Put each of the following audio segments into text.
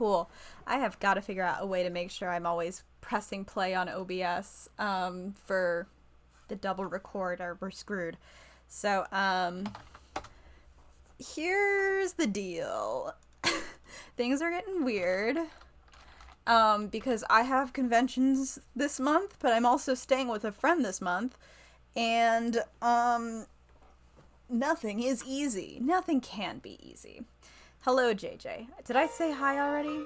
cool. I have got to figure out a way to make sure I'm always pressing play on OBS for the double record or we're screwed. So, here's the deal. Things are getting weird. Because I have conventions this month, but I'm also staying with a friend this month. And, nothing is easy. Nothing can be easy. Hello, JJ. Did I say hi already?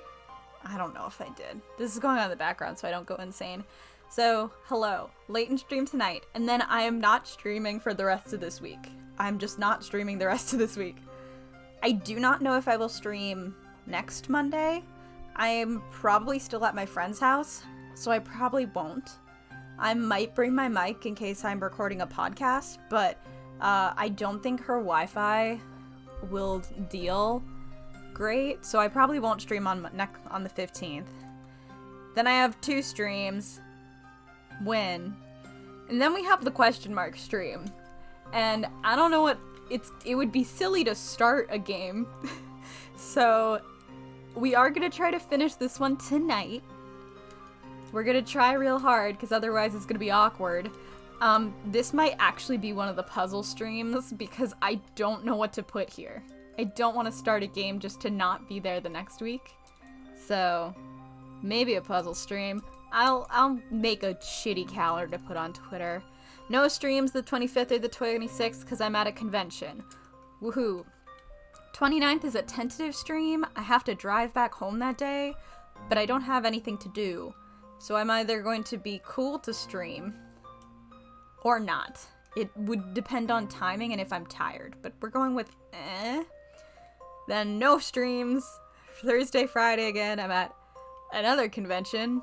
I don't know if I did. This is going on in the background so I don't go insane. So, hello. Layton stream tonight, and then I am not streaming for the rest of this week. I'm just not streaming the rest of this week. I do not know if I will stream next Monday. I am probably still at my friend's house, so I probably won't. I might bring my mic in case I'm recording a podcast, but I don't think her Wi-Fi will deal great, so I probably won't stream on the 15th. Then I have 2 streams. When? And then we have the question mark stream. And I don't know what it would be silly to start a game. So we are gonna try to finish this one tonight. We're gonna try real hard because otherwise it's gonna be awkward. This might actually be one of the puzzle streams because I don't know what to put here. I don't want to start a game just to not be there the next week. So, maybe a puzzle stream. I'll make a shitty calendar to put on Twitter. No streams the 25th or the 26th because I'm at a convention. Woohoo. 29th is a tentative stream. I have to drive back home that day, but I don't have anything to do. So I'm either going to be cool to stream or not. It would depend on timing and if I'm tired, but we're going with Then no streams. Thursday, Friday again, I'm at another convention.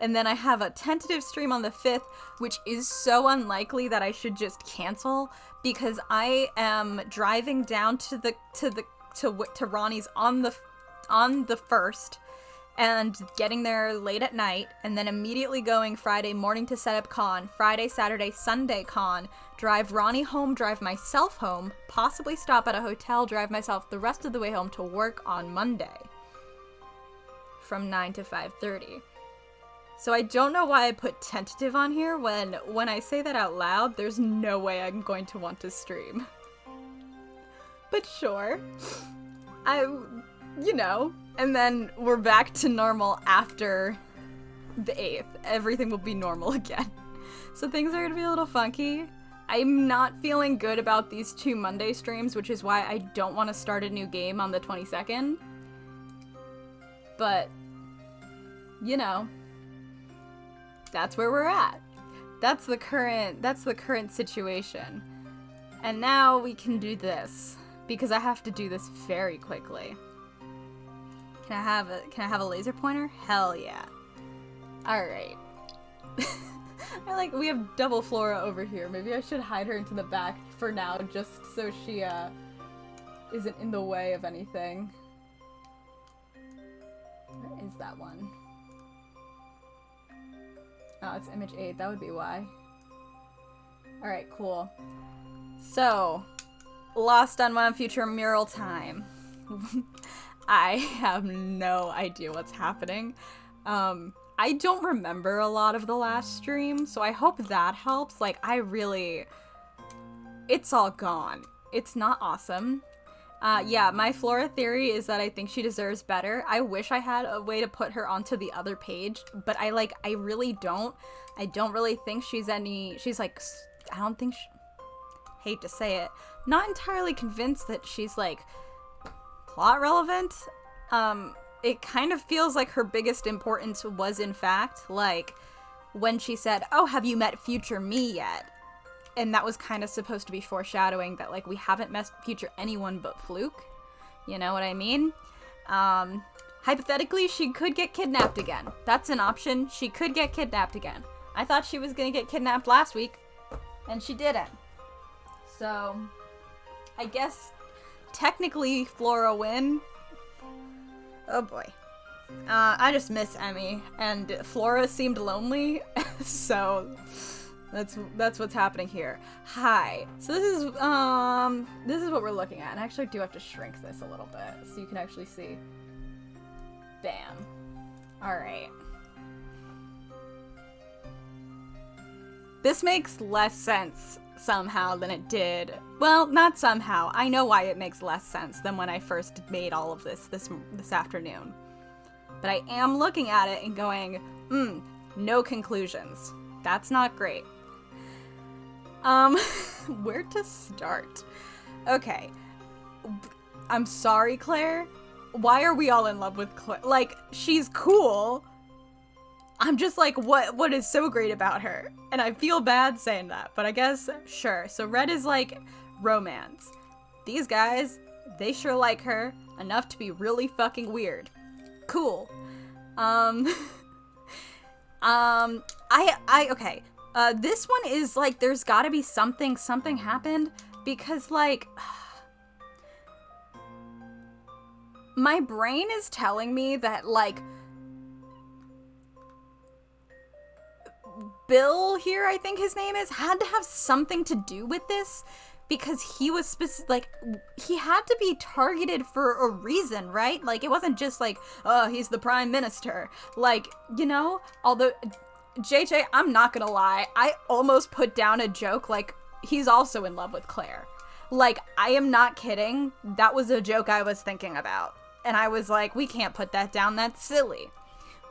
And then I have a tentative stream on the 5th, which is so unlikely that I should just cancel because I am driving down to Ronnie's on the 1st and getting there late at night and then immediately going Friday morning to set up con, Friday, Saturday, Sunday con, drive Ronnie home, drive myself home, possibly stop at a hotel, drive myself the rest of the way home to work on Monday from 9 to 5:30. So I don't know why I put tentative on here when I say that out loud, there's no way I'm going to want to stream. But sure. And then we're back to normal after the 8th. Everything will be normal again. So things are gonna be a little funky. I'm not feeling good about these 2 Monday streams, which is why I don't want to start a new game on the 22nd. But, that's where we're at. That's the current situation. And now we can do this, because I have to do this very quickly. Can I have a laser pointer? Hell yeah. Alright. We have double Flora over here. Maybe I should hide her into the back for now, just so she, isn't in the way of anything. Where is that one? Oh, it's image 8. That would be why. Alright, cool. So, Lost Unwound Future Mural time. I have no idea what's happening. I don't remember a lot of the last stream, so I hope that helps. It's all gone. It's not awesome. Yeah, my Flora theory is that I think she deserves better. I wish I had a way to put her onto the other page, but I really don't. I don't really think I don't think hate to say it, not entirely convinced that she's, plot relevant. It kind of feels like her biggest importance was, in fact, when she said, "Oh, have you met future me yet?" And that was kind of supposed to be foreshadowing that, we haven't met future anyone but Fluke. You know what I mean? Hypothetically, she could get kidnapped again. That's an option. She could get kidnapped again. I thought she was gonna get kidnapped last week, and she didn't. So, I guess, technically, Flora win. Oh boy. I just miss Emmy, and Flora seemed lonely, so that's what's happening here. Hi. So this is what we're looking at, and I actually do have to shrink this a little bit so you can actually see. Bam. Alright. This makes less sense somehow than it did. Well, not somehow. I know why it makes less sense than when I first made all of this afternoon. But I am looking at it and going, no conclusions. That's not great. Where to start? Okay. I'm sorry, Claire. Why are we all in love with Claire? Like, she's cool. I'm just like, what is so great about her? And I feel bad saying that, but I guess, sure. So Red is like romance. These guys, they sure like her enough to be really fucking weird. Cool. Okay. This one is like, there's gotta be something happened, because like, my brain is telling me that like, Bill here, I think his name is, had to have something to do with this, because he was he had to be targeted for a reason, right? Like, it wasn't just like, oh, he's the prime minister. Like, you know, although, JJ, I'm not gonna lie, I almost put down a joke like, he's also in love with Claire. Like, I am not kidding. That was a joke I was thinking about. And I was like, we can't put that down, that's silly.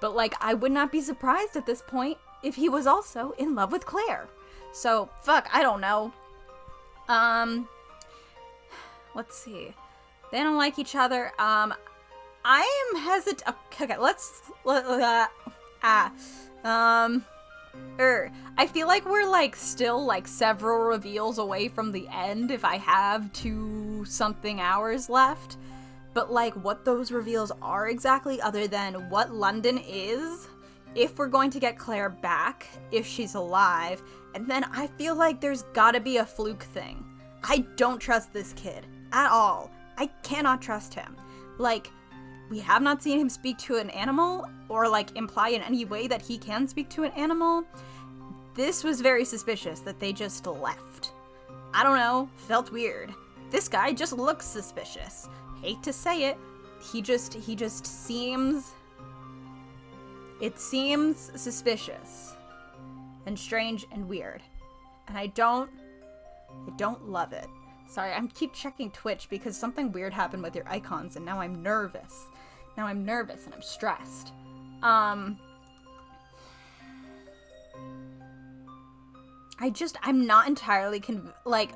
But like, I would not be surprised at this point if he was also in love with Claire. So, fuck, I don't know. Let's see. They don't like each other. I am hesitant. Okay, I feel like we're like still like several reveals away from the end if I have 2-something hours left. But like what those reveals are exactly, other than what London is, if we're going to get Claire back, if she's alive, and then I feel like there's gotta be a fluke thing. I don't trust this kid at all. I cannot trust him. Like, we have not seen him speak to an animal or like imply in any way that he can speak to an animal. This was very suspicious that they just left. I don't know, felt weird. This guy just looks suspicious. Hate to say it, he just seems... It seems suspicious and strange and weird. And I don't love it. Sorry, I keep checking Twitch because something weird happened with your icons and now I'm nervous. Now I'm nervous and I'm stressed. I'm not entirely like,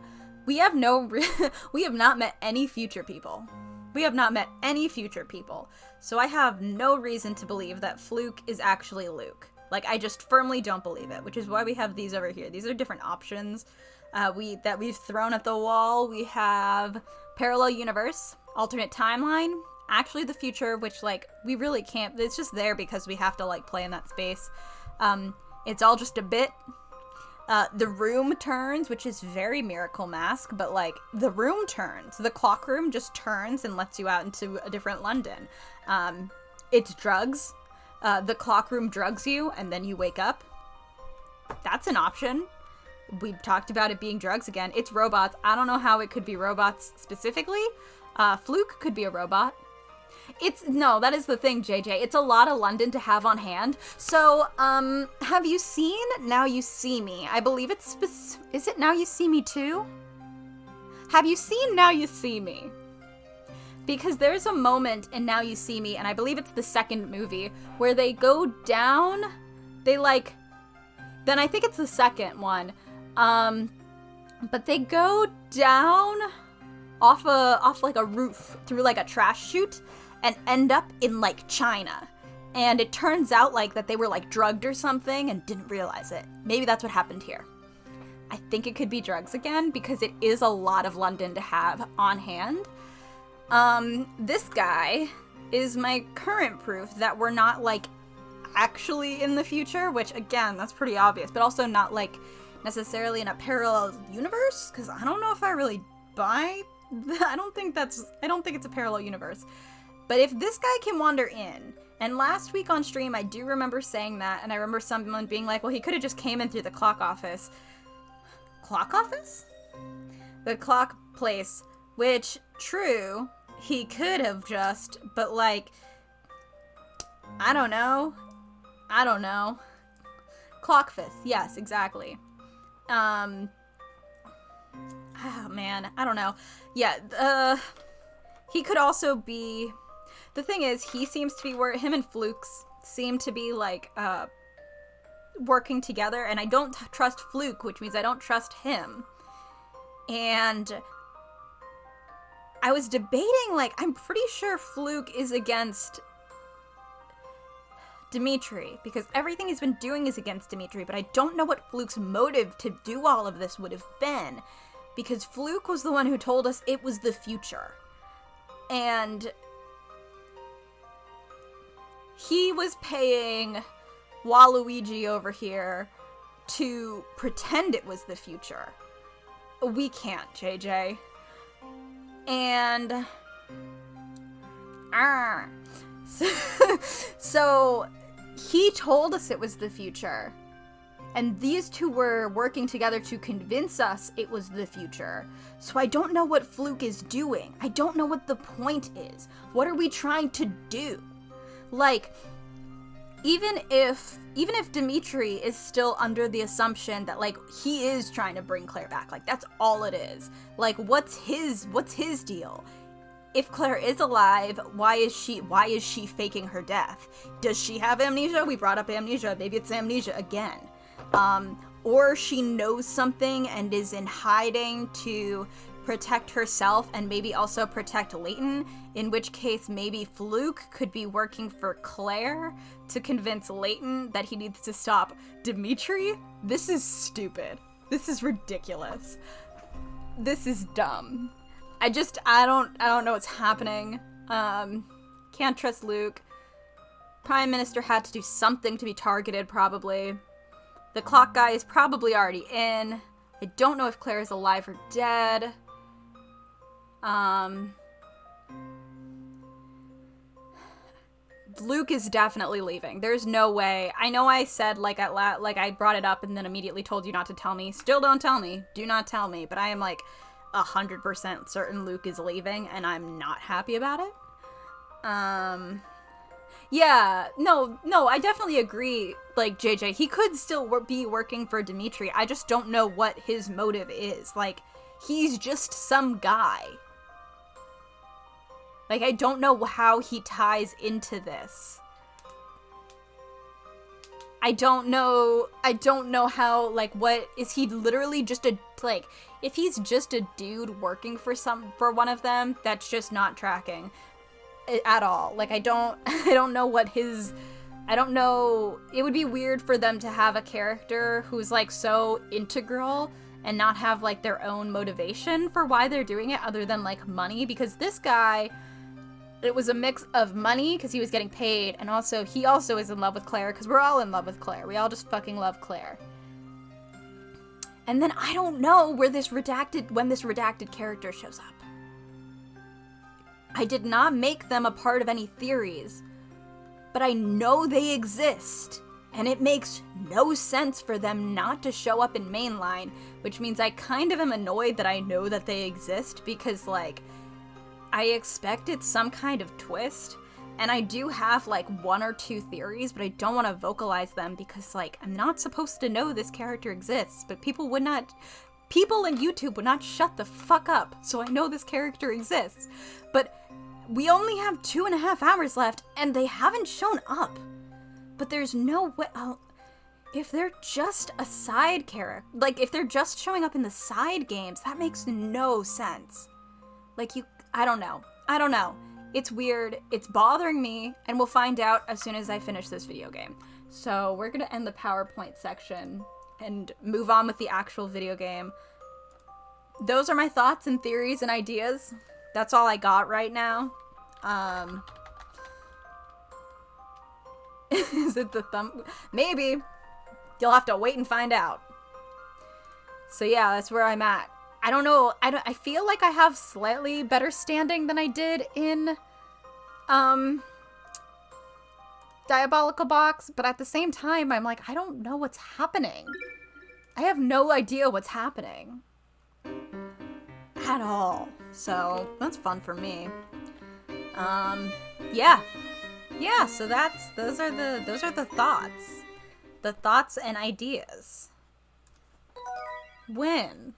we have not met any future people. We have not met any future people. So I have no reason to believe that Fluke is actually Luke. Like, I just firmly don't believe it, which is why we have these over here. These are different options that we've thrown at the wall. We have parallel universe, alternate timeline, actually the future, which, like, we really can't, it's just there because we have to, like, play in that space. It's all just a bit. The room turns, which is very Miracle Mask, but like the room turns. The clock room just turns and lets you out into a different London. It's drugs. The clock room drugs you and then you wake up. That's an option. We talked about it being drugs again. It's robots. I don't know how it could be robots specifically. Fluke could be a robot. No, that is the thing, JJ. It's a lot of London to have on hand. So, have you seen Now You See Me? I believe it's is it Now You See Me 2? Have you seen Now You See Me? Because there's a moment in Now You See Me, and I believe it's the second movie, where they go down, then I think it's the second one, but they go down off like a roof through like a trash chute, and end up in, like, China. And it turns out, like, that they were, like, drugged or something and didn't realize it. Maybe that's what happened here. I think it could be drugs again, because it is a lot of London to have on hand. This guy is my current proof that we're not, like, actually in the future, which, again, that's pretty obvious, but also not, like, necessarily in a parallel universe, because I don't know if I really buy... I don't think it's a parallel universe. But if this guy can wander in, and last week on stream I do remember saying that, and I remember someone being like, well, he could have just came in through the clock office. Clock office? The clock place, which, true, he could have just, but like, I don't know. I don't know. Clockfist. Yes, exactly. Oh man, I don't know. Yeah, he could also be... The thing is, he seems to be where him and Flukes seem to be, like, working together, and I don't trust Fluke, which means I don't trust him. And I was debating, like, I'm pretty sure Fluke is against Dimitri, because everything he's been doing is against Dimitri, but I don't know what Fluke's motive to do all of this would have been, because Fluke was the one who told us it was the future. And he was paying Waluigi over here to pretend it was the future. We can't, JJ. And so he told us it was the future. And these two were working together to convince us it was the future. So I don't know what Fluke is doing. I don't know what the point is. What are we trying to do? Like, even if Dimitri is still under the assumption that, like, he is trying to bring Claire back, like, that's all it is. Like, what's his deal? If Claire is alive, why is she faking her death? Does she have amnesia? We brought up amnesia. Maybe it's amnesia again. Or she knows something and is in hiding to protect herself and maybe also protect Layton, in which case maybe Fluke could be working for Claire to convince Layton that he needs to stop Dimitri. This is stupid. This is ridiculous. This is dumb. I don't know what's happening. Can't trust Luke. Prime Minister had to do something to be targeted, probably. The clock guy is probably already in. I don't know if Claire is alive or dead. Luke is definitely leaving. There's no way. I know I said, like, I brought it up and then immediately told you not to tell me. Still don't tell me. Do not tell me. But I am, like, 100% certain Luke is leaving, and I'm not happy about it. Yeah, no, I definitely agree, like, JJ. He could still be working for Dimitri. I just don't know what his motive is. Like, he's just some guy. Like, I don't know how he ties into this. I don't know how, like, what, is he literally just a, like, if he's just a dude working for one of them, that's just not tracking at all. Like, I don't know what his, I don't know, it would be weird for them to have a character who's, like, so integral and not have, like, their own motivation for why they're doing it other than, like, money, because this guy, it was a mix of money because he was getting paid, and also he also is in love with Claire because we're all in love with Claire. We all just fucking love Claire. And then I don't know when this redacted character shows up. I did not make them a part of any theories, but I know they exist, and it makes no sense for them not to show up in mainline, which means I kind of am annoyed that I know that they exist because, like, I expected some kind of twist, and I do have, like, 1 or 2 theories, but I don't want to vocalize them because, like, I'm not supposed to know this character exists, but people in YouTube would not shut the fuck up, so I know this character exists. But we only have 2.5 hours left, and they haven't shown up. But there's no way, if they're just a side character, like, if they're just showing up in the side games, that makes no sense. Like, I don't know. It's weird. It's bothering me, and we'll find out as soon as I finish this video game. So we're gonna end the PowerPoint section and move on with the actual video game. Those are my thoughts and theories and ideas. That's all I got right now. Is it the thumb? Maybe. You'll have to wait and find out. So yeah, that's where I'm at. I don't know, I feel like I have slightly better standing than I did in, Diabolical Box, but at the same time, I'm like, I don't know what's happening. I have no idea what's happening. At all. So, that's fun for me. Yeah. Yeah, so those are the thoughts. The thoughts and ideas. When?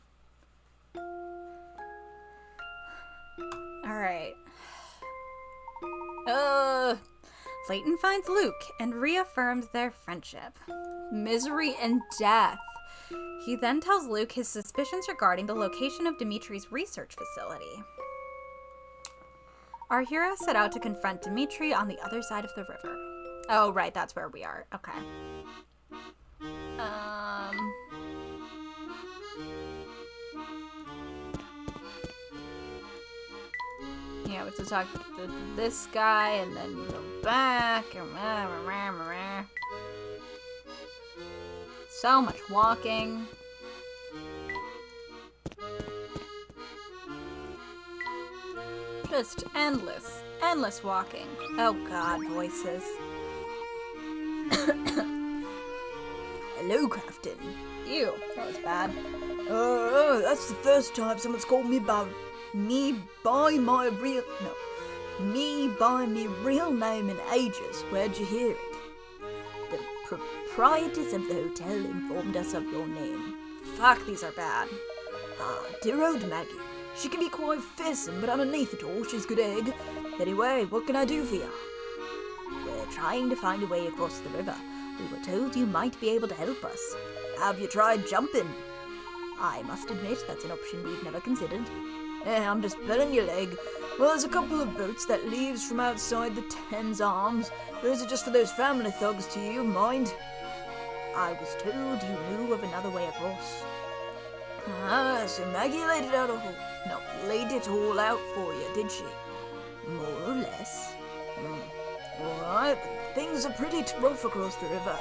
Alright. Layton finds Luke and reaffirms their friendship. Misery and death. He then tells Luke his suspicions regarding the location of Dimitri's research facility. Our heroes set out to confront Dimitri on the other side of the river. Oh, right, that's where we are. Okay. Yeah, we have to talk to this guy, and then you go back, and so much walking. Just endless walking. Oh god, voices. Hello, Crafton. Ew, that was bad. That's the first time someone's called me by me by my real name in ages. Where'd you hear it? The proprietors of the hotel informed us of your name. Fuck, these are bad. Dear old Maggie. She can be quite fearsome, but underneath it all, she's good egg. Anyway, what can I do for you? We're trying to find a way across the river. We were told you might be able to help us. Have you tried jumping? I must admit, that's an option we've never considered. I'm just pulling your leg. Well, there's a couple of boats that leaves from outside the Thames Arms. Or is it just for those family thugs to you, mind? I was told you knew of another way across. So Maggie laid it all out for you, did she? More or less. Alright, but things are pretty rough across the river.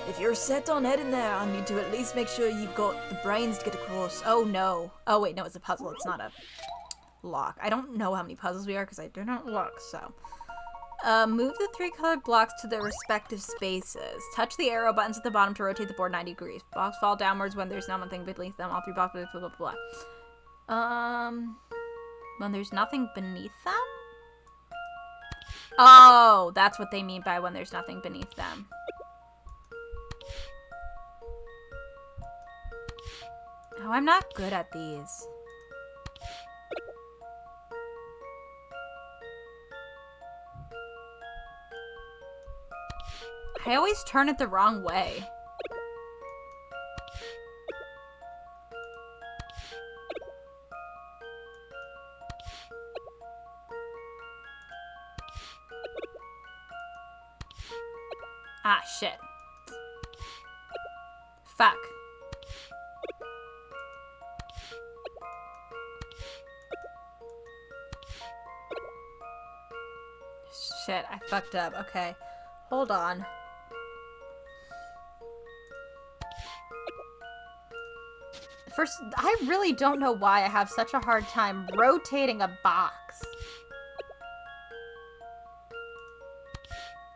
If you're set on heading there, I need to at least make sure you've got the brains to get across. Oh no. Oh wait, no, it's a puzzle. It's not a lock. I don't know how many puzzles we are because I do not look, so. Move the 3 colored blocks to their respective spaces. Touch the arrow buttons at the bottom to rotate the board 90 degrees. Blocks fall downwards when there's nothing beneath them. All 3 blocks, blah, blah, blah, blah. When there's nothing beneath them? Oh, that's what they mean by when there's nothing beneath them. Oh, I'm not good at these. I always turn it the wrong way. Ah, shit. Fuck. Shit, I fucked up. Okay. Hold on. First, I really don't know why I have such a hard time rotating a box.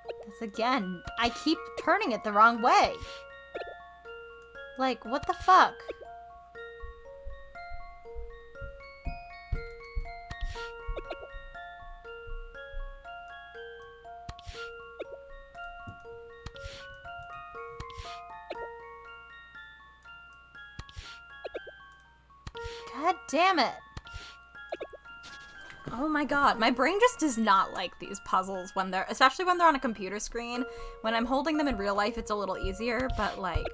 Because again, I keep turning it the wrong way. Like, what the fuck? God damn it. Oh my god, my brain just does not like these puzzles when they're, especially when they're on a computer screen. When I'm holding them in real life, it's a little easier, but like...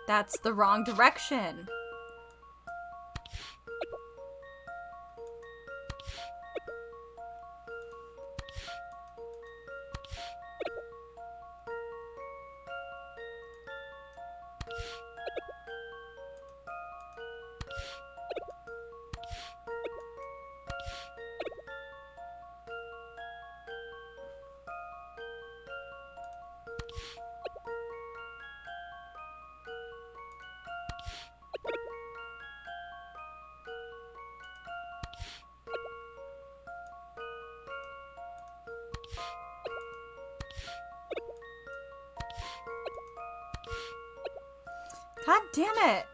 That's the wrong direction. God damn it.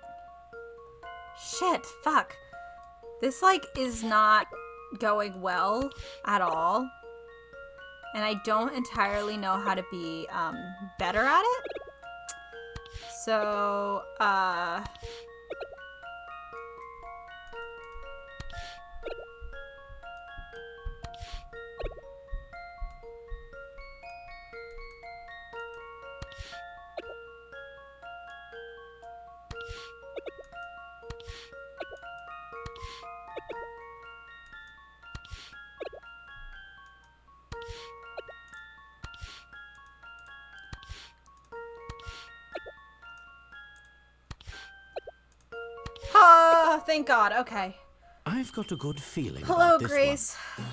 Shit, fuck. This, like, is not going well at all. And I don't entirely know how to be, better at it. So, oh, thank God. Okay. I've got a good feeling Hello, about this Grace. one.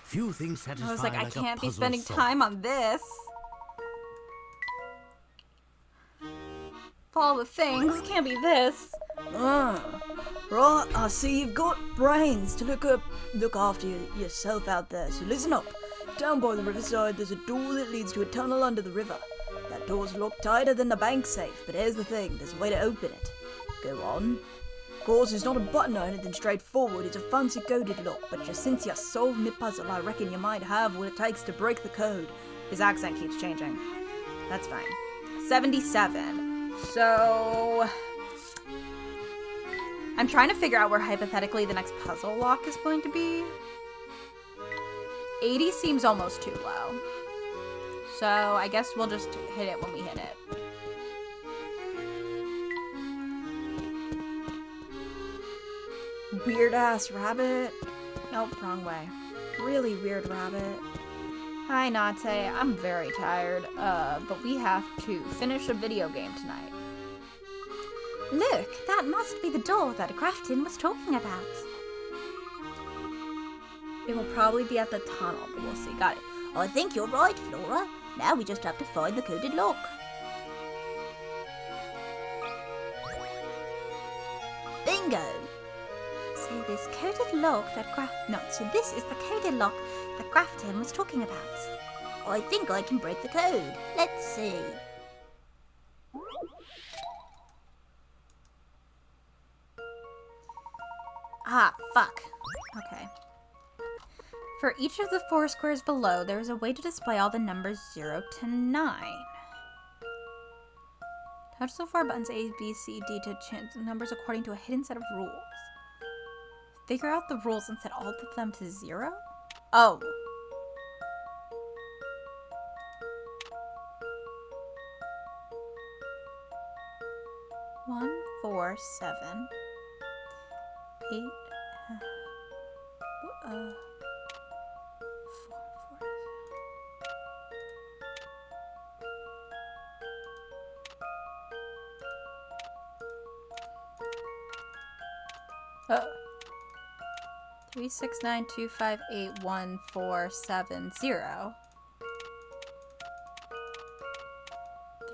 Few things satisfy I was like, I a can't be puzzle spending solved. time on this. Of all the things, can't be this. Ah, right, I see you've got brains to look after yourself out there, so listen up. Down by the riverside, there's a door that leads to a tunnel under the river. That door's locked tighter than the bank safe, but here's the thing, there's a way to open it. Go on. Of course, it's not a button or anything straightforward, it's a fancy coded lock, but just since you solved me puzzle, I reckon you might have what it takes to break the code. His accent keeps changing. That's fine. 77. So... I'm trying to figure out where hypothetically the next puzzle lock is going to be. 80 seems almost too low. So I guess we'll just hit it when we hit it. Weird ass rabbit. Nope, wrong way. Really weird rabbit. Hi, Nate. I'm very tired, but we have to finish a video game tonight. Look, that must be the door that Grafton was talking about. It will probably be at the tunnel, but we'll see. Got it. I think you're right, Flora. Now we just have to find the coded lock. Bingo! So this coded lock that so this is the coded lock that Grafton was talking about. I think I can break the code. Let's see. Ah, fuck. Okay. For each of the 4 squares below, there is a way to display all the numbers 0 to 9. Touch the 4 buttons A, B, C, D to change the numbers according to a hidden set of rules. Figure out the rules and set all of them to 0? Oh. One, 4, 7, 8, 4, 4. Oh. 3, 6, 9, 2, 5, 8, 1, 4, 7, 0.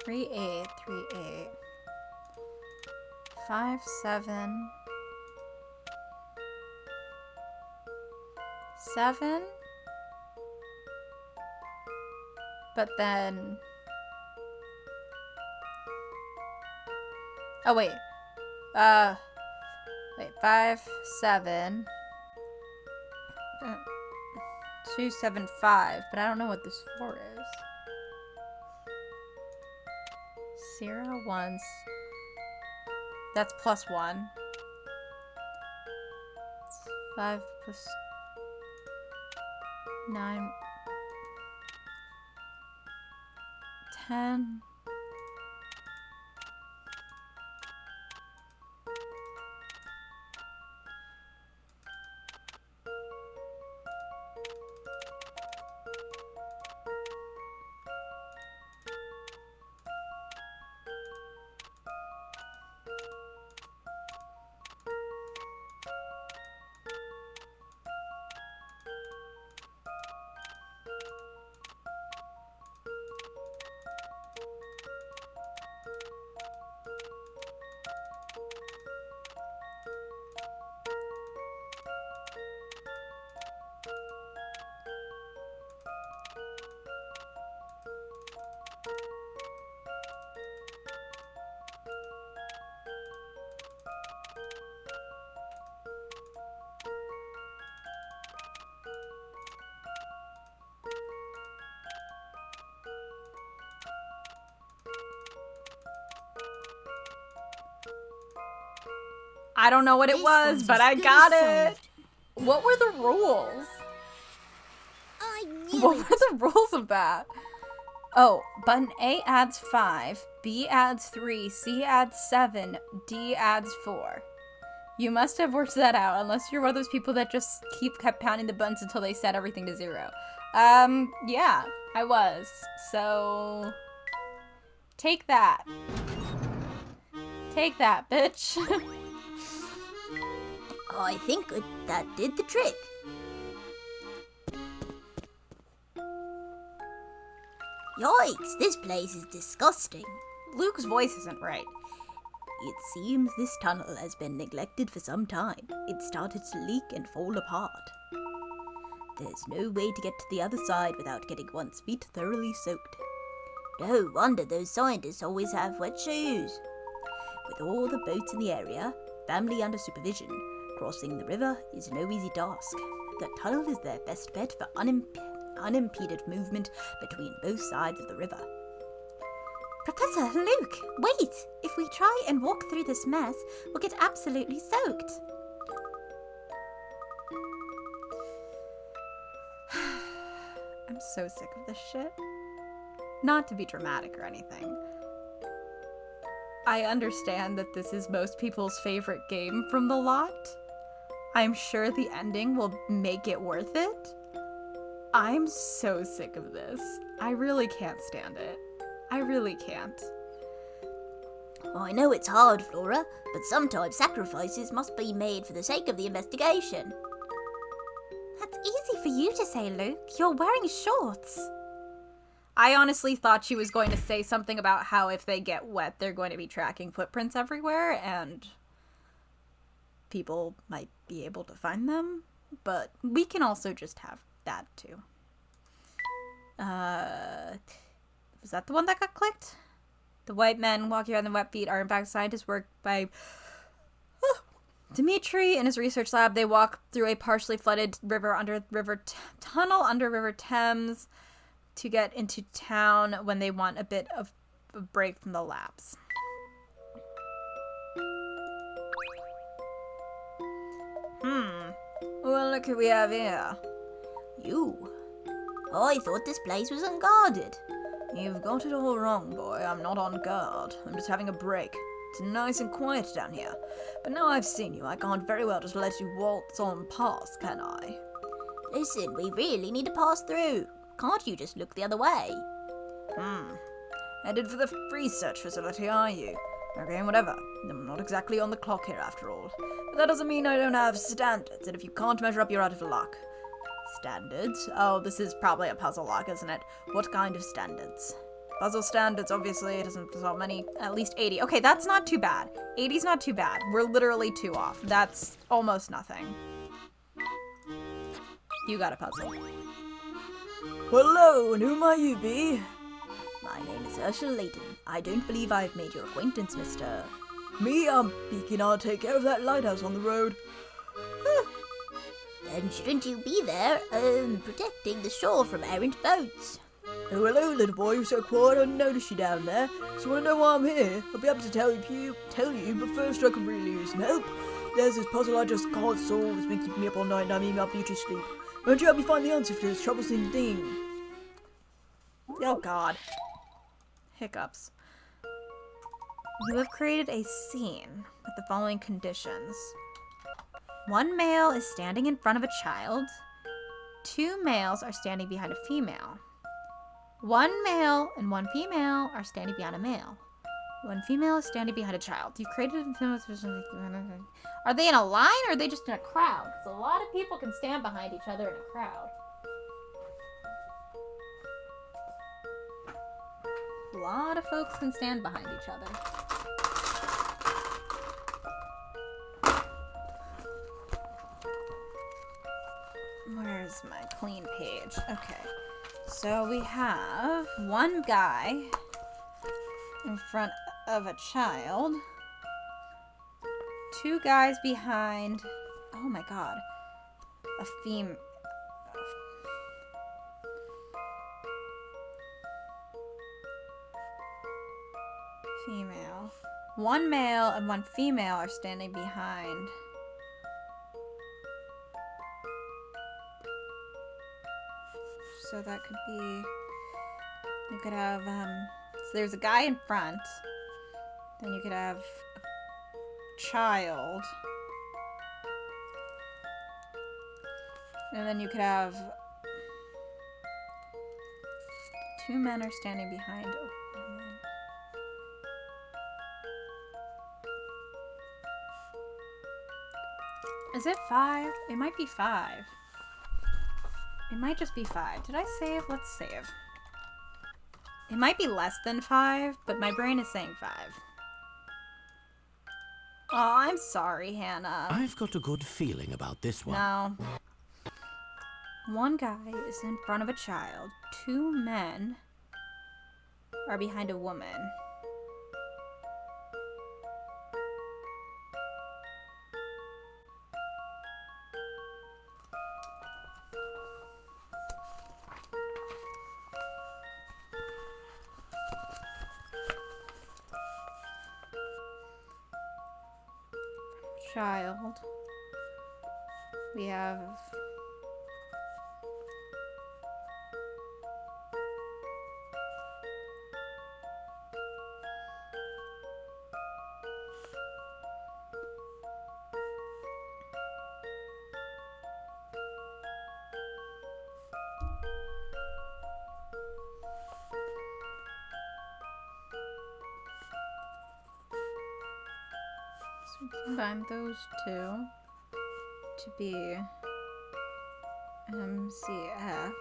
3, 8, 3, 8. 5, 7. 7. But then... Oh, wait. Wait, 5, 7. 2, 7, 5. But I don't know what this 4 is. 0, 1. That's plus 1. 5 plus 9. 10. I don't know what it This was, one's but as I good got as it. solved. What were the rules? I knew What it. were the rules of that? Oh, button A adds 5, B adds 3, C adds 7, D adds 4. You must have worked that out, unless you're one of those people that just kept pounding the buttons until they set everything to 0. Yeah, I was. So, take that. Take that, bitch. I think that did the trick. Yikes, this place is disgusting. Luke's voice isn't right. It seems this tunnel has been neglected for some time. It started to leak and fall apart. There's no way to get to the other side without getting one's feet thoroughly soaked. No wonder those scientists always have wet shoes. With all the boats in the area, family under supervision, crossing the river is no easy task. The tunnel is their best bet for unimpeded movement between both sides of the river. Professor, Luke, wait! If we try and walk through this mess, we'll get absolutely soaked. I'm so sick of this shit. Not to be dramatic or anything. I understand that this is most people's favorite game from the lot. I'm sure the ending will make it worth it. I'm so sick of this. I really can't stand it. I really can't. I know it's hard, Flora, but sometimes sacrifices must be made for the sake of the investigation. That's easy for you to say, Luke. You're wearing shorts. I honestly thought she was going to say something about how if they get wet, they're going to be tracking footprints everywhere, and people might be able to find them. But we can also just have that, too. Was that the one that got clicked? The white men walking around the wet feet are in fact scientists work by Dimitri in his research lab. They walk through a partially flooded tunnel under River Thames to get into town when they want a bit of a break from the labs. Well, look who we have here. You? I thought this place was unguarded. You've got it all wrong, boy. I'm not on guard. I'm just having a break. It's nice and quiet down here. But now I've seen you, I can't very well just let you waltz on past, can I? Listen, we really need to pass through. Can't you just look the other way? Headed for the research facility, are you? Okay, whatever. I'm not exactly on the clock here, after all. But that doesn't mean I don't have standards, and if you can't measure up, you're out of luck. Standards? Oh, this is probably a puzzle lock, isn't it? What kind of standards? Puzzle standards, obviously, it doesn't solve many. At least 80. Okay, that's not too bad. 80's not too bad. We're literally 2 off. That's almost nothing. You got a puzzle. Hello, and who might you be? My name is Layton. I don't believe I've made your acquaintance, Mr. Me, I'm Beacon. I'll take care of that lighthouse on the road. Then shouldn't you be there, protecting the shore from errant boats? Oh, hello, little boy. You're so quiet. I didn't notice you down there. So you want to know why I'm here? I'll be able to tell you, but first I could really use some help. There's this puzzle I just can't solve. It's been keeping me up all night and I'm even up beauty sleep. Won't you help me find the answer to this troublesome thing? Oh, God. Hiccups. You have created a scene with the following conditions. 1 male is standing in front of a child. 2 males are standing behind a female. 1 male and 1 female are standing behind a male. 1 female is standing behind a child. You've created a... Are they in a line or are they just in a crowd? Because a lot of people can stand behind each other in a crowd. A lot of folks can stand behind each other. Where's my clean page? Okay. So we have 1 guy in front of a child. 2 guys behind. Oh my god. A female. One male and one female are standing behind. So that could be... You could have, so there's a guy in front. Then you could have a child. And then you could have... Two men are standing behind a woman. Is it 5? It might be 5. It might just be 5. Did I save? Let's save. It might be less than 5, but my brain is saying 5. Oh, I'm sorry, Hannah. I've got a good feeling about this one. No. One guy is in front of a child. 2 men are behind a woman. Child. We have... So we combine those two to be MCF.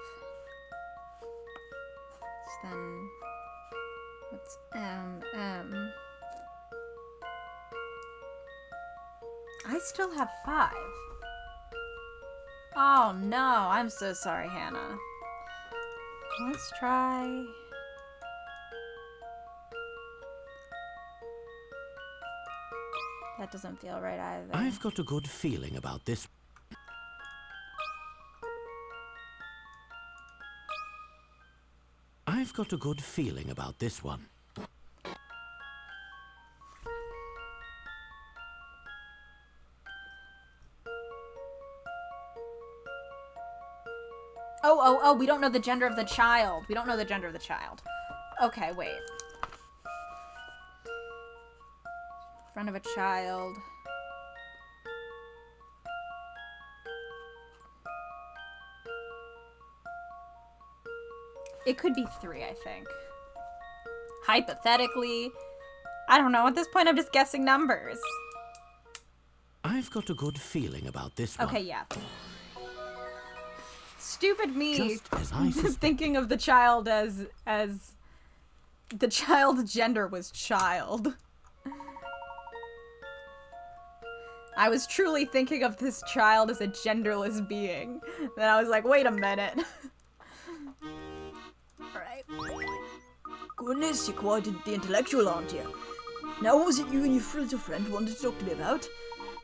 So then what's MM? I still have 5. Oh no, I'm so sorry, Hannah. Let's try... That doesn't feel right either. I've got a good feeling about this. I've got a good feeling about this one. Oh, we don't know the gender of the child. We don't know the gender of the child. Okay, wait. Front of a child. It could be 3, I think. Hypothetically. I don't know. At this point, I'm just guessing numbers. I've got a good feeling about this one. Okay, yeah. Stupid me. Just as I suspected. Thinking of the child as the child's gender was child. I was truly thinking of this child as a genderless being. Then I was like, wait a minute. Alright. Goodness, you're quite the intellectual, aren't you? Now, what was it you and your little friend wanted to talk to me about?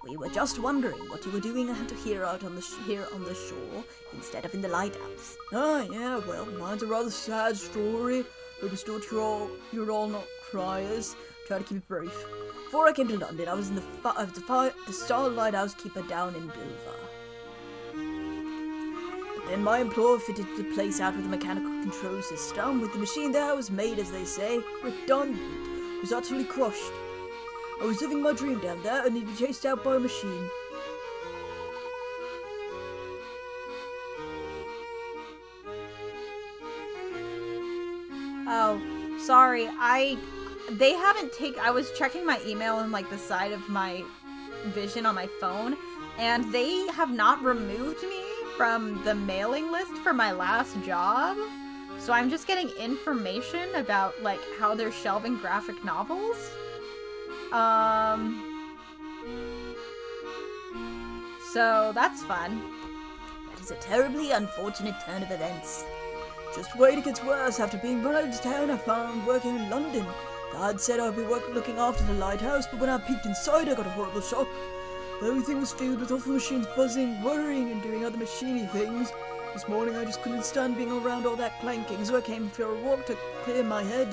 We were just wondering what you were doing here out on the shore instead of in the lighthouse. Ah, yeah, well, mine's a rather sad story. I just thought you're all not criers. Try to keep it brief. Before I came to London, I was in the Star Lighthouse Keeper down in Dover. But then my employer fitted the place out with a mechanical control system, with the machine there was made, as they say, redundant. It was utterly crushed. I was living my dream down there and needed chased out by a machine. Oh, sorry. They haven't I was checking my email on like the side of my vision on my phone, and they have not removed me from the mailing list for my last job. So I'm just getting information about like how they're shelving graphic novels. So that's fun. That is a terribly unfortunate turn of events. Just wait, it gets worse. After being run out of town, I found working in London. God said I'd be looking after the lighthouse, but when I peeked inside, I got a horrible shock. Everything was filled with awful machines buzzing, whirring, and doing other machiney things. This morning, I just couldn't stand being around all that clanking, so I came for a walk to clear my head.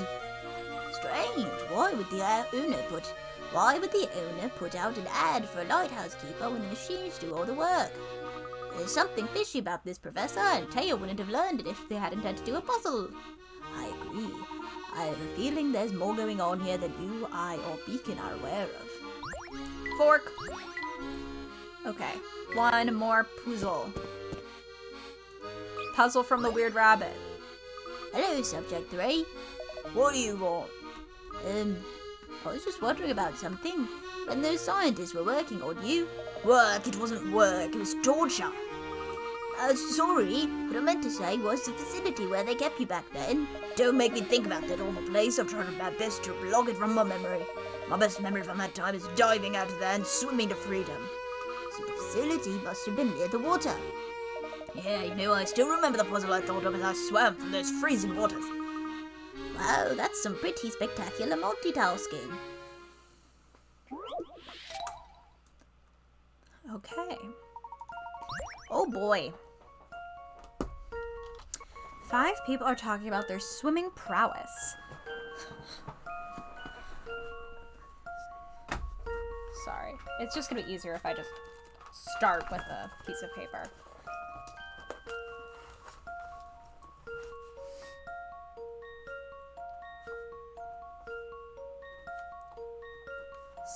Strange. Why would the owner put Why would the owner put out an ad for a lighthouse keeper when the machines do all the work? There's something fishy about this, Professor, and Taya wouldn't have learned it if they hadn't had to do a puzzle. I agree. I have a feeling there's more going on here than you, I, or Beacon are aware of. Fork. Okay. One more puzzle. Puzzle from the Weird Rabbit. Hello, Subject 3. What do you want? I was just wondering about something. When those scientists were working on you. Work? It wasn't work, it was torture. Sorry, what I meant to say was the facility where they kept you back then. Don't make me think about that awful place. I've tried my best to block it from my memory. My best memory from that time is diving out of there and swimming to freedom. So the facility must have been near the water. Yeah, you know, I still remember the puzzle I thought of as I swam from those freezing waters. Wow, that's some pretty spectacular multitasking. Okay. Oh boy. 5 people are talking about their swimming prowess. Sorry. It's just gonna be easier if I just start with a piece of paper.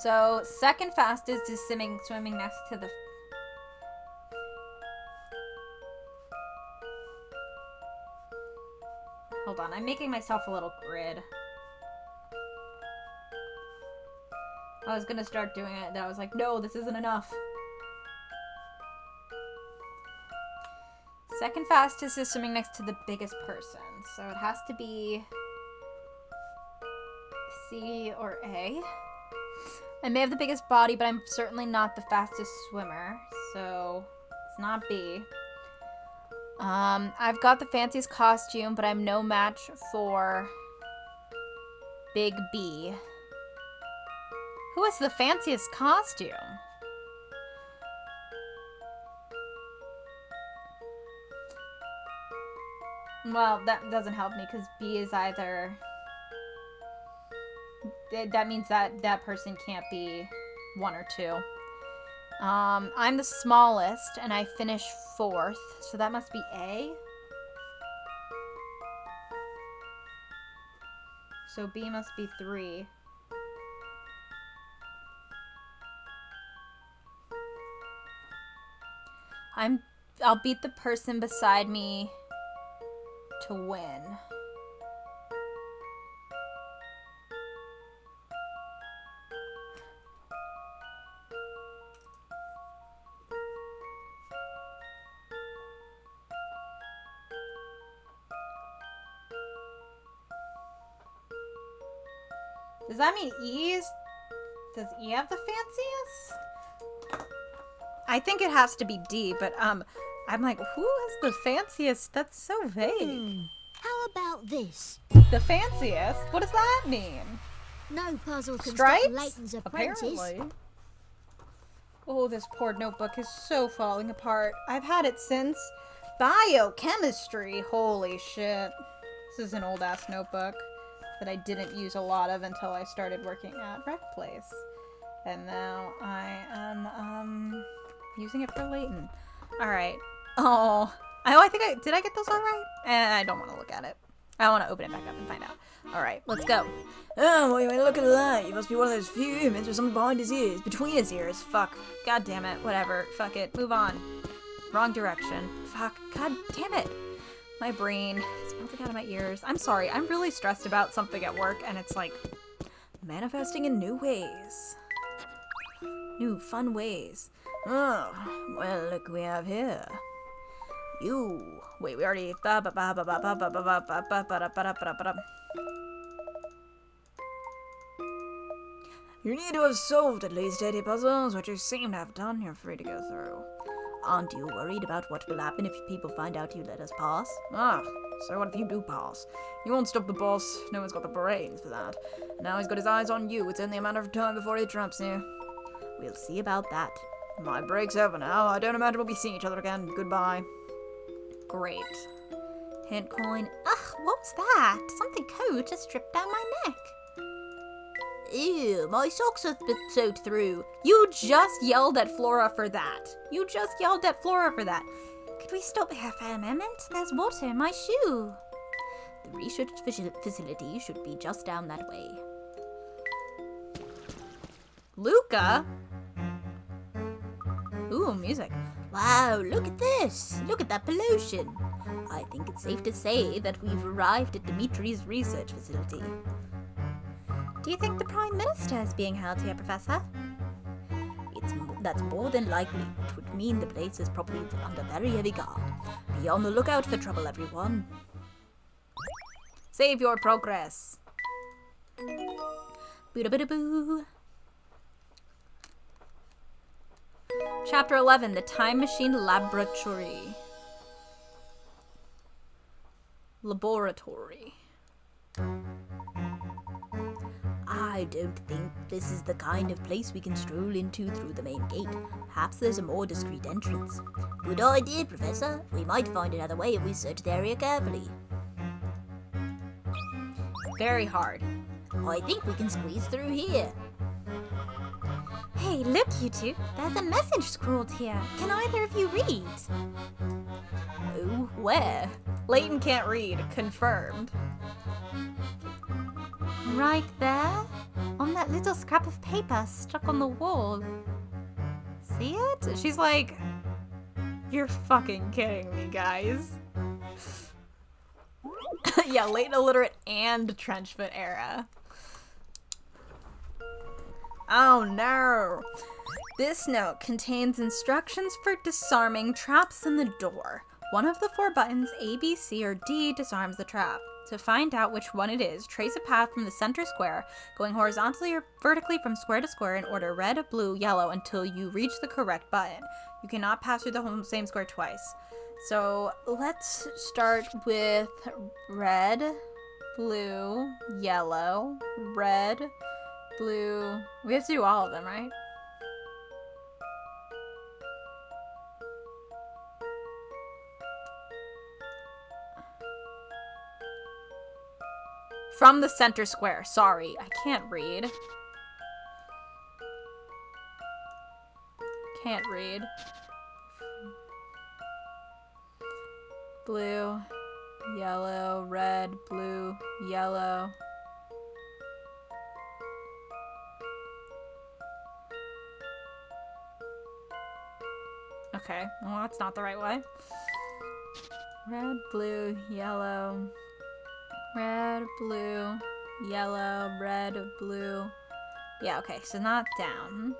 So, second fastest is swimming next to the... Hold on, I'm making myself a little grid. I was gonna start doing it, then I was like, no, this isn't enough. Second fastest is swimming next to the biggest person, so it has to be C or A. I may have the biggest body, but I'm certainly not the fastest swimmer, so it's not B. I've got the fanciest costume, but I'm no match for Big B. Who has the fanciest costume? Well, that doesn't help me because B is either... That means that that person can't be 1 or 2. I'm the smallest, and I finished 4th, so that must be A. So B must be 3. I'll beat the person beside me to win. Does that mean does E have the fanciest? I think it has to be D, but I'm like, who has the fanciest? That's so vague. How about this? The fanciest? What does that mean? No puzzle can Stripes? stop Layton's apprentice. Apparently. Oh, this poor notebook is so falling apart. I've had it since biochemistry. Holy shit. This is an old ass notebook that I didn't use a lot of until I started working at Rec Place. And now I am using it for Layton. Alright. Oh, I think did I get those all right? I don't want to look at it. I want to open it back up and find out. Alright, let's go. Oh, well, you ain't looking at that. You must be one of those few humans with something behind his ears. Between his ears. Fuck. God damn it. Whatever. Fuck it. Move on. Wrong direction. Fuck. God damn it. My brain is melting out of my ears. I'm sorry. I'm really stressed about something at work, and it's like manifesting in new ways. New fun ways. Oh, well, look who we have here. You. Wait, we already... You need to have solved at least 80 puzzles, which you seem to have done. You're free to go through. Aren't you worried about what will happen if people find out you let us pass? Ah, so what if you do pass? You won't stop the boss. No one's got the brains for that. Now he's got his eyes on you. It's only a matter of time before he traps you. We'll see about that. My break's over now. I don't imagine we'll be seeing each other again. Goodbye. Great. Hint coin. Ugh, what was that? Something cold just dripped down my neck. Ew, my socks are soaked through. You just yelled at Flora for that. You just yelled at Flora for that. Could we stop here for a moment? There's water in my shoe. The research facility should be just down that way. Luca? Ooh, music. Wow, look at this. Look at that pollution. I think it's safe to say that we've arrived at Dimitri's research facility. Do you think the Prime Minister is being held here, Professor? That's more than likely. It would mean the place is probably under very heavy guard. Be on the lookout for trouble, everyone. Save your progress. Boo-da-boo-da-boo. Chapter 11, The Time Machine Laboratory. Laboratory. I don't think this is the kind of place we can stroll into through the main gate. Perhaps there's a more discreet entrance. Good idea, Professor. We might find another way if we search the area carefully. Very hard. I think we can squeeze through here. Hey, look, you two. There's a message scrawled here. Can either of you read? Oh, where? Layton can't read. Confirmed. Right there. On that little scrap of paper stuck on the wall. See it? She's like, you're fucking kidding me, guys. Yeah, late illiterate and trenchfoot era. Oh no! This note contains instructions for disarming traps in the door. One of the 4 buttons, A, B, C, or D, disarms the trap. To find out which one it is, trace a path from the center square, going horizontally or vertically from square to square in order red, blue, yellow until you reach the correct button. You cannot pass through the same square twice. So let's start with red, blue, yellow, red, blue. We have to do all of them, right? From the center square. Sorry, I can't read. Can't read. Blue, yellow, red, blue, yellow. Okay, well, that's not the right way. Red, blue, yellow. Red, blue, yellow, red, blue. Yeah, okay, so not down.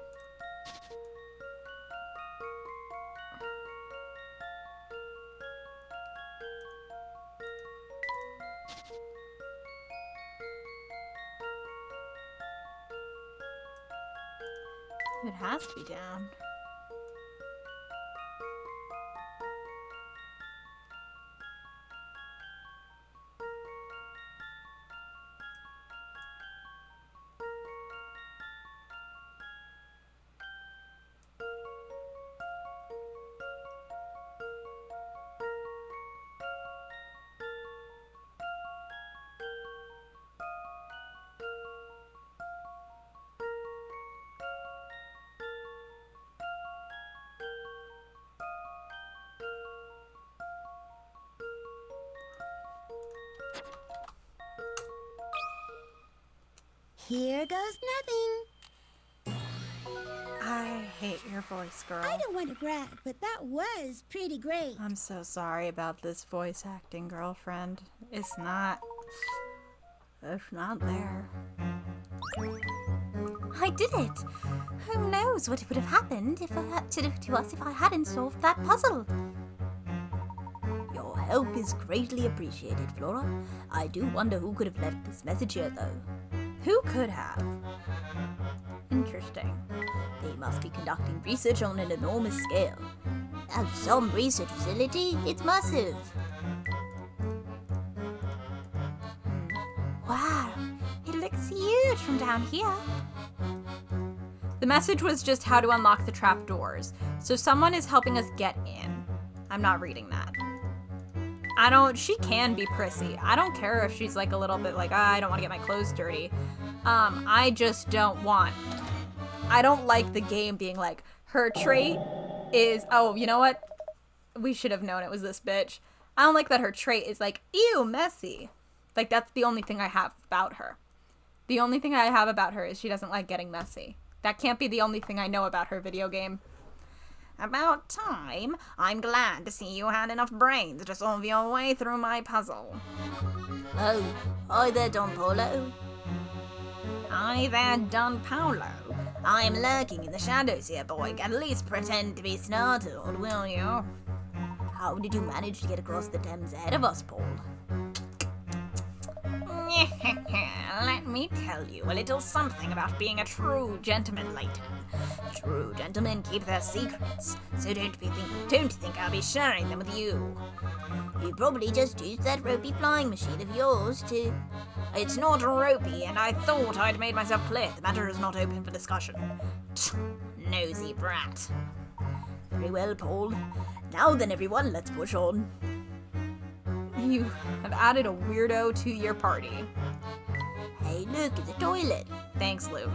It has to be down. Here goes nothing. I hate your voice, girl. I don't want to brag, but that was pretty great. I'm so sorry about this voice acting, girlfriend. It's not there. I did it. Who knows what would have happened if to us if I hadn't solved that puzzle. Your help is greatly appreciated, Flora. I do wonder who could have left this message here, though. Who could have? Interesting. They must be conducting research on an enormous scale. And some research facility, it's massive. Wow, it looks huge from down here. The message was just how to unlock the trap doors. So someone is helping us get in. I'm not reading that. She can be prissy. I don't care if she's like a little bit like, I don't want to get my clothes dirty. I just don't I don't like the game being like, her trait is, oh, you know what? We should have known it was this bitch. I don't like that her trait is like, ew, messy. Like, that's the only thing I have about her. The only thing I have about her is she doesn't like getting messy. That can't be the only thing I know about her video game. About time. I'm glad to see you had enough brains to solve your way through my puzzle. Oh, hi there, Don Paulo. Hi there, Don Paulo. I'm lurking in the shadows here, boy. At least pretend to be startled, will you? How did you manage to get across the Thames ahead of us, Paul? Let me tell you a little something about being a true gentleman, Layton. True gentlemen keep their secrets, so don't think I'll be sharing them with you. You probably just used that ropey flying machine of yours to... It's not ropey, and I thought I'd made myself clear. The matter is not open for discussion. Nosy brat. Very well, Paul. Now then, everyone, let's push on. You have added a weirdo to your party. Hey, look, it's a toilet. Thanks, Luke.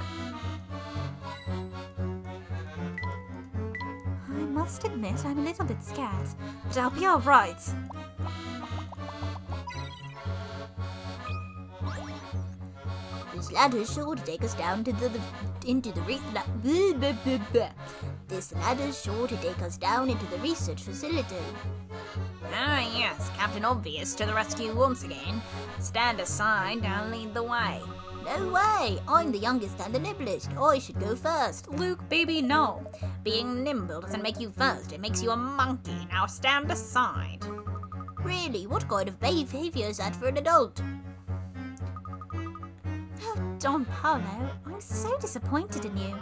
I must admit I'm a little bit scared, but I'll be all right. This ladder's sure to take us down to This ladder's sure to take us down into the research facility. Ah, yes, Captain Obvious to the rescue once again. Stand aside, I'll lead the way. No way! I'm the youngest and the nibblest. I should go first. Luke, baby, no. Being nimble doesn't make you first, it makes you a monkey. Now stand aside. Really, what kind of behavior is that for an adult? Oh, Don Paulo, I'm so disappointed in you.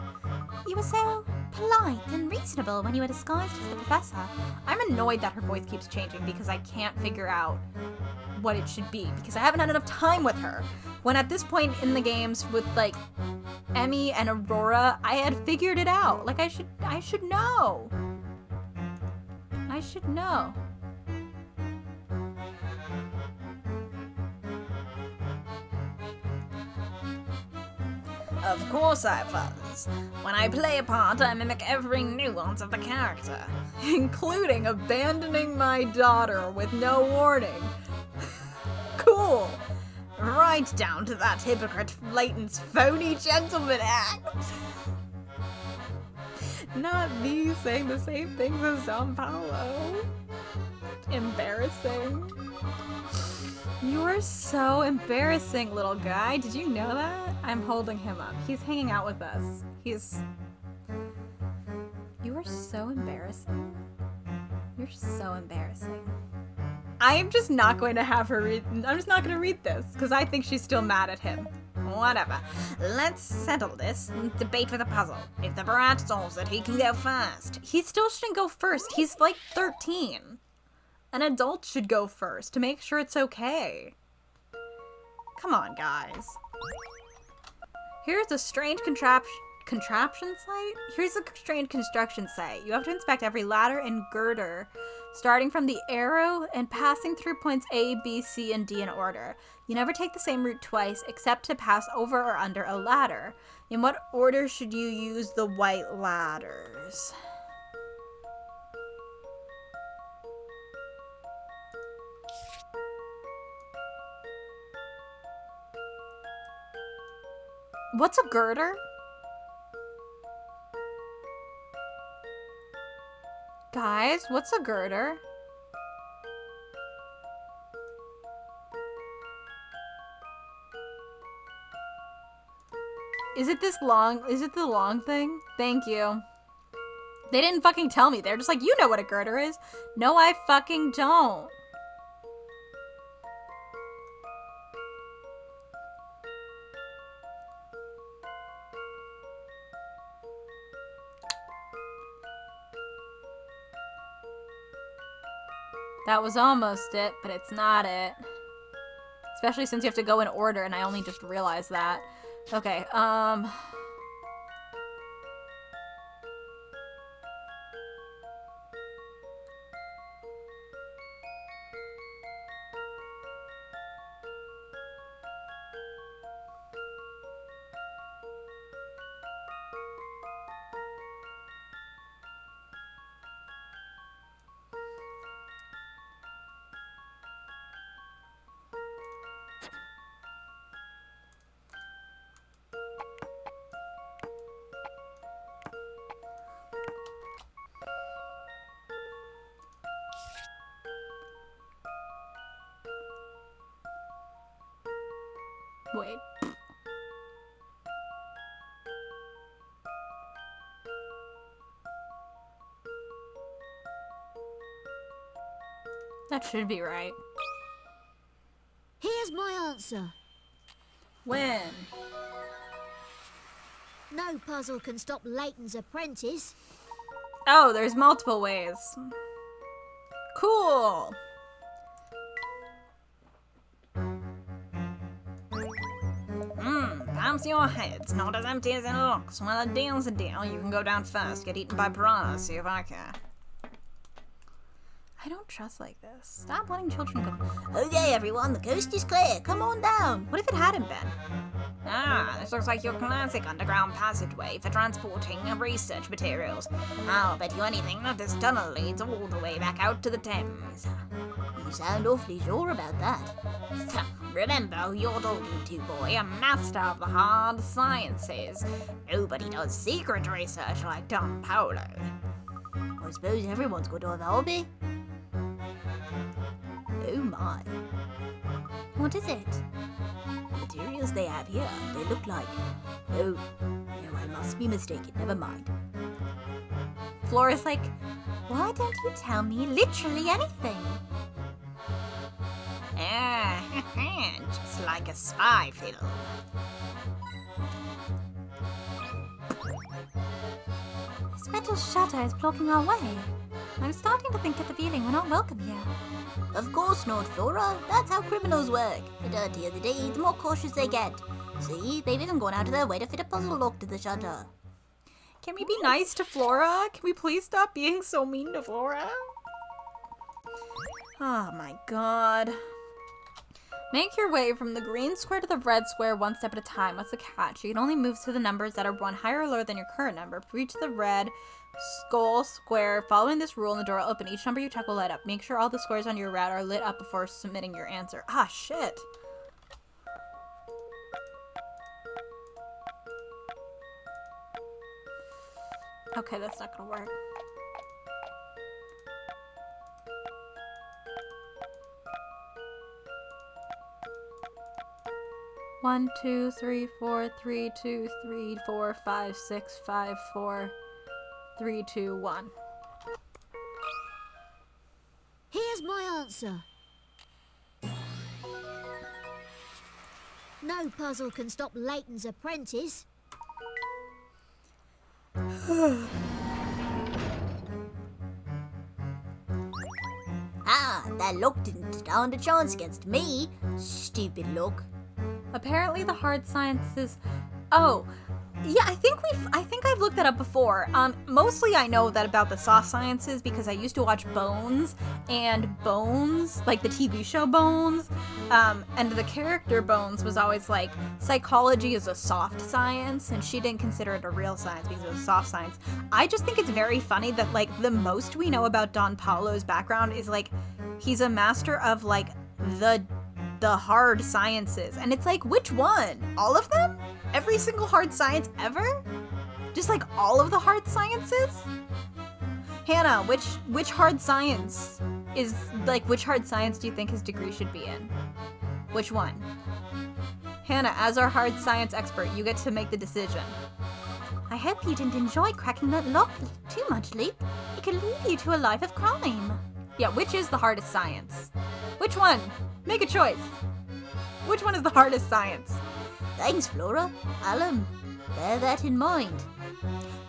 You were so polite and reasonable when you were disguised as the professor. I'm annoyed that her voice keeps changing because I can't figure out what it should be because I haven't had enough time with her. When at this point in the games with like Emmy and Aurora, I had figured it out. Like I should know. I should know. Of course I was. When I play a part, I mimic every nuance of the character. Including abandoning my daughter with no warning. Cool. Right down to that hypocrite Layton's phony gentleman act. Not me saying the same things as Don Paulo. Embarrassing. You are so embarrassing, little guy. Did you know that? I'm holding him up. He's hanging out with us. You are so embarrassing. You're so embarrassing. I'm just not going to have her read. I'm just not going to read this because I think she's still mad at him. Whatever. Let's settle this debate with a puzzle. If the brat solves it, he can go first. He still shouldn't go first. He's like 13. An adult should go first to make sure it's okay. Come on, guys. Here's a strange contraption site? Here's a strange construction site. You have to inspect every ladder and girder, starting from the arrow and passing through points A, B, C, and D in order. You never take the same route twice, except to pass over or under a ladder. In what order should you use the white ladders? What's a girder? Guys, what's a girder? Is it this long? Is it the long thing? Thank you. They didn't fucking tell me. They're just like, you know what a girder is. No, I fucking don't. That was almost it, but it's not it. Especially since you have to go in order, and I only just realized that. Okay, Wait. That should be right. Here's my answer. When? No puzzle can stop Layton's apprentice. Oh, there's multiple ways. Cool. Perhaps your head's not as empty as it looks. Well, a deal's a deal. You can go down first, get eaten by piranhas, see if I care. I don't trust like this. Stop letting children go. Okay, everyone, the coast is clear. Come on down. What if it hadn't been? Ah, this looks like your classic underground passageway for transporting research materials. I'll bet you anything that this tunnel leads all the way back out to the Thames. You sound awfully sure about that. Remember who you're talking to, boy. A master of the hard sciences. Nobody does secret research like Don Paolo. I suppose everyone's got to have a hobby. Oh my. What is it? The materials they have here, they look like... Oh, no, I must be mistaken. Never mind. Flora's like, Why don't you tell me literally anything? just like a spy film. This metal shutter is blocking our way. I'm starting to think at the feeling we're not welcome here. Of course not, Flora. That's how criminals work. The dirtier the deed, the more cautious they get. See, they've even gone out of their way to fit a puzzle lock to the shutter. Can we be nice to Flora? Can we please stop being so mean to Flora? Oh my god. Make your way from the green square to the red square one step at a time. What's the catch? You can only move to the numbers that are one higher or lower than your current number. Reach the red skull square. Following this rule and the door will open. Each number you check will light up. Make sure all the squares on your route are lit up before submitting your answer. Ah, shit. Okay, that's not gonna work. One, 2, 3, 4, 3, 2, 3, 4, 5, 6, 5, 4, 3, 2, 1. Here's my answer. No puzzle can stop Layton's apprentice. Ah, that lock didn't stand a chance against me. Stupid lock. Apparently the hard sciences... Oh, yeah, I think I've looked that up before. Mostly I know that about the soft sciences because I used to watch Bones, and Bones, like the TV show Bones, and the character Bones was always like, psychology is a soft science, and she didn't consider it a real science because it was a soft science. I just think it's very funny that, like, the most we know about Don Paulo's background is, like, he's a master of, like, the hard sciences. And it's like, which one? All of them? Every single hard science ever? Just like all of the hard sciences? Hannah, which hard science is, like, which hard science do you think his degree should be in? Which one? Hannah, as our hard science expert, you get to make the decision. I hope you didn't enjoy cracking that lock too much, Luke. It could lead you to a life of crime. Yeah, which is the hardest science? Which one? Make a choice. Which one is the hardest science? Thanks, Flora. I'll, bear that in mind.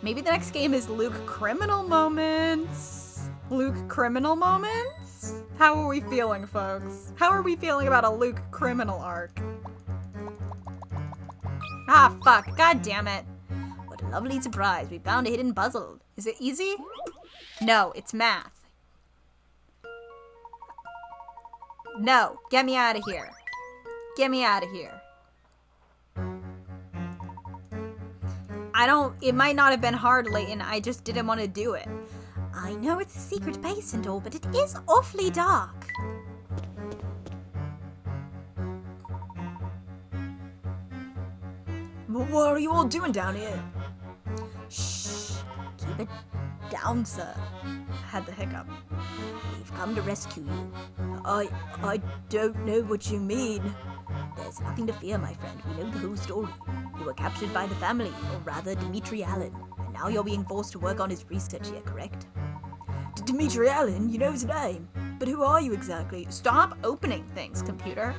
Maybe the next game is Luke Criminal Moments. Luke Criminal Moments? How are we feeling, folks? How are we feeling about a Luke Criminal arc? Ah, fuck. God damn it. What a lovely surprise. We found a hidden puzzle. Is it easy? No, it's math. No, get me out of here. Get me out of here. It might not have been hard, Layton. I just didn't want to do it. I know it's a secret base and all, but it is awfully dark. What are you all doing down here? Shh. Keep it down, sir. I had the hiccup. We've come to rescue you. I don't know what you mean. There's nothing to fear, my friend. We know the whole story. You were captured by the family, or rather Dimitri Allen, and now you're being forced to work on his research here, correct? Dimitri Allen? You know his name. But who are you exactly? Stop opening things, computer.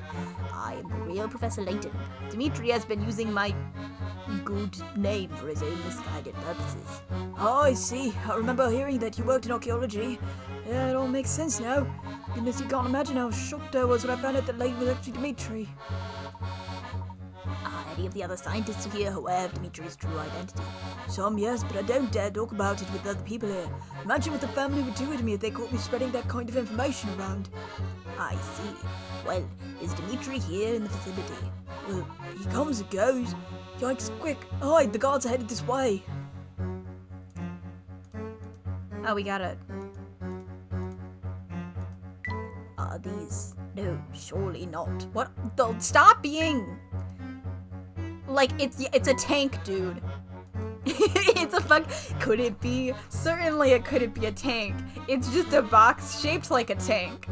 I am the real Professor Layton. Dimitri has been using my good name for his own misguided purposes. Oh, I see. I remember hearing that you worked in archaeology. Yeah, it all makes sense now. Goodness, you can't imagine how shocked I was when I found out that Layton was actually Dimitri. Are any of the other scientists here aware of Dimitri's true identity? Some, yes, but I don't dare talk about it with other people here. Imagine what the family would do to me if they caught me spreading that kind of information around. I see. Well, is Dimitri here in the vicinity? Well, he comes and goes. Yikes, quick, hide, the guards are headed this way. Oh, we got it. Are these? No, surely not. What? Stop being... Like, it's a tank, dude. It's a fuck... Could it be? Certainly it couldn't be a tank. It's just a box shaped like a tank.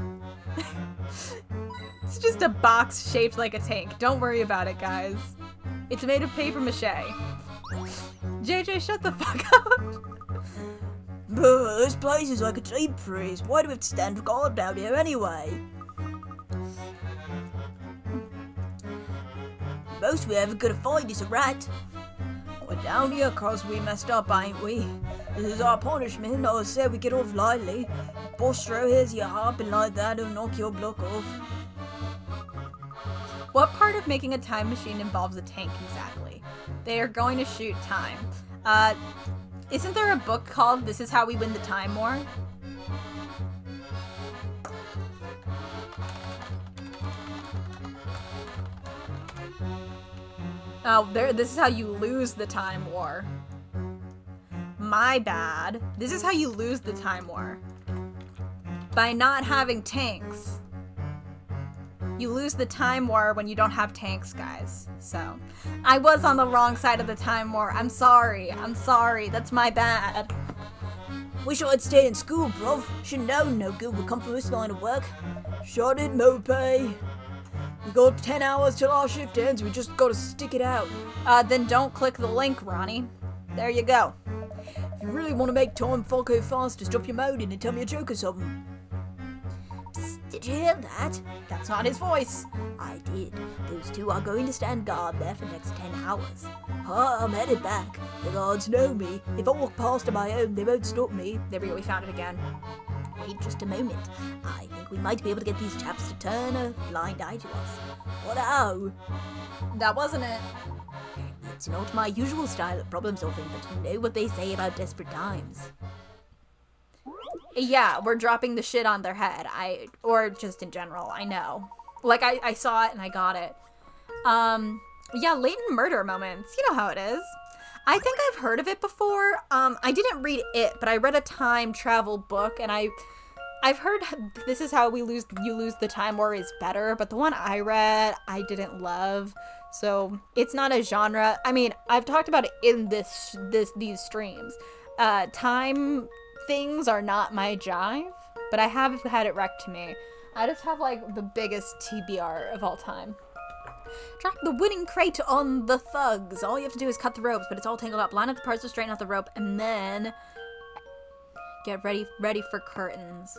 It's just a box shaped like a tank. Don't worry about it, guys. It's made of paper mache. JJ, shut the fuck up. This place is like a deep freeze. Why do we have to stand guard down here anyway? Most we're ever gonna find is a rat. We're down here cause we messed up, ain't we? This is our punishment. I said we get off lightly. Bostro, here's your hopping like that, it'll knock your block off. What part of making a time machine involves a tank exactly? They are going to shoot time. Isn't there a book called This Is How We Win the Time War? Oh, this is how you lose the time war. My bad. This is how you lose the time war. By not having tanks. You lose the time war when you don't have tanks, guys. So, I was on the wrong side of the time war. I'm sorry. I'm sorry. That's my bad. Wish I'd stayed in school, bruv. Should've known no good would come from this line of work. Shot it, Mopay. We got 10 hours till our shift ends. We just gotta stick it out. Then don't click the link, Ronnie. There you go. If you really want to make time go fast, just drop your mode in and tell me a joke or something. Psst, did you hear that? That's not his voice. I did. Those two are going to stand guard there for the next 10 hours. I'm headed back. The guards know me. If I walk past on my own, they won't stop me. There we go, we found it again. Wait just a moment. I think we might be able to get these chaps to turn a blind eye to us. What-o? That wasn't it. It's not my usual style of problem solving, but you know what they say about desperate times. Yeah, we're dropping the shit on their head. Or just in general, I know. Like, I saw it and I got it. Yeah, latent murder moments. You know how it is. I think I've heard of it before. I didn't read it, but I read a time travel book, and I've heard This Is How You Lose the Time War is better, but the one I read, I didn't love. So it's not a genre. I mean, I've talked about it in these streams. Time things are not my jive, but I have had it wrecked to me. I just have like the biggest TBR of all time. Drop the winning crate on the thugs. All you have to do is cut the ropes, but it's all tangled up. Line up the parts to straighten out the rope, and then get ready for curtains.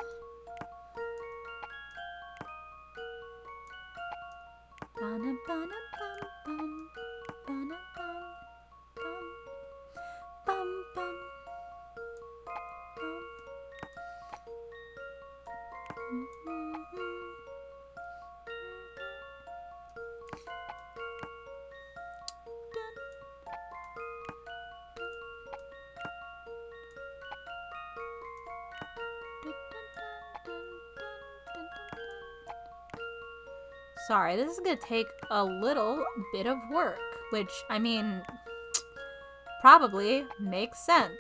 Sorry, this is gonna take a little bit of work, which, I mean, probably makes sense.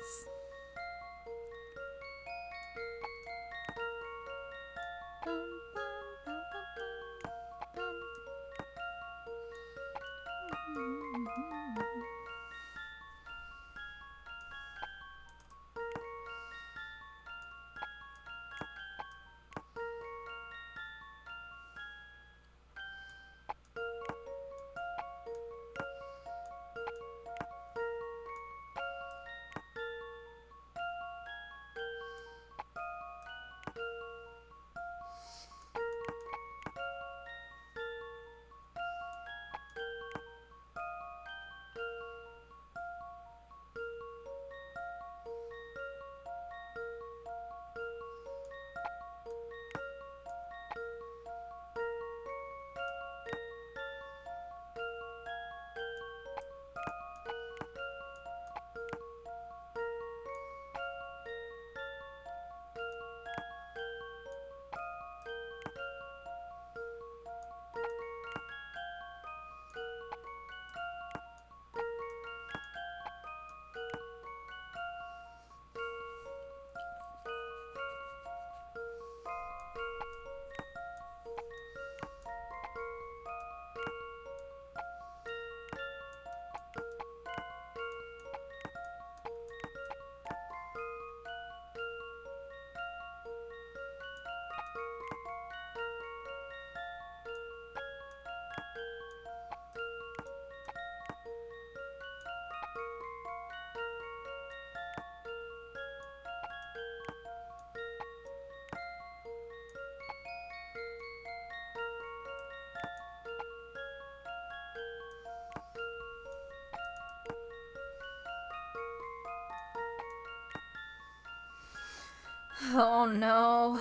Oh no.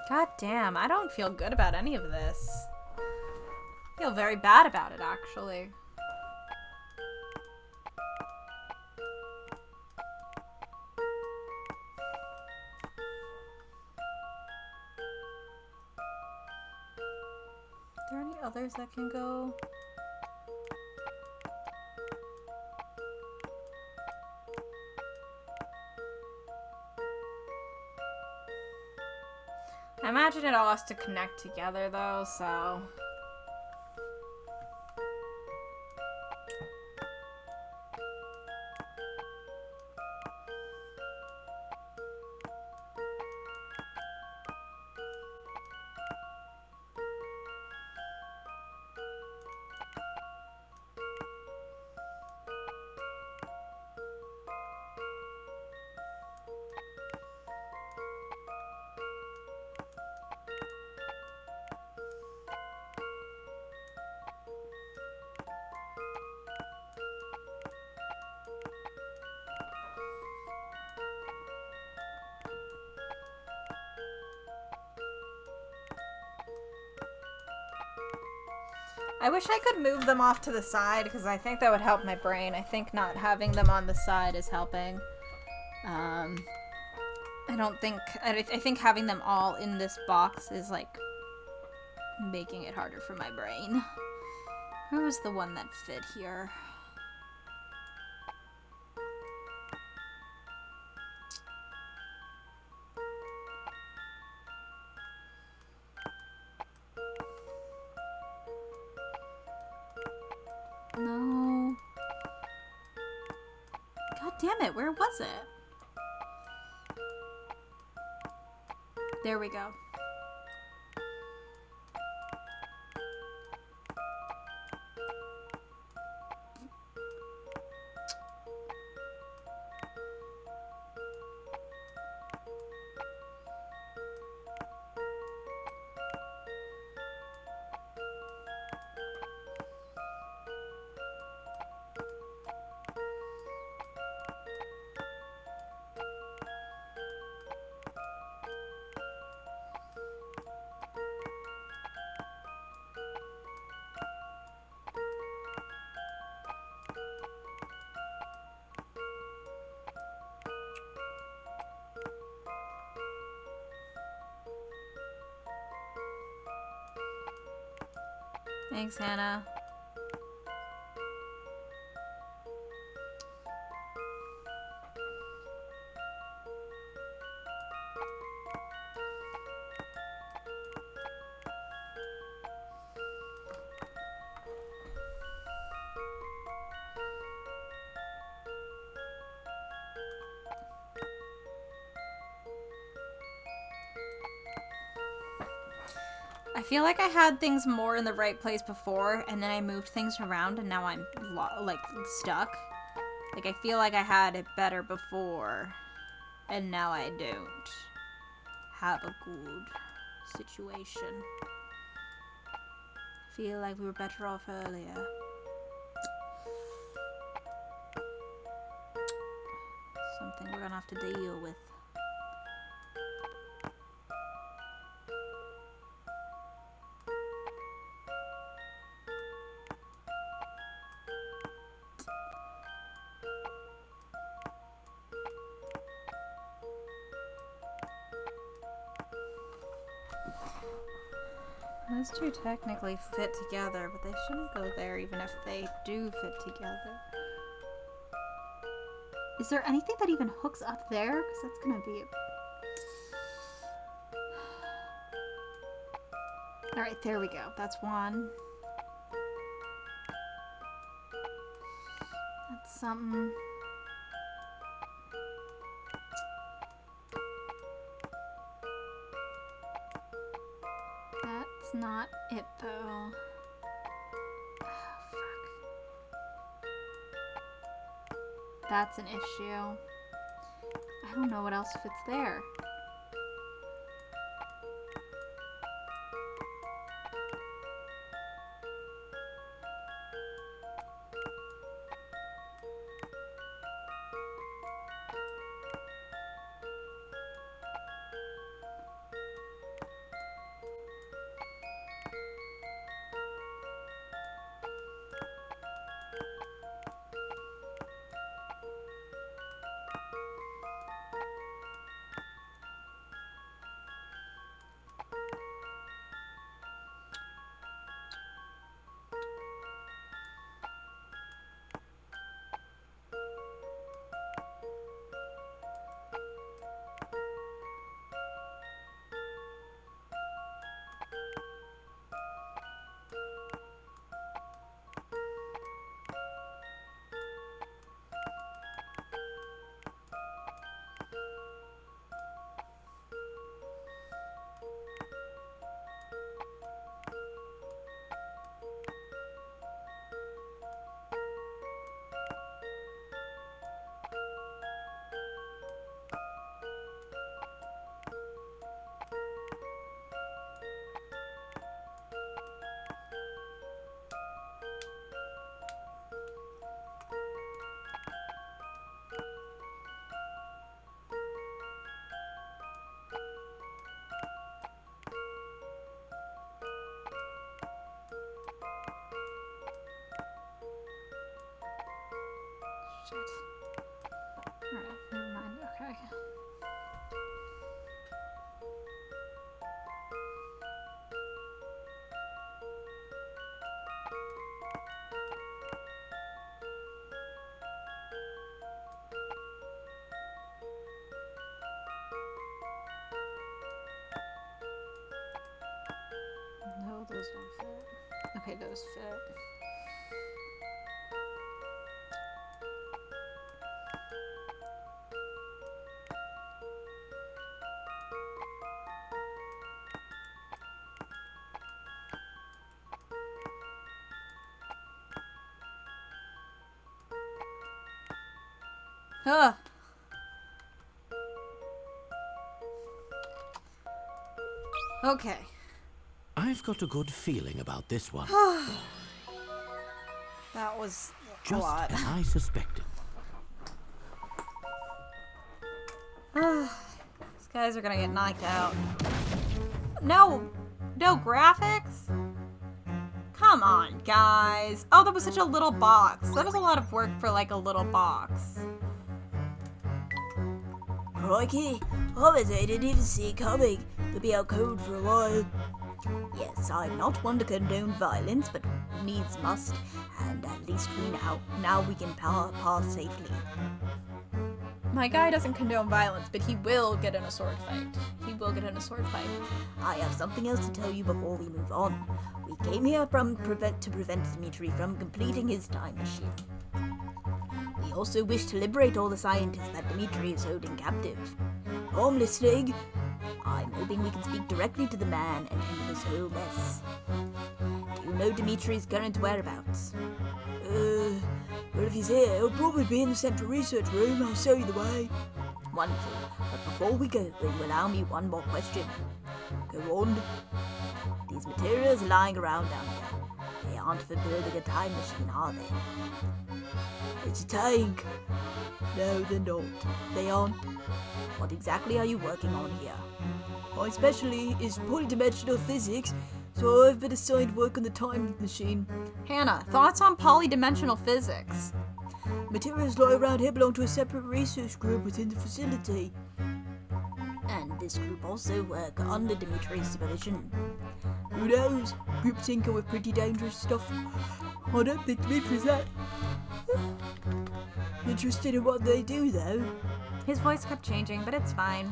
God damn, I don't feel good about any of this. I feel very bad about it, actually. Are there any others that can go? I imagine it all has to connect together though, so... I wish I could move them off to the side because I think that would help my brain. I think not having them on the side is helping. I think having them all in this box is like making it harder for my brain. Who was the one that fit here? No. God damn it, where was it? There we go. Thanks, Hannah. I feel like I had things more in the right place before, and then I moved things around, and now I'm, like, stuck. Like, I feel like I had it better before, and now I don't have a good situation. I feel like we were better off earlier. Something we're gonna have to deal with. Those two technically fit together, but they shouldn't go there even if they do fit together. Is there anything that even hooks up there? Because that's gonna be... Alright, there we go. That's one. That's something... That's not it, though. Oh, fuck. That's an issue. I don't know what else fits there. those don't fit. Okay, those fit. Ugh. Okay. I've got a good feeling about this one. That was a Just lot. as I suspected. These guys are gonna get knocked out. No graphics? Come on, guys. Oh, that was such a little box. That was a lot of work for like a little box. Crikey, I didn't even see it coming. They'll be out cold for a while. Yes, I'm not one to condone violence, but needs must, and at least we now we can pass safely. My guy doesn't condone violence, but he will get in a sword fight. He will get in a sword fight. I have something else to tell you before we move on. We came here to prevent Dmitri from completing his time machine. We also wish to liberate all the scientists that Dmitri is holding captive. I'm listening. I'm hoping we can speak directly to the man and end this whole mess. Do you know Dimitri's current whereabouts? Well, if he's here, he'll probably be in the central research room. I'll show you the way. Wonderful. But before we go, will you allow me one more question? Go on. These materials are lying around down here. They aren't for building a time machine, are they? It's a tank. No, they're not. They aren't. What exactly are you working on here? My specialty is polydimensional physics, so I've been assigned work on the time machine. Hannah, thoughts on polydimensional physics? Materials lying around here belong to a separate research group within the facility. And this group also work under Dimitri's supervision. Who knows? Groups tinker with pretty dangerous stuff. I don't think Dimitri's that interested in what they do, though. His voice kept changing, but it's fine.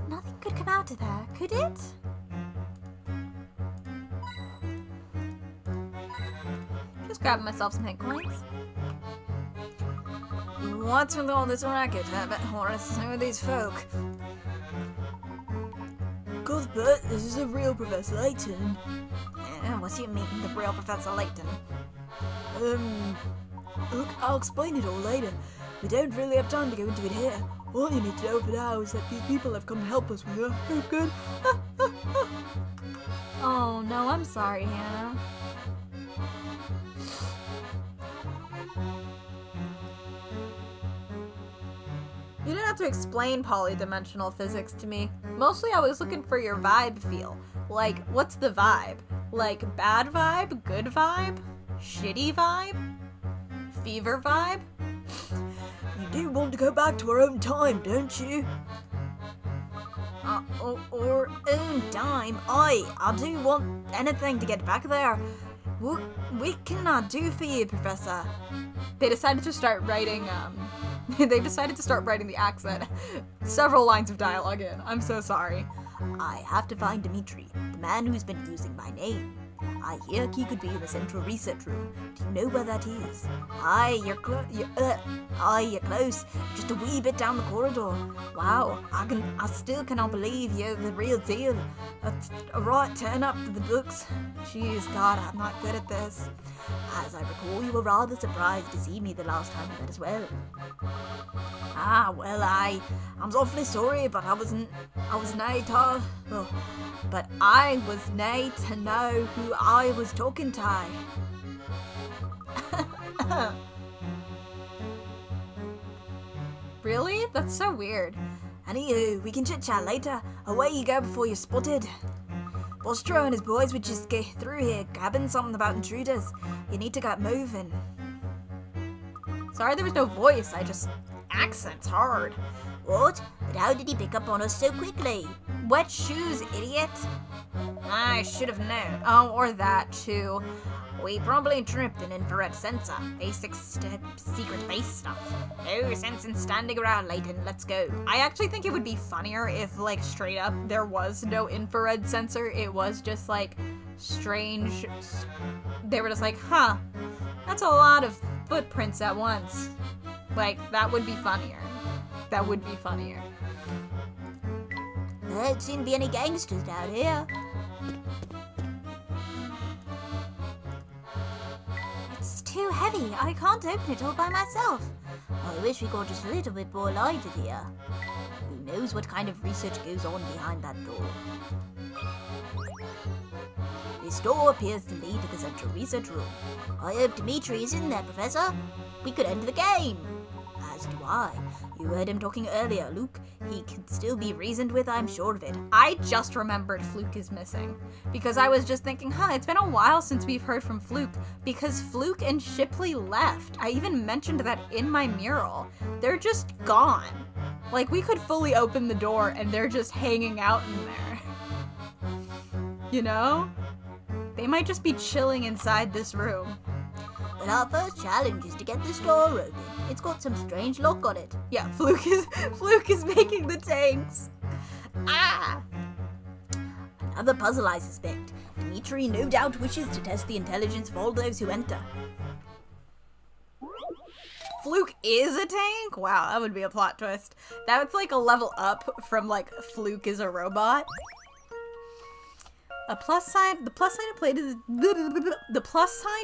Nothing could come out of there, could it? Just grabbing myself some hit coins. What's with all this racket, Herbert Horace? Who are these folk? Cuthbert, this is a real Professor Layton. What do you mean, the real Professor Layton? Look, I'll explain it all later. We don't really have time to go into it here. All you need to know for now is that these people have come to help us with her. Good. Oh no, I'm sorry, Hannah. You didn't have to explain polydimensional physics to me. Mostly I was looking for your vibe feel. Like, what's the vibe? Like, bad vibe? Good vibe? Shitty vibe? Fever vibe? You do want to go back to our own time, don't you? Or own time? I do want anything to get back there. What can I do for you, Professor? They decided to start writing, the accent. Several lines of dialogue in. I'm so sorry. I have to find Dmitri, the man who's been using my name. I hear he could be in the central research room. Do you know where that is? Aye, you're close. You're close. Just a wee bit down the corridor. Wow, I still cannot believe you're the real deal. That's a right turn up for the books. Jeez, God, I'm not good at this. As I recall, you were rather surprised to see me the last time we met as well. Well, I'm awfully sorry, but I was nae to, but I was nae to know who I was talking to. Really? That's so weird. Anywho, we can chit-chat later. Away you go before you're spotted. Bostro and his boys would just get through here, grabbing something about intruders. You need to get moving. Sorry there was no voice, accent's hard. What? But how did he pick up on us so quickly? Wet shoes, idiot. I should have known. Oh, or that too. We probably tripped an infrared sensor. Basic secret base stuff. no sense in standing around, Layton. Let's go. I actually think it would be funnier if, like, straight up there was no infrared sensor. It was just, like, strange. They were just like, huh, that's a lot of footprints at once. Like, that would be funnier. That would be funnier. There don't seem to be any gangsters down here. It's too heavy. I can't open it all by myself. I wish we got just a little bit more lighted here. Who knows what kind of research goes on behind that door? This door appears to lead to the central research room. I hope Dimitri is in there, Professor. We could end the game. As do I. You heard him talking earlier, Luke. He can still be reasoned with, I'm sure of it. I just remembered Fluke is missing. Because I was just thinking, it's been a while since we've heard from Fluke. Because Fluke and Shipley left. I even mentioned that in my mural. They're just gone. Like, we could fully open the door and they're just hanging out in there. You know? They might just be chilling inside this room. But our first challenge is to get this door open. It's got some strange lock on it. Yeah, Fluke is making the tanks. Ah! Another puzzle, I suspect. Dimitri no doubt wishes to test the intelligence of all those who enter. Fluke is a tank? Wow, that would be a plot twist. That's like a level up from like Fluke is a robot. The plus sign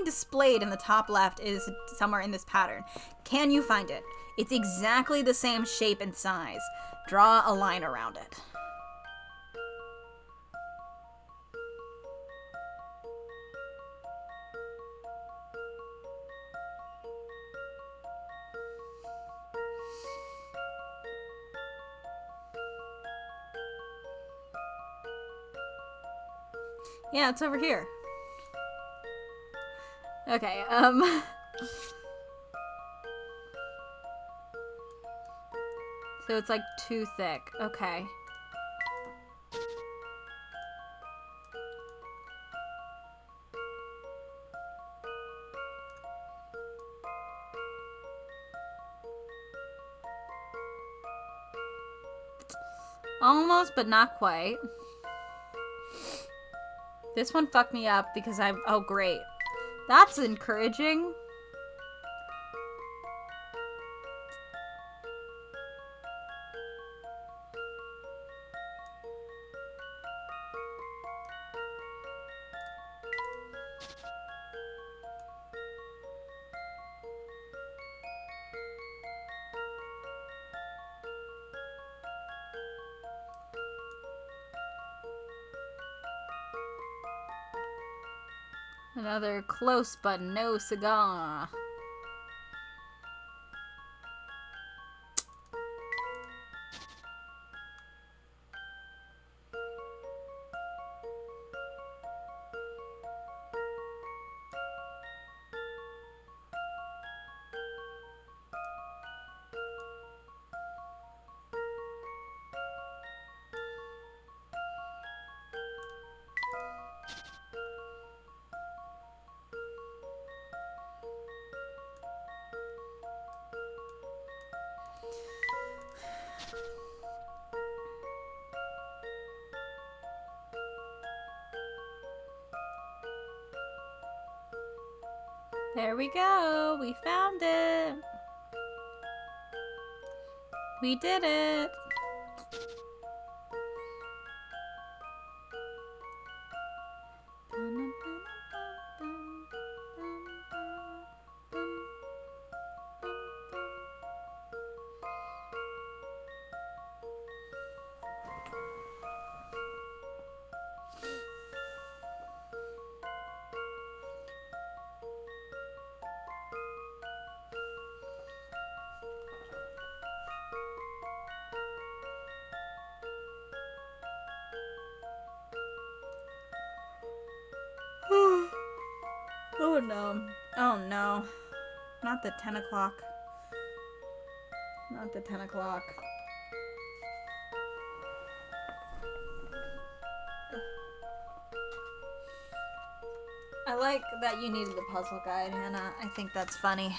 displayed in the top left is somewhere in this pattern. Can you find it? It's exactly the same shape and size. Draw a line around it. Yeah, it's over here. Okay, so it's like too thick. Okay. Almost, but not quite. This one fucked me up because oh great. That's encouraging. Another close but no cigar. There we go. We found it. We did it. Oh no. Oh no. Not the 10 o'clock. Not the 10 o'clock. I like that you needed the puzzle guide, Hannah. I think that's funny.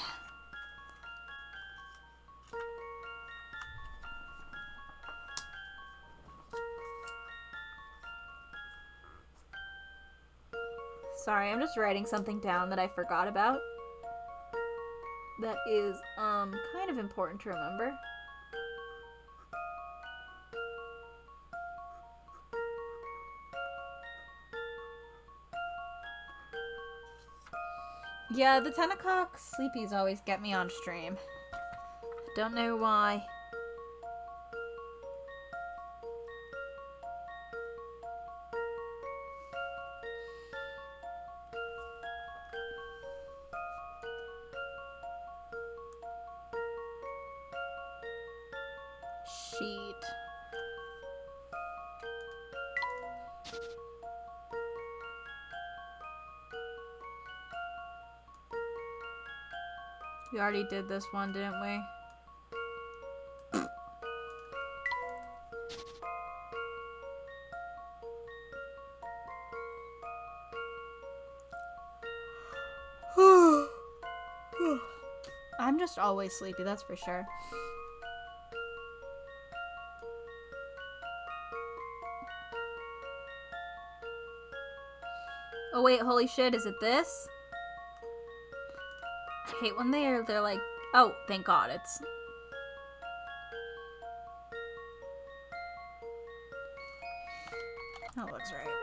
Sorry, I'm just writing something down that I forgot about. That is, kind of important to remember. Yeah, the 10 o'clock sleepies always get me on stream. Don't know why. Sheet. We already did this one, didn't we? I'm just always sleepy, that's for sure. Oh wait, holy shit, is it this? I hate when they're like, oh, thank God, it's... That looks right.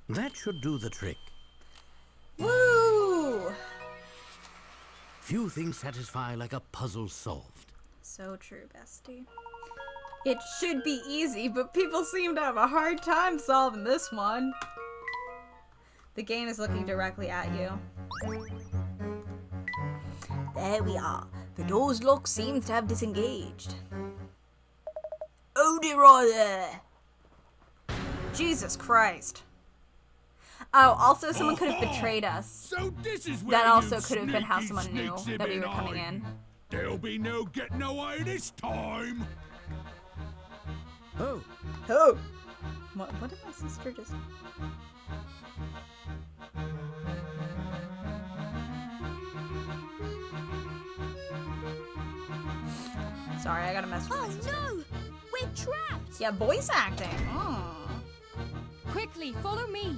That should do the trick. Woo! Few things satisfy like a puzzle solved. So true, bestie. It should be easy, but people seem to have a hard time solving this one. The game is looking directly at you. There we are. The door's lock seems to have disengaged. Hold it right there. Jesus Christ. Oh, also someone could have betrayed us. So this is where That also you could have been how sneaky someone knew sneaks that we been were coming hiding. in. There'll be no getting away this time. Oh, Oh! What did my sister just... Sorry, I gotta message my Oh sister. no! We're trapped! Yeah, voice acting. Quickly, follow me.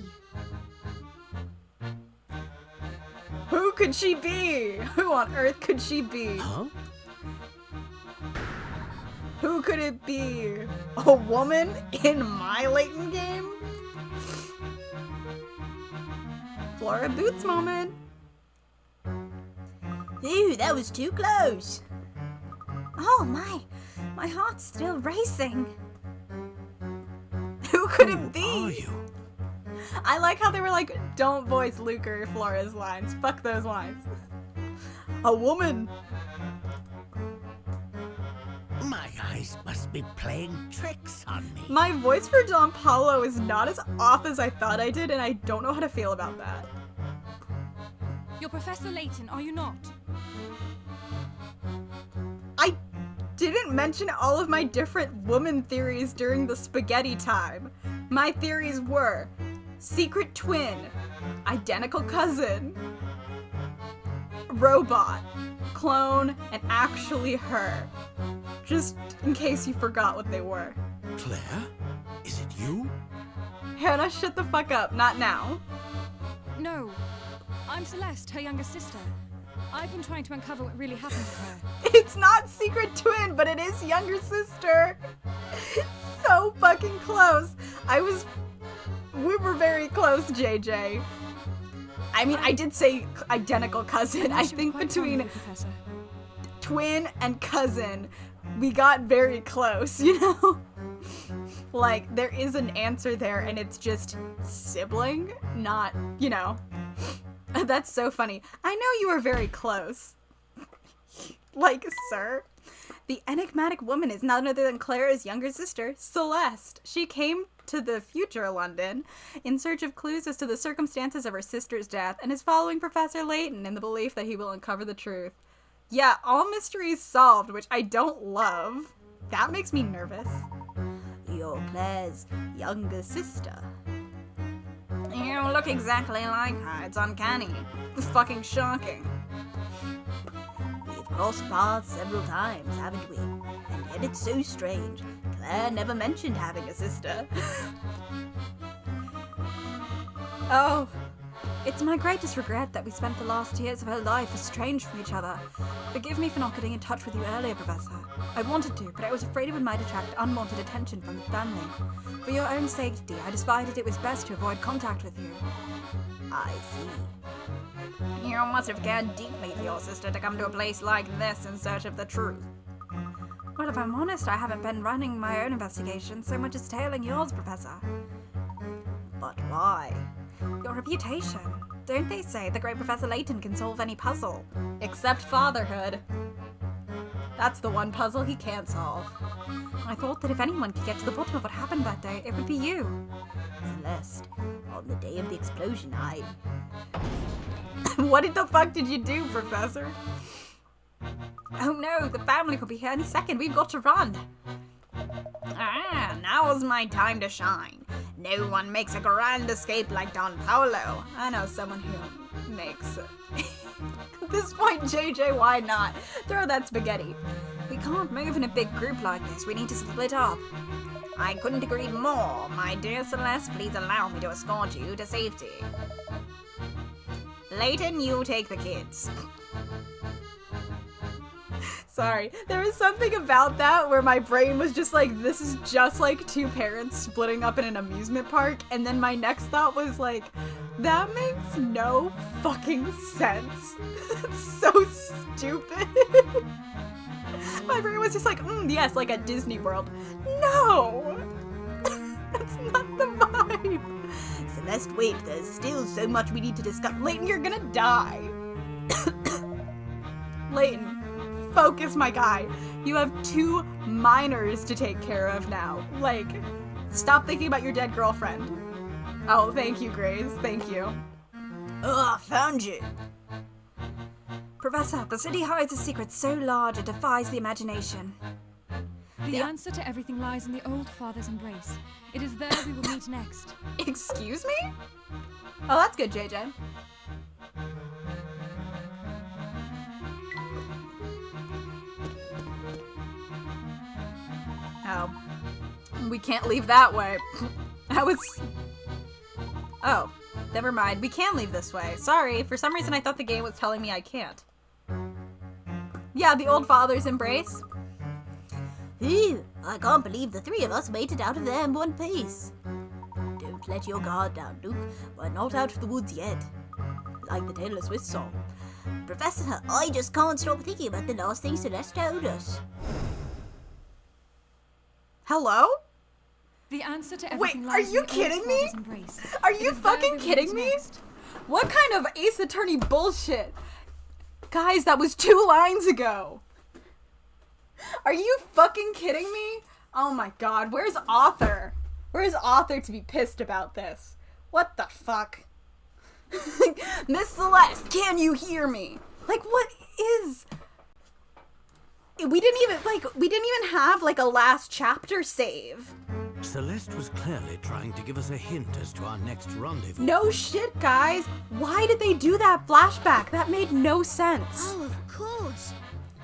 Who could she be? Who on earth could she be? huh? Who could it be? A woman in my Layton game? Flora Boots moment. Ew, that was too close. Oh my heart's still racing. Who could it be? Who are you? I like how they were like, don't voice Luke or Flora's lines. Fuck those lines. A woman. My eyes must be playing tricks on me. My voice for Don Paulo is not as off as I thought I did, and I don't know how to feel about that. You're Professor Layton, are you not? I didn't mention all of my different woman theories during the spaghetti time. My theories were secret twin, identical cousin, robot, clone, and actually her. Just in case you forgot what they were. Claire? Is it you? Hannah, shut the fuck up. Not now. No. I'm Celeste, her younger sister. I've been trying to uncover what really happened to her. It's not secret twin, but it is younger sister. So fucking close. We were very close, JJ. I mean, I did say identical cousin. I should be think quite proud of between you, Professor. twin and cousin, we got very close, you know? Like, there is an answer there, and it's just sibling, not, you know. That's so funny. I know you were very close. Like, sir. The enigmatic woman is none other than Clara's younger sister, Celeste. She came to the future London in search of clues as to the circumstances of her sister's death and is following Professor Layton in the belief that he will uncover the truth. Yeah, all mysteries solved, which I don't love. That makes me nervous. You're Claire's younger sister. You look exactly like her. It's uncanny. It's fucking shocking. We've crossed paths several times, haven't we? And yet it's so strange. Claire never mentioned having a sister. Oh, it's my greatest regret that we spent the last years of her life estranged from each other. Forgive me for not getting in touch with you earlier, Professor. I wanted to, but I was afraid it might attract unwanted attention from the family. For your own safety, I decided it was best to avoid contact with you. I see. You must have cared deeply for your sister to come to a place like this in search of the truth. Well, if I'm honest, I haven't been running my own investigation so much as tailing yours, Professor. But why? Your reputation. Don't they say the great Professor Layton can solve any puzzle? Except fatherhood. That's the one puzzle he can't solve. I thought that if anyone could get to the bottom of what happened that day, it would be you. Celeste, on the day of the explosion, What the fuck did you do, Professor? Oh no, the family will be here any second. We've got to run. Now's my time to shine. No one makes a grand escape like Don Paolo. I know someone who makes it. At this point, JJ, why not? Throw that spaghetti. We can't move in a big group like this. We need to split up. I couldn't agree more. My dear Celeste, please allow me to escort you to safety. Layton, you take the kids. Sorry, there was something about that where my brain was just like, this is just like two parents splitting up in an amusement park, and then my next thought was like, that makes no fucking sense. That's so stupid. My brain was just like, yes, like at Disney World. No! That's not the vibe. Celeste, wait, there's still so much we need to discuss. Layton, you're gonna die. Layton. Focus, my guy. You have 2 minors to take care of now. Like, stop thinking about your dead girlfriend. Oh, thank you, Grace. Thank you. I found you. Professor, the city hides a secret so large it defies the imagination. The answer to everything lies in the old father's embrace. It is there we will meet next. Excuse me? Oh, that's good, JJ. Oh. We can't leave that way. Oh, never mind. We can leave this way. Sorry, for some reason I thought the game was telling me I can't. Yeah, the old father's embrace. Phew, I can't believe the 3 of us made it out of there in one piece. Don't let your guard down, Luke. We're not out of the woods yet. Like the Taylor Swift song. Professor, I just can't stop thinking about the last thing Celeste told us. Hello? The answer to Wait, everything are lies you in the kidding old me? father's embrace. Are It you is there fucking we will kidding meet me? next. What kind of Ace Attorney bullshit? Guys, that was 2 lines ago. Are you fucking kidding me? Oh my god, where's Author? Where's Author to be pissed about this? What the fuck? Miss Celeste, can you hear me? Like, what is... We didn't even have, like, a last chapter save. Celeste was clearly trying to give us a hint as to our next rendezvous. No shit, guys. Why did they do that flashback? That made no sense. Oh, of course.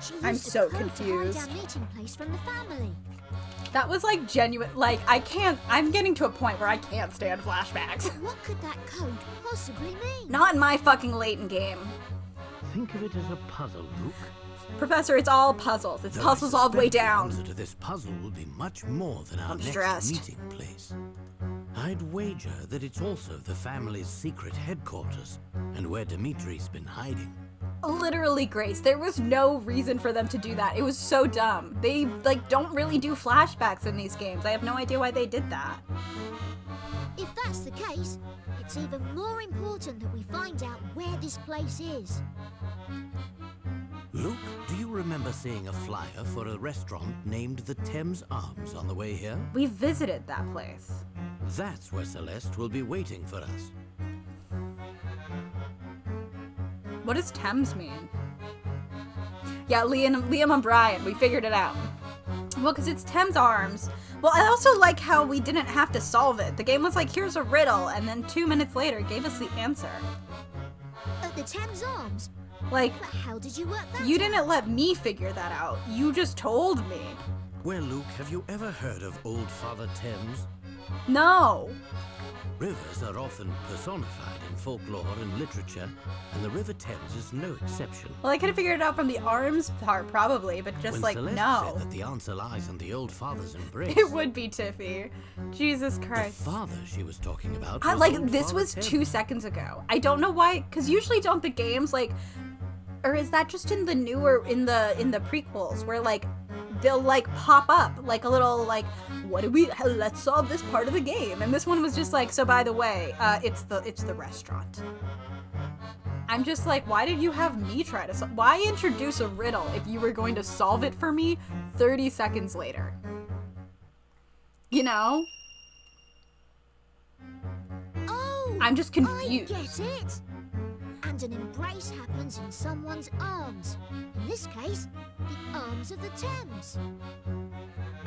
She used I'm the so code confused. to hide our meeting place from the family. That was, like, genuine. Like, I'm getting to a point where I can't stand flashbacks. What could that code possibly mean? Not in my fucking Layton game. Think of it as a puzzle, Luke. Professor, it's all puzzles. It's Though I puzzles all the way suspect down. The answer to this puzzle will be much more than our I'm next stressed. meeting place. I'd wager that it's also the family's secret headquarters, and where Dimitri's been hiding. Literally, Grace, there was no reason for them to do that. It was so dumb. They, like, don't really do flashbacks in these games. I have no idea why they did that. If that's the case, it's even more important that we find out where this place is. Luke, do you remember seeing a flyer for a restaurant named the Thames Arms on the way here? We visited that place. That's where Celeste will be waiting for us. What does Thames mean? Yeah, Liam and Brian, we figured it out. Well, because it's Thames Arms. Well, I also like how we didn't have to solve it. The game was like, here's a riddle, and then 2 minutes later it gave us the answer. At the Thames Arms? Like, But how did you work that you out? didn't let me figure that out. You just told me. Well, Luke, have you ever heard of Old Father Thames? No. Rivers are often personified in folklore and literature, and the River Thames is no exception. Well, I could have figured it out from the arms part, probably, but just When like, Celeste no. said that the answer lies in the old father's embrace, It would be Tiffy. Jesus the Christ. father she was talking about I, was like, old this Father was Thames. 2 seconds ago. I don't know why, because usually don't the games, like, or is that just in the newer, in the prequels, where, like, they'll, like, pop up, like, a little, like, let's solve this part of the game. And this one was just like, so by the way, it's the restaurant. I'm just like, why did you have me try to why introduce a riddle if you were going to solve it for me 30 seconds later? You know? Oh! I'm just confused. I get it! And an embrace happens in someone's arms. In this case, the arms of the Thames.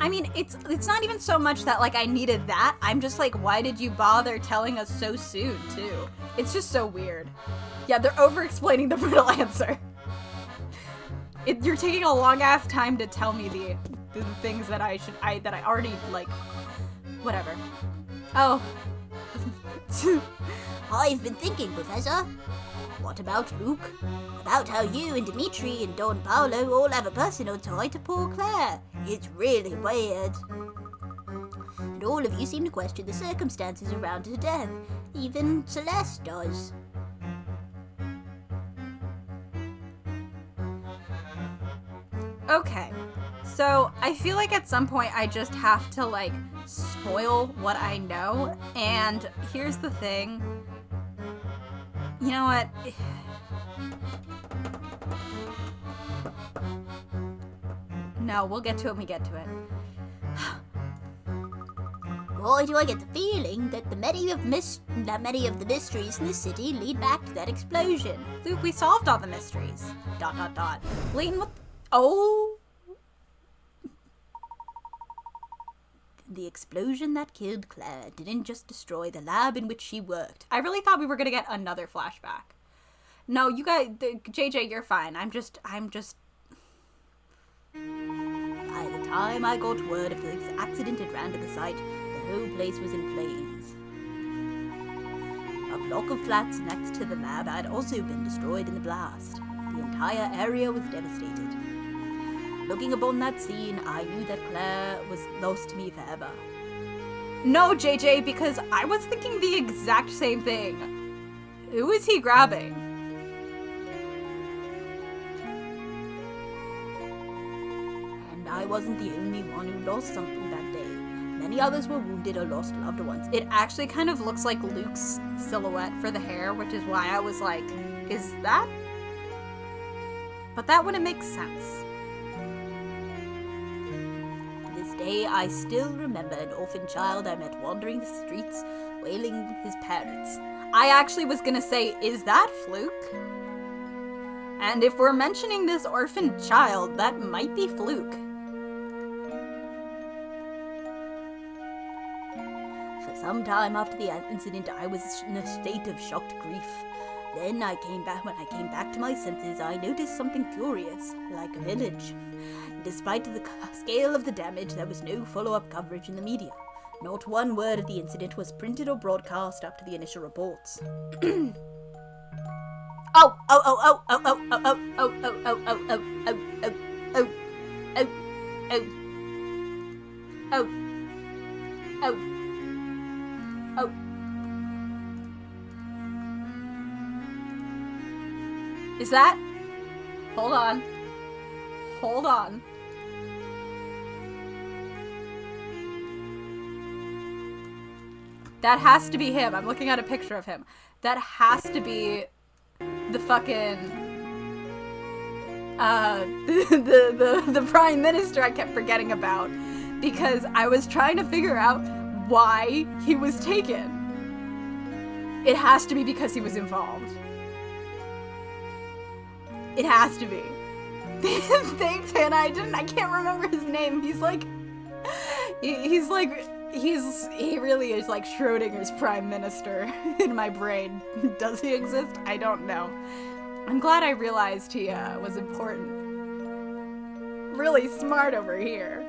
I mean, it's not even so much that, like, I needed that. I'm just like, why did you bother telling us so soon, too? It's just so weird. Yeah, they're over-explaining the riddle answer. You're taking a long-ass time to tell me the things that I already, like, whatever. Oh. I've been thinking, Professor. What about Luke? About how you and Dimitri and Don Paolo all have a personal tie to poor Claire. It's really weird. And all of you seem to question the circumstances around her death. Even Celeste does. Okay. So, I feel like at some point I just have to, like, spoil what I know. And here's the thing. You know what? No, we'll get to it when we get to it. Why do I get the feeling that many of the mysteries in this city lead back to that explosion? Luke, we solved all the mysteries. ... Layton, what? Oh. The explosion that killed Claire didn't just destroy the lab in which she worked. I really thought we were gonna get another flashback. No, you guys, JJ, you're fine. I'm just. By the time I got word of the accident and ran to the site, the whole place was in flames. A block of flats next to the lab had also been destroyed in the blast. The entire area was devastated. Looking upon that scene, I knew that Claire was lost to me forever. No, JJ, because I was thinking the exact same thing. Who is he grabbing? And I wasn't the only one who lost something that day. Many others were wounded or lost loved ones. It actually kind of looks like Luke's silhouette for the hair, which is why I was like, is that? But that wouldn't make sense. To this day, I still remember an orphan child I met wandering the streets, wailing his parents. I actually was gonna say, is that Fluke? And if we're mentioning this orphan child, that might be Fluke. For some time after the incident, I was in a state of shocked grief. Then when I came back to my senses, I noticed something curious, like a village. Despite the scale of the damage, there was no follow-up coverage in the media. Not one word of the incident was printed or broadcast after the initial reports. Is that? Hold on. Hold on. That has to be him. I'm looking at a picture of him. That has to be the fucking the prime minister I kept forgetting about, because I was trying to figure out why he was taken. It has to be because he was involved. It has to be. Thanks, Hannah. I can't remember his name. He really is like Schrodinger's prime minister in my brain. Does he exist? I don't know. I'm glad I realized he was important. Really smart over here.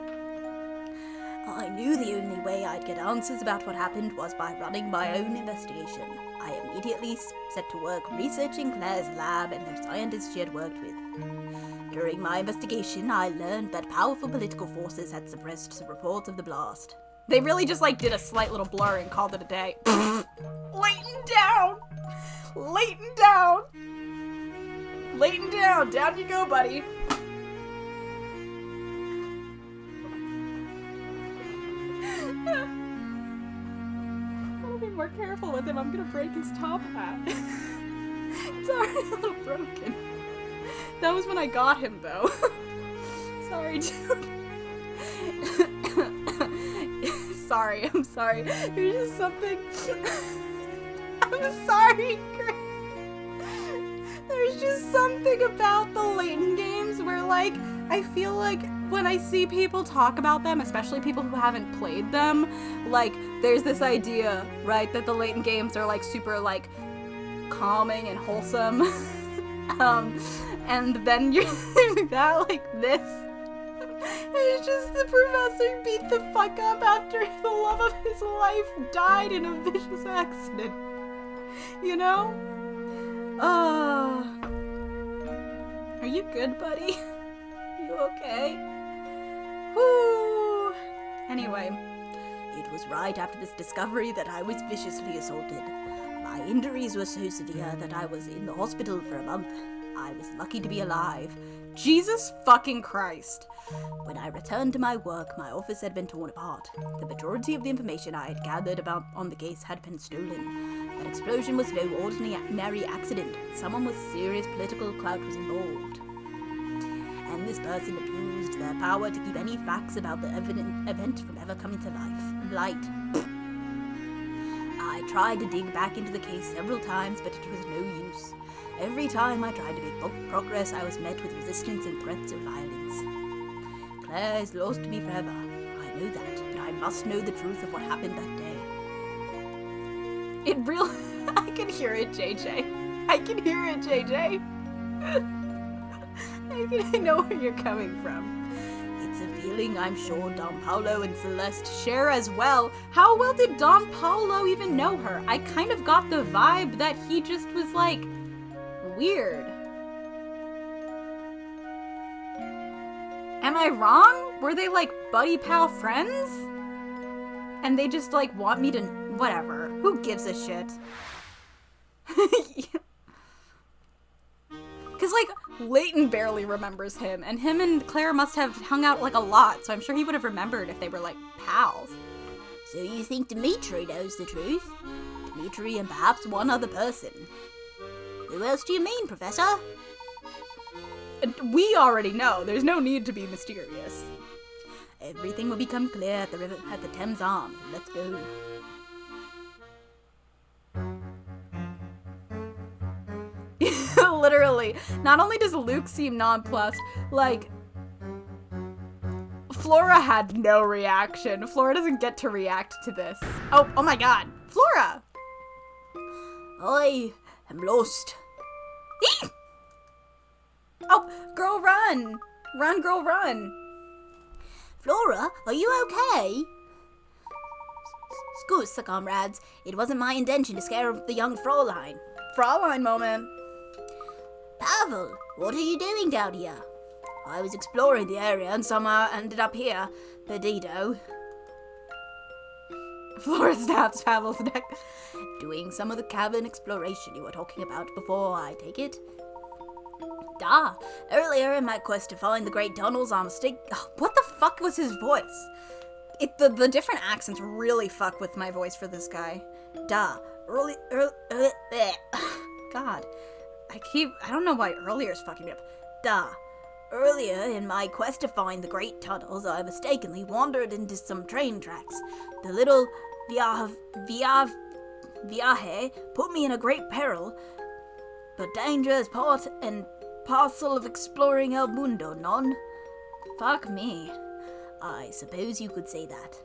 I knew the only way I'd get answers about what happened was by running my own investigation. I immediately set to work researching Claire's lab and the scientists she had worked with. During my investigation, I learned that powerful political forces had suppressed the reports of the blast. They really just like did a slight little blur and called it a day. Layton down! Layton down! Layton down! Down you go, buddy! I'll be more careful with him. I'm gonna break his top hat. It's already a little broken. That was when I got him, though. Sorry, dude. Sorry, I'm sorry. There's just something... I'm sorry, Chris. There's just something about the Layton games where, like, I feel like when I see people talk about them, especially people who haven't played them, like, there's this idea, right, that the Layton games are, like, super, like, calming and wholesome. And then you got, like, this. It's just the professor beat the fuck up after the love of his life died in a vicious accident. You know? Are you good, buddy? You okay? Whoo! Anyway. It was right after this discovery that I was viciously assaulted. My injuries were so severe that I was in the hospital for a month. I was lucky to be alive. Jesus fucking Christ. When I returned to my work, my office had been torn apart. The majority of the information I had gathered about on the case had been stolen. That explosion was no ordinary accident. Someone with serious political clout was involved. And this person abused their power to keep any facts about the event from ever coming to light. I tried to dig back into the case several times, but it was no use. Every time I tried to make progress, I was met with resistance and threats of violence. Claire is lost to me forever. I know that, but I must know the truth of what happened that day. It really... I can hear it, JJ. I can hear it, JJ. I know where you're coming from. It's a feeling I'm sure Don Paolo and Celeste share as well. How well did Don Paolo even know her? I kind of got the vibe that he just was like... weird. Am I wrong? Were they like buddy pal friends? And they just like want me to... whatever. Who gives a shit? Because like Layton barely remembers him, and him and Claire must have hung out like a lot, so I'm sure he would have remembered if they were like pals. So you think Dimitri knows the truth? Dimitri and perhaps one other person. Who else do you mean, Professor? We already know. There's no need to be mysterious. Everything will become clear at the Thames Arms. Let's go. Literally. Not only does Luke seem nonplussed, like... Flora had no reaction. Flora doesn't get to react to this. Oh my god. Flora! I am lost. Oh, girl, run! Run, girl, run! Flora, are you okay? Scusa, comrades. It wasn't my intention to scare the young Fraulein. Fraulein moment. Pavel, what are you doing down here? I was exploring the area and somehow ended up here. Perdido. Flora snaps Pavel's neck. Doing some of the cavern exploration you were talking about before, I take it? Earlier in my quest to find the great tunnels, I mistake... What the fuck was his voice? The different accents really fuck with my voice for this guy. God. I don't know why earlier's fucking me up. Earlier in my quest to find the great tunnels, I mistakenly wandered into some train tracks. The little viaje put me in a great peril, but danger is part and parcel of exploring El Mundo, non? Fuck me. I suppose you could say that.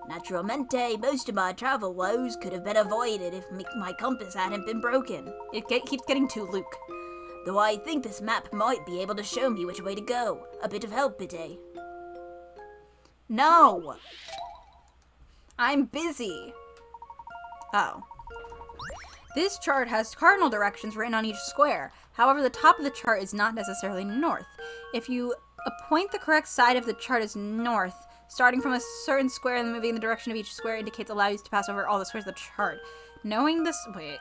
Naturalmente, most of my travel woes could have been avoided if my compass hadn't been broken. It keeps getting to Luke. Though I think this map might be able to show me which way to go. A bit of help, Pite. No! I'm busy. Oh. This chart has cardinal directions written on each square. However, the top of the chart is not necessarily north. If you appoint the correct side of the chart as north, starting from a certain square and moving in the direction of each square indicates allows you to pass over all the squares of the chart. Knowing this... Wait.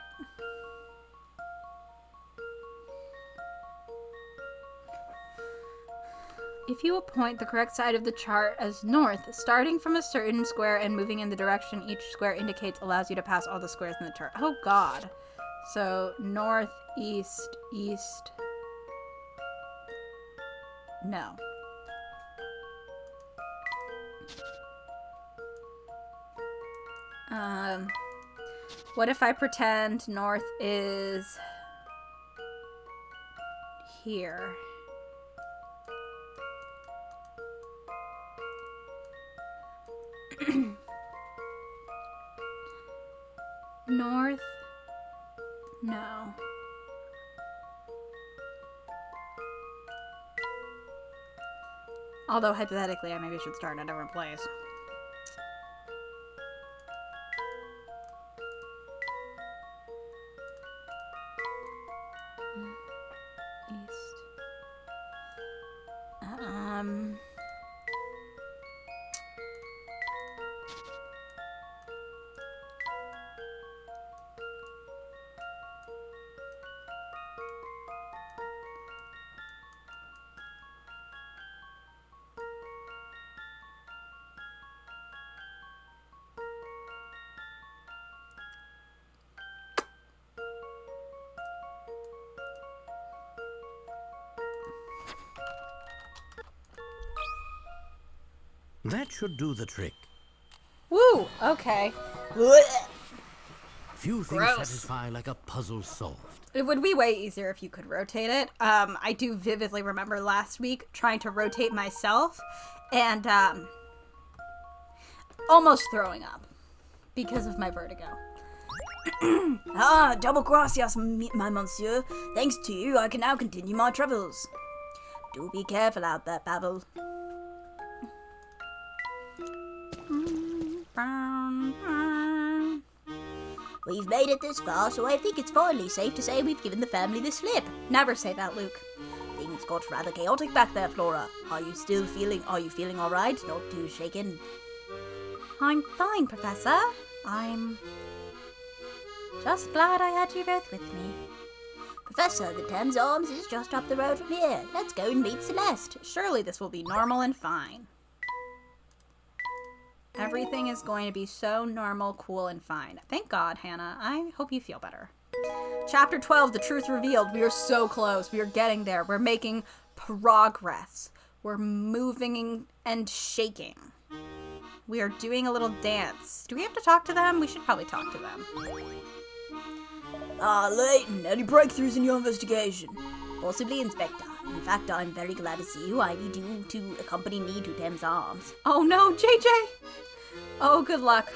If you appoint the correct side of the chart as north, starting from a certain square and moving in the direction each square indicates allows you to pass all the squares in the chart. Oh god. So, north, east, east. No. What if I pretend north is here? North? No. Although, hypothetically, I maybe should start in a different place. East. That should do the trick. Woo! Okay. Few things Gross. satisfy like a puzzle solved. It would be way easier if you could rotate it. I do vividly remember last week trying to rotate myself and almost throwing up because of my vertigo. Double gracias, my monsieur. Thanks to you, I can now continue my travels. Do be careful out there, Pavel. We've made it this far, so I think it's finally safe to say we've given the family the slip. Never say that, Luke. Things got rather chaotic back there, Flora. Are you feeling alright? Not too shaken? I'm fine, Professor. I'm just glad I had you both with me. Professor, the Thames Arms is just up the road from here. Let's go and meet Celeste. Surely this will be normal and fine. Everything is going to be so normal, cool, and fine. Thank God, Hannah. I hope you feel better. Chapter 12, The Truth Revealed. We are so close. We are getting there. We're making progress. We're moving and shaking. We are doing a little dance. Do we have to talk to them? We should probably talk to them. Layton, any breakthroughs in your investigation? Possibly, Inspector. In fact, I'm very glad to see you. I need you to accompany me to Thames Arms. Oh no, JJ! Oh, good luck.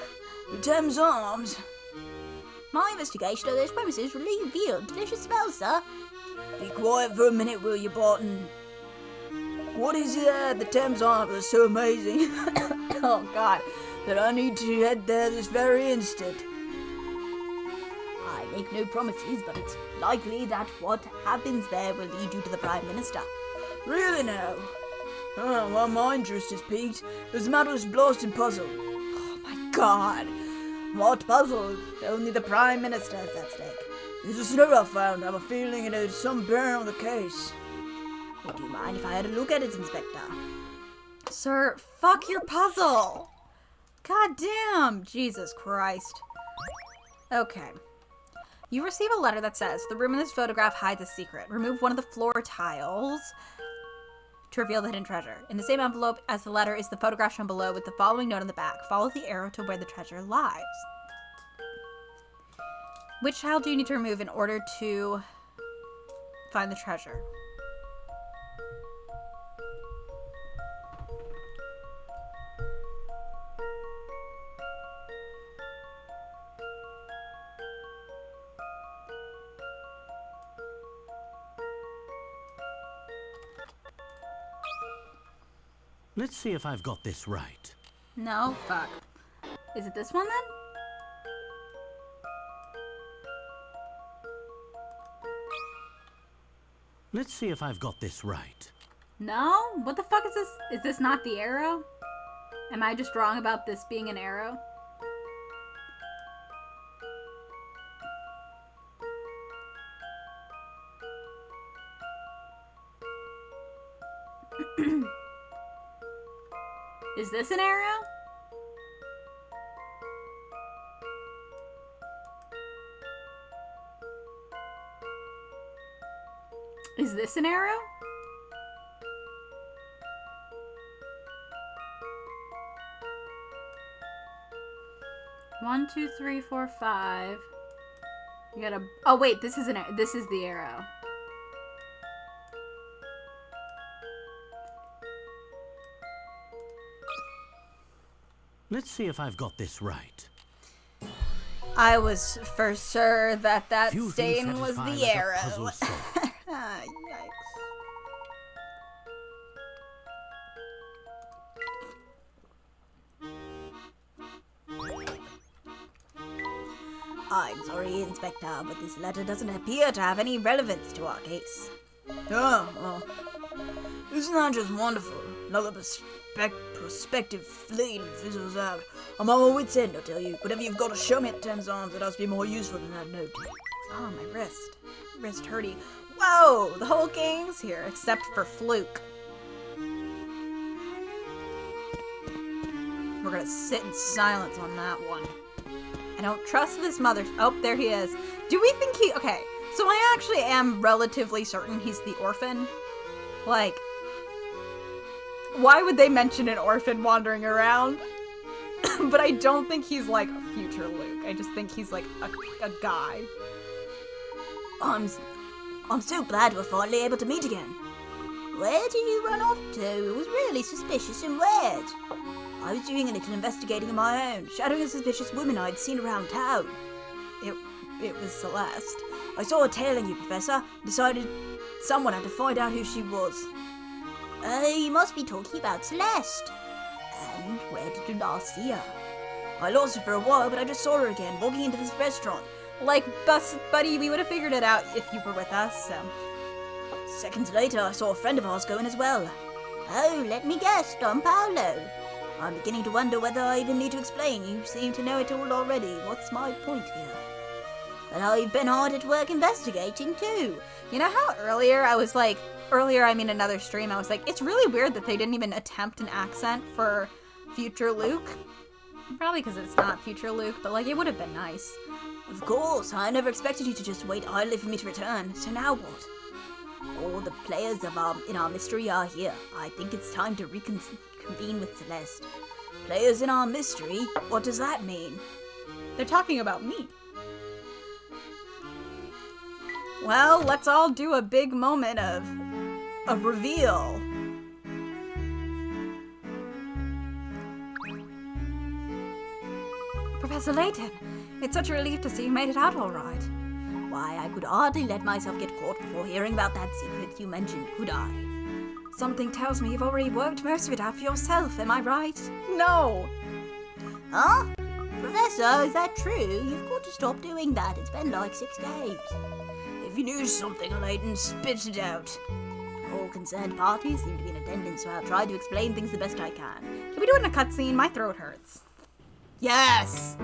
The Thames Arms? My investigation of those premises really revealed delicious smells, sir. Be quiet for a minute, will you, Barton? What is it at the Thames Arms that's so amazing? Oh God. That I need to head there this very instant. I make no promises, but it's likely that what happens there will lead you to the Prime Minister. Really now? Oh, well, my interest is piqued. This matter is blasted puzzle. Oh my God. What puzzle? Only the Prime Minister is at stake. There's a note I found. I have a feeling it has some bearing on the case. Would you mind if I had a look at it, Inspector? Sir, fuck your puzzle. God damn. Jesus Christ. Okay. You receive a letter that says, the room in this photograph hides a secret. Remove one of the floor tiles to reveal the hidden treasure. In the same envelope as the letter is the photograph shown below with the following note on the back. Follow the arrow to where the treasure lies. Which tile do you need to remove in order to find the treasure? Let's see if I've got this right. No? Fuck. Is it this one then? Let's see if I've got this right. No? What the fuck is this? Is this not the arrow? Am I just wrong about this being an arrow? Is this an arrow? Is this an arrow? One, two, three, four, five. You gotta. Oh wait, this is this is the arrow. Let's see if I've got this right. I was for sure that that Few stain things was satisfy the like a arrow. puzzle solved. Ah, yikes. I'm sorry, Inspector, but this letter doesn't appear to have any relevance to our case. Oh, well. Isn't that just wonderful? Another prospective flame fizzles out. I'm on my wit's end, I tell you. Whatever you've got to show me at Ten's Arms, it has to be more useful than that note. Oh, my wrist. Wrist hurty. Whoa! The whole gang's here, except for Fluke. We're gonna sit in silence on that one. I don't trust this mother. Oh, there he is. Do we think he... Okay, so I actually am relatively certain he's the orphan. Like, why would they mention an orphan wandering around? But I don't think he's like a future Luke. I just think he's like a guy. I'm so glad we're finally able to meet again. Where did you run off to? It was really suspicious and weird. I was doing a little investigating of my own, shadowing a suspicious woman I'd seen around town. It was Celeste. I saw her tailing you, Professor. Decided someone had to find out who she was. You must be talking about Celeste. And where did you last see her? I lost her for a while, but I just saw her again, walking into this restaurant. Like, buddy, we would have figured it out if you were with us, so. Seconds later, I saw a friend of ours go in as well. Oh, let me guess, Don Paolo. I'm beginning to wonder whether I even need to explain. You seem to know it all already. What's my point here? But I've been hard at work investigating too. You know how earlier I mean another stream, I was like, it's really weird that they didn't even attempt an accent for future Luke. Probably because it's not future Luke, but like, it would have been nice. Of course, I never expected you to just wait idly for me to return. So now what? All the players in our mystery are here. I think it's time to reconvene with Celeste. Players in our mystery? What does that mean? They're talking about me. Well, let's all do a big moment of reveal. Professor Layton, it's such a relief to see you made it out all right. Why, I could hardly let myself get caught before hearing about that secret you mentioned, could I? Something tells me you've already worked most of it out for yourself, am I right? No! Huh? Professor, is that true? You've got to stop doing that. It's been like 6 days. If you knew something, Layton, spit it out. All concerned parties seem to be in attendance, so I'll try to explain things the best I can. Can we do it in a cutscene? My throat hurts. Yes!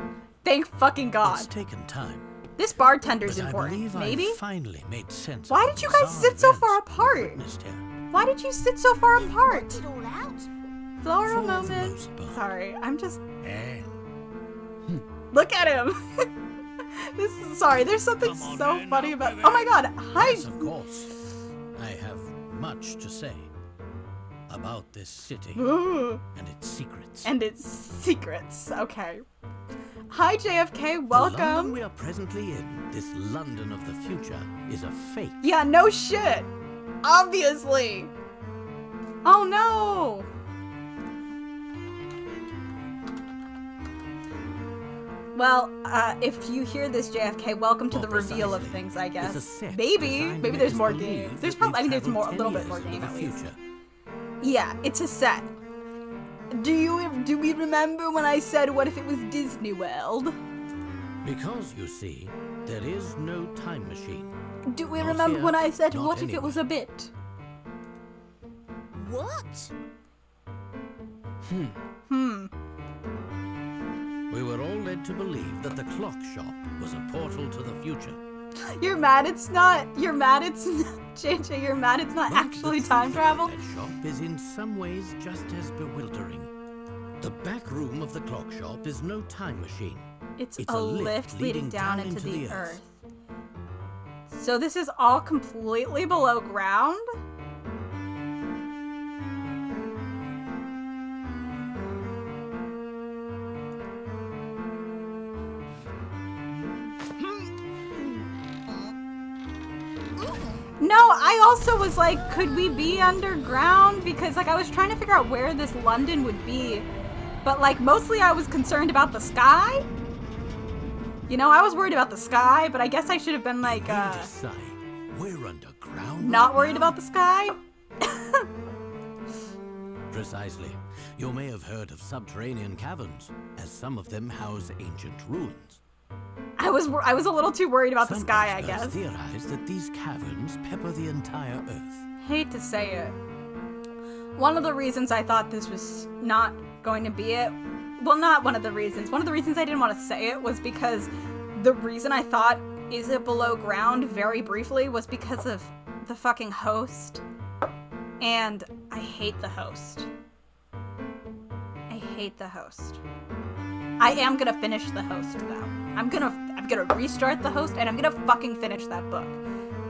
Thank fucking God. It's taken time. This bartender's But important. I believe Maybe? I finally made sense. Why of did the you guys bizarre sit so events far we apart? witnessed here. Why did you sit so far apart? Worked it all out. Floral For the moment. most part. Sorry, I'm just... Eh? Look at him! Sorry, there's something Come on, so man, funny up about... with Oh my it. God, hi! Yes, of course. I have much to say about this city Ooh. and its secrets. And its secrets. Okay. Hi, JFK. The London Welcome. we are presently in, this London of the future, is a fake. Yeah, no shit. Obviously. Oh no. Well, if you hear this, JFK, welcome to More the reveal of precisely, things, I guess. It's a set Maybe designed there's to make us more believe games. There's that probably, I we think there's travel more, a 10 little bit years more into game the at least. future. Yeah, it's a set. Do we remember when I said what if it was Disney World? Because, you see, there is no time machine. Do we Not remember here, when I said not what if it was a anywhere. bit? What? We were all led to believe that the clock shop was a portal to the future. You're mad it's not. You're mad it's not. JJ, you're mad it's not But actually the time truth travel? about that shop is in some ways just as bewildering. The back room of the clock shop is no time machine. It's It's a a lift lift leading leading down down into into the the earth. earth. So this is all completely below ground? No, I also was like, could we be underground? Because like I was trying to figure out where this London would be. But like mostly I was concerned about the sky. You know, I was worried about the sky, but I guess I should have been like, You mean to say we're underground? not right worried now? about the sky. Precisely. You may have heard of subterranean caverns, as some of them house ancient ruins. I was a little too worried about the Some sky, I experts guess. theorize that these caverns pepper the entire Earth. Hate to say it. One of the reasons I thought this was not going to be it, well, not one of the reasons. One of the reasons I didn't want to say it was because the reason I thought, is it below ground, very briefly, was because of the fucking host. And I hate the host. I hate the host. I am gonna finish the host, though. I'm gonna restart the host, and I'm gonna fucking finish that book.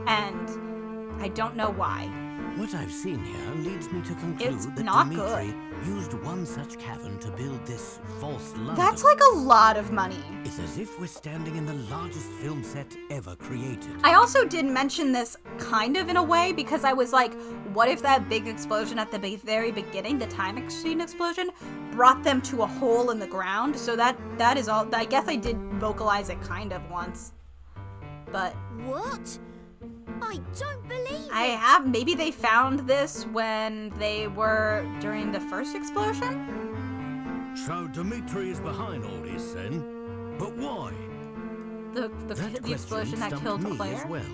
And I don't know why. What I've seen here leads me to conclude It's that not Dimitri used one such cavern to build this false London. That's like a lot of money. It's as if we're standing in the largest film set ever created. I also did mention this kind of in a way because I was like, what if that big explosion at the very beginning, the time machine explosion, brought them to a hole in the ground? So that is all. I guess I did vocalize it kind of once. But What? I don't believe I it. have, maybe they found this when they were during the first explosion? So Dimitri is behind all this then? But why? The That explosion that question killed stumped me Claire? as well.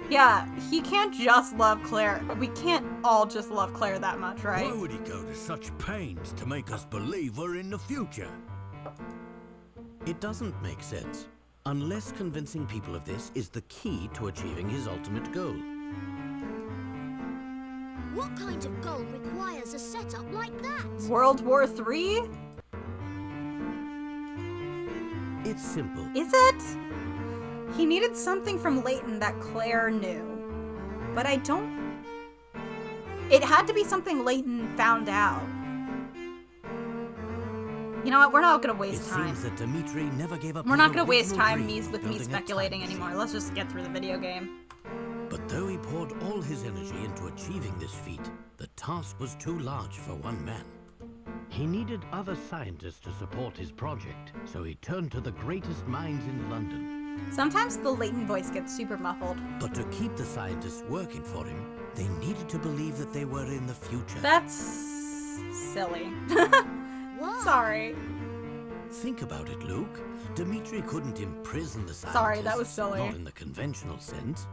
Yeah, he can't just love Claire. We can't all just love Claire that much, right? Why would he go to such pains to make us believe we're in the future? It doesn't make sense, unless convincing people of this is the key to achieving his ultimate goal. What kind of goal requires a setup like that? World War III? It's simple. Is it? He needed something from Layton that Claire knew. But I don't... It had to be something Layton found out. You know what? We're not gonna It waste time. seems that Dimitri never gave up We're his not gonna waste original time dream of with me building a speculating time anymore. machine. Let's just get through the video game. But though he poured all his energy into achieving this feat, the task was too large for one man. He needed other scientists to support his project, so he turned to the greatest minds in London. Sometimes the Layton voice gets super muffled. But to keep the scientists working for him, they needed to believe that they were in the future. That's... silly. Why? Sorry. Think about it, Luke. Dimitri couldn't imprison the scientists. Sorry, that was silly. Not in the conventional sense.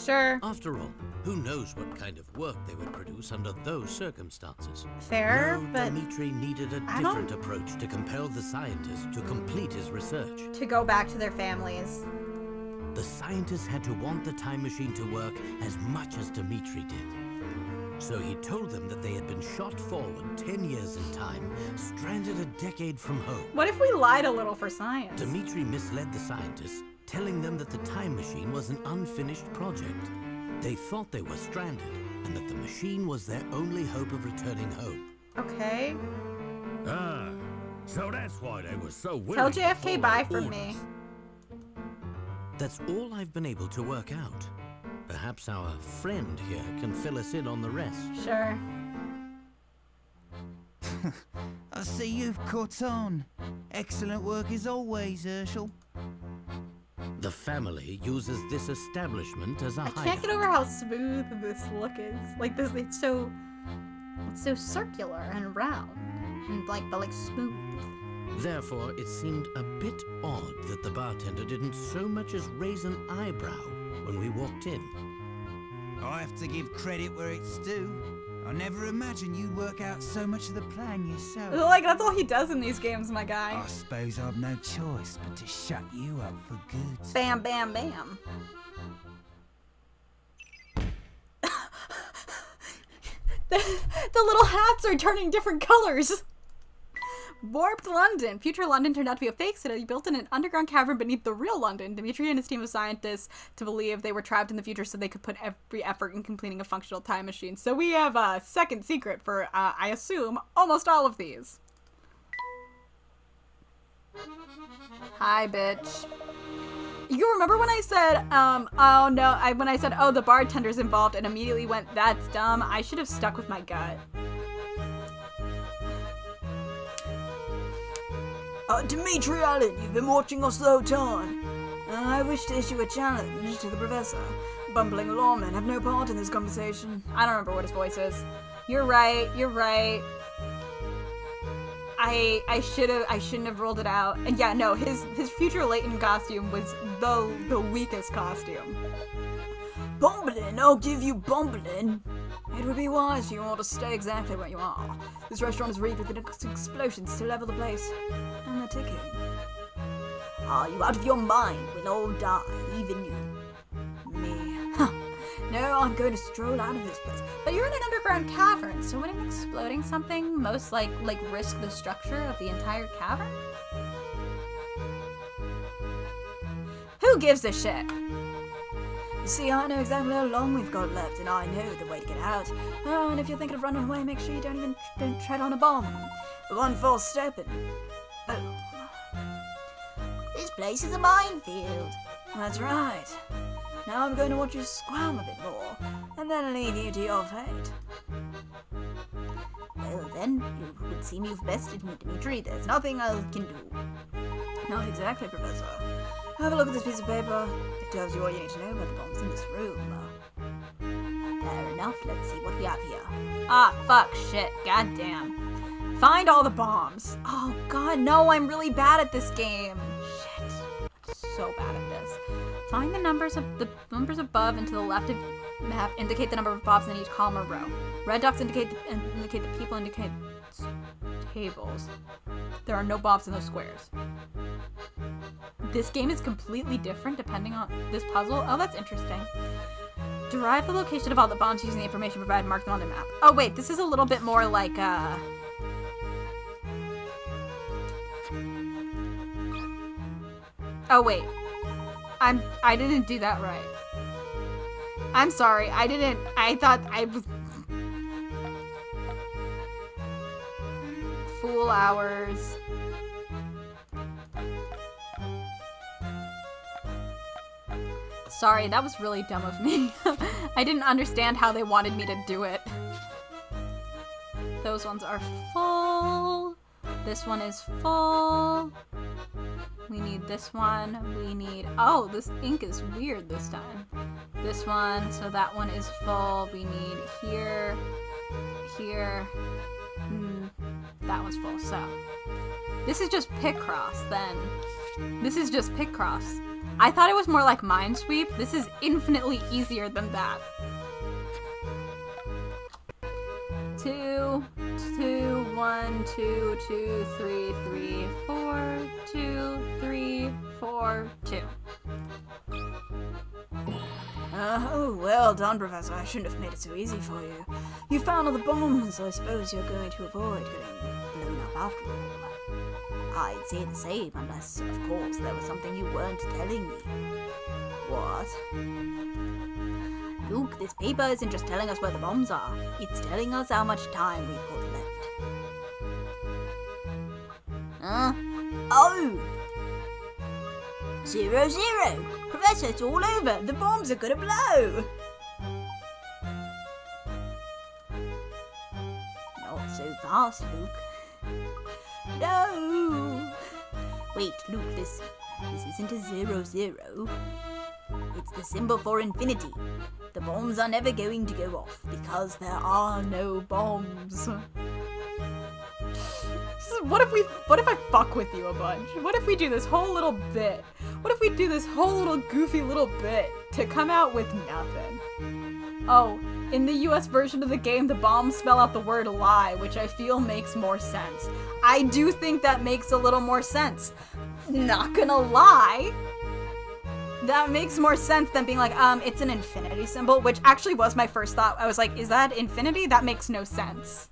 Sure. After all, who knows what kind of work they would produce under those circumstances? Fair, No, but Dimitri needed a I different don't- approach to compel the scientists to complete his research. to go back to their families. The scientists had to want the time machine to work as much as Dimitri did. So he told them that they had been shot forward 10 years in time, stranded a decade from home. What if we lied a little for science? Dimitri misled the scientists, telling them that the time machine was an unfinished project. They thought they were stranded, and that the machine was their only hope of returning home. Okay. Ah, so that's why they were so willing Tell to JFK follow bye from orders. me. That's all I've been able to work out. Perhaps our friend here can fill us in on the rest. Sure. I see you've caught on. Excellent work as always, Herschel. The family uses this establishment as a I hideout. can't get over how smooth this look is. Like this, it's so circular and round. and like smooth. Therefore, it seemed a bit odd that the bartender didn't so much as raise an eyebrow when we walked in. I have to give credit where it's due. I never imagined you'd work out so much of the plan yourself. Like, that's all he does in these games, my guy. I suppose I've no choice but to shut you up for good. Bam, bam, bam. The little hats are turning different colors. Warped London. Future London turned out to be a fake city built in an underground cavern beneath the real London. Dimitri and his team of scientists to believe they were trapped in the future so they could put every effort in completing a functional time machine. So we have a second secret for, I assume, almost all of these. Hi, bitch. You remember when I said, oh no, when I said, oh, the bartender's involved and immediately went, that's dumb? I should have stuck with my gut. Dimitri Allen, you've been watching us the whole time. I wish to issue a challenge to the professor. Bumbling lawmen have no part in this conversation. I don't remember what his voice is. You're right, you're right. I shouldn't have rolled it out. And yeah, no, his future Layton costume was the weakest costume. Bumbling, I'll give you bumbling. It would be wise for you all to stay exactly where you are. This restaurant is rigged with explosions to level the place. And they're ticking. Are you out of your mind? We'll all die, even you. Me. Huh. No, I'm going to stroll out of this place. But you're in an underground cavern, so wouldn't exploding something most like risk the structure of the entire cavern? Who gives a shit? You see, I know exactly how long we've got left, and I know the way to get out. Oh, and if you're thinking of running away, make sure you don't tread on a bomb. One false step and boom. This place is a minefield. That's right. Now I'm going to watch you squirm a bit more, and then leave you to your fate. Well then, it would seem you've bested me, Dimitri. There's nothing I can do. Not exactly, Professor. Have a look at this piece of paper. It tells you all you need to know about the bombs in this room. Fair enough. Let's see what we have here. Ah, fuck, shit, goddamn. Find all the bombs. Oh god, no, I'm really bad at this game. Shit, I'm so bad at this. Find the numbers above and to the left of map indicate the number of bombs in each column or row. Red dots indicate the people, indicate tables. There are no bombs in those squares. This game is completely different depending on this puzzle. Oh, that's interesting. Derive the location of all the bombs using the information provided and mark them on the map. Oh wait, this is a little bit more like Oh wait. I didn't do that right. I'm sorry. I thought I was Fool hours. Sorry, that was really dumb of me. I didn't understand how they wanted me to do it. Those ones are full. This one is full. We need this one. We need... Oh, this ink is weird this time. This one, so that one is full. We need here, here. That one's full, so. This is just Picross, then. This is just Picross. I thought it was more like Minesweep. This is infinitely easier than that. 2, 2, 1, 2, 2, 3, 3, 4, 2, 3, 4, 2. Oh, well done, Professor. I shouldn't have made it so easy for you. You found all the bombs, so I suppose you're going to avoid getting blown up after all. I'd say the same, unless, of course, there was something you weren't telling me. What? Look, this paper isn't just telling us where the bombs are. It's telling us how much time we've got left. Huh? Oh! 0, 0! Professor, it's all over! The bombs are gonna blow! Not so fast, Luke. No! Wait, Luke, this isn't a 0, 0. It's the symbol for infinity. The bombs are never going to go off because there are no bombs. What if I fuck with you a bunch? What if we do this whole little bit? What if we do this whole little goofy little bit to come out with nothing? Oh, in the US version of the game, the bombs spell out the word lie, which I feel makes more sense. I do think that makes a little more sense. Not gonna lie. That makes more sense than being like, it's an infinity symbol, which actually was my first thought. I was like, is that infinity? That makes no sense.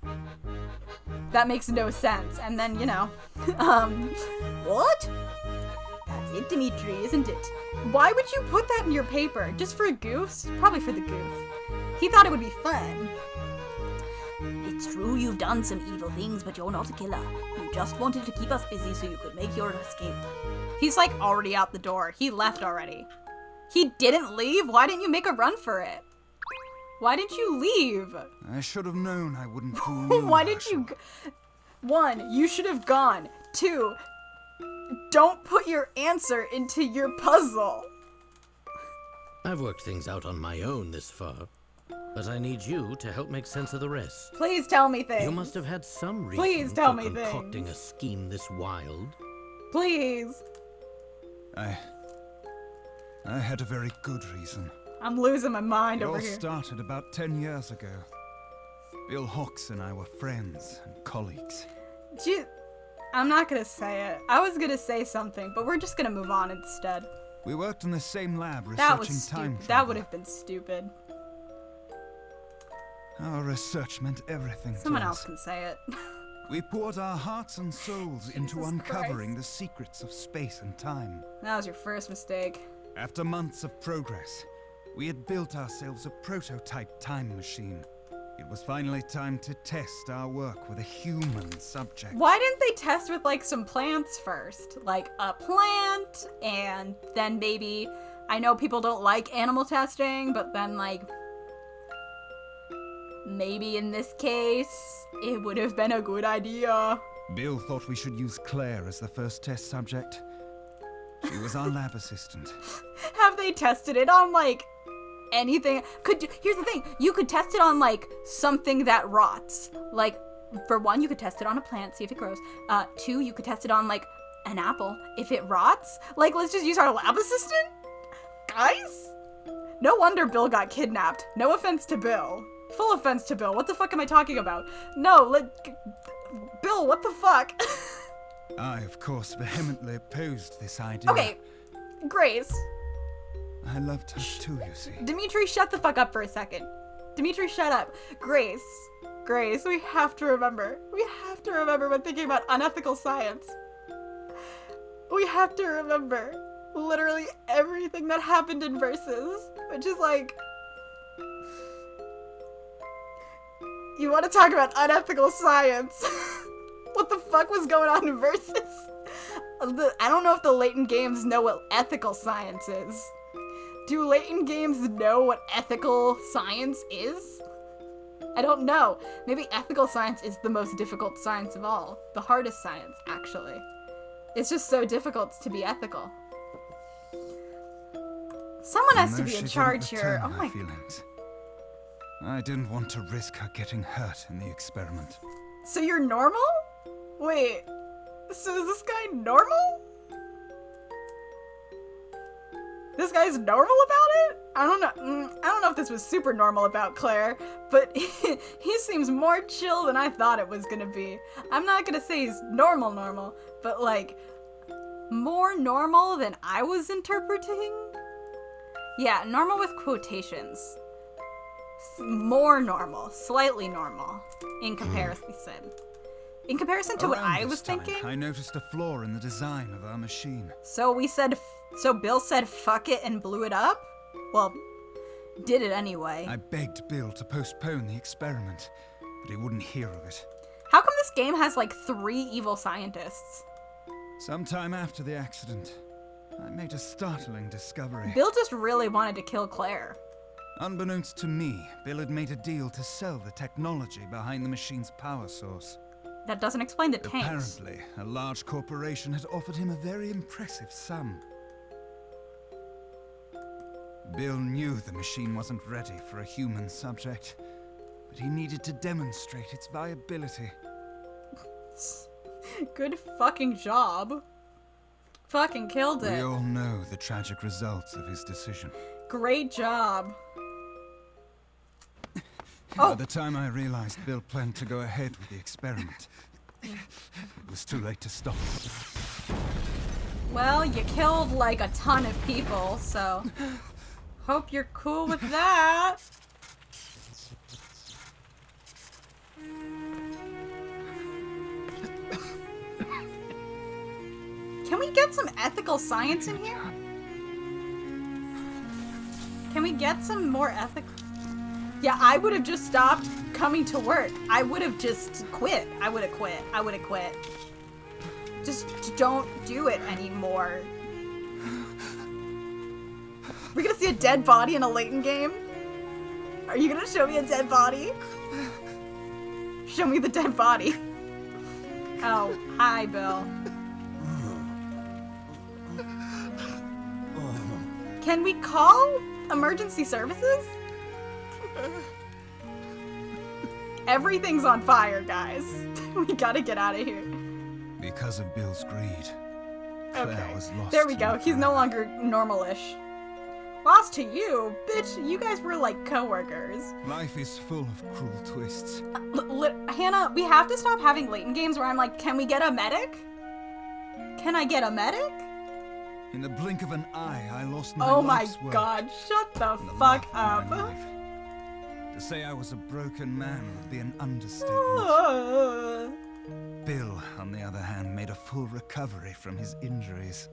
That makes no sense. And then, you know, what? That's it, Dimitri, isn't it? Why would you put that in your paper? Just for goofs? Probably for the goof. He thought it would be fun. It's true you've done some evil things, but you're not a killer. You just wanted to keep us busy so you could make your escape. He's like already out the door. He left already. He didn't leave? Why didn't you make a run for it? Why didn't you leave? I should have known I wouldn't fool you. Why didn't you... 1, you should have gone. 2, don't put your answer into your puzzle. I've worked things out on my own this far, but I need you to help make sense of the rest. Please tell me things. You must have had some reason Please tell for me concocting things. a scheme this wild. Please. I had a very good reason. I'm losing my mind It over all here. started about 10 years ago. Bill Hawks and I were friends and colleagues. I'm not gonna say it. I was gonna say something, but we're just gonna move on instead. We worked in the same lab That researching was time stupid. travel. That would have been stupid. Our research meant everything Someone to else us. can say it. We poured our hearts and souls into Jesus uncovering Christ. the secrets of space and time. That was your first mistake. After months of progress, we had built ourselves a prototype time machine. It was finally time to test our work with a human subject. Why didn't they test with like some plants first? Like a plant, and then maybe, I know people don't like animal testing, but then like, maybe in this case, it would have been a good idea. Bill thought we should use Claire as the first test subject. She was our lab assistant. Have they tested it on like anything? Here's the thing, you could test it on like something that rots. Like, for 1, you could test it on a plant, see if it grows. 2, you could test it on like an apple. If it rots, like, let's just use our lab assistant? Guys? No wonder Bill got kidnapped. No offense to Bill. Full offense to Bill. What the fuck am I talking about? No, Bill, what the fuck? I, of course, vehemently opposed this idea. Okay, Grace. I loved her too, you see. Dimitri, shut the fuck up for a second. Dimitri, shut up. Grace, we have to remember. We have to remember when thinking about unethical science. We have to remember literally everything that happened in Versus, which is like... You want to talk about unethical science? What the fuck was going on in Versus? I don't know if the Layton games know what ethical science is. Do Layton games know what ethical science is? I don't know. Maybe ethical science is the most difficult science of all. The hardest science, actually. It's just so difficult to be ethical. Someone has to No, be she in didn't charge here. return Oh her my... feelings. I didn't want to risk her getting hurt in the experiment. So you're normal? Wait. So is this guy normal? This guy's normal about it? I don't know if this was super normal about Claire, but he seems more chill than I thought it was gonna be. I'm not gonna say he's normal, but like, more normal than I was interpreting? Yeah, normal with quotations. More normal, slightly normal, in comparison. In comparison to what Around I this was time, thinking? I noticed a flaw in the design of our machine. So Bill said fuck it and blew it up? Well, did it anyway. I begged Bill to postpone the experiment, but he wouldn't hear of it. How come this game has like 3 evil scientists? Sometime after the accident, I made a startling discovery. Bill just really wanted to kill Claire. Unbeknownst to me, Bill had made a deal to sell the technology behind the machine's power source. That doesn't explain the tanks. Apparently, a large corporation had offered him a very impressive sum. Bill knew the machine wasn't ready for a human subject, but he needed to demonstrate its viability. Good fucking job. Fucking killed We it. all know the tragic results of his decision. Great job. By the time I realized Bill planned to go ahead with the experiment, it was too late to stop. Well, you killed like a ton of people, so hope you're cool with that. Can we get some ethical science in here? Can we get some more ethical? Yeah, I would have just stopped coming to work. I would have just quit. I would have quit. I would have quit. Just don't do it anymore. We're gonna see a dead body in a Layton game? Are you gonna show me a dead body? Show me the dead body. Oh, hi, Bill. Can we call emergency services? Everything's on fire, guys. We gotta get out of here. Because of Bill's greed, Claire was lost. There we to go. the He's no longer normal-ish. Lost to you? Bitch, you guys were like co-workers. Life is full of cruel twists. Hannah, we have to stop having Layton games where I'm like, can we get a medic? Can I get a medic? In the blink of an eye, I lost my Oh my life's work god, shut the and the fuck love of my up. life. To say I was a broken man would be an understatement. Bill, on the other hand, made a full recovery from his injuries.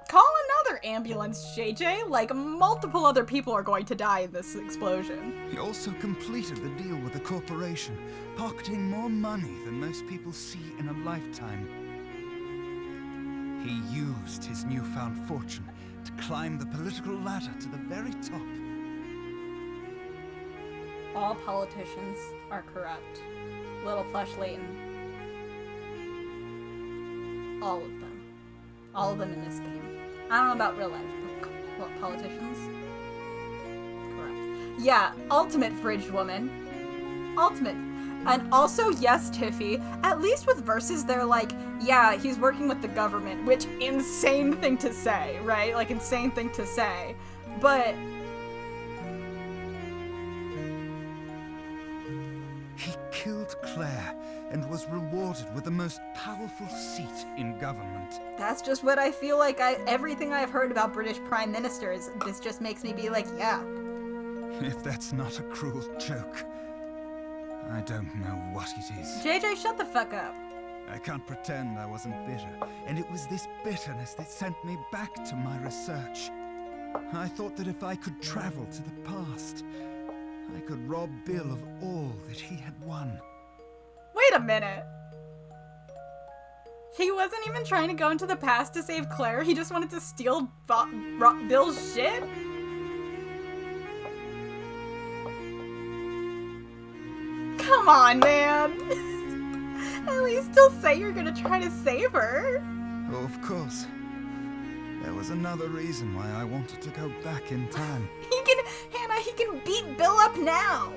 Call another ambulance, JJ. Like, multiple other people are going to die in this explosion. He also completed the deal with the corporation, pocketing more money than most people see in a lifetime. He used his newfound fortune to climb the political ladder to the very top. All politicians are corrupt. Little Plush Layton. All of them. All of them in this game. I don't know about real life, but politicians? Corrupt. Yeah, ultimate fridge woman. Ultimate. And also, yes, Tiffy, at least with Versus, they're like, yeah, he's working with the government, which insane thing to say, right? Like, insane thing to say. But He killed Claire and was rewarded with the most powerful seat in government. that's just what I feel like everything I've heard about British prime ministers, this just makes me be like, yeah. If that's not a cruel joke, I don't know what it is. JJ, shut the fuck up. I can't pretend I wasn't bitter, and it was this bitterness that sent me back to my research. I thought that if I could travel to the past, I could rob Bill of all that he had won. Wait a minute. He wasn't even trying to go into the past to save Claire. He just wanted to steal Bill's shit? Come on, man. At least still say you're gonna try to save her. Oh, of course. There was another reason why I wanted to go back in time. Hannah, he can beat Bill up now.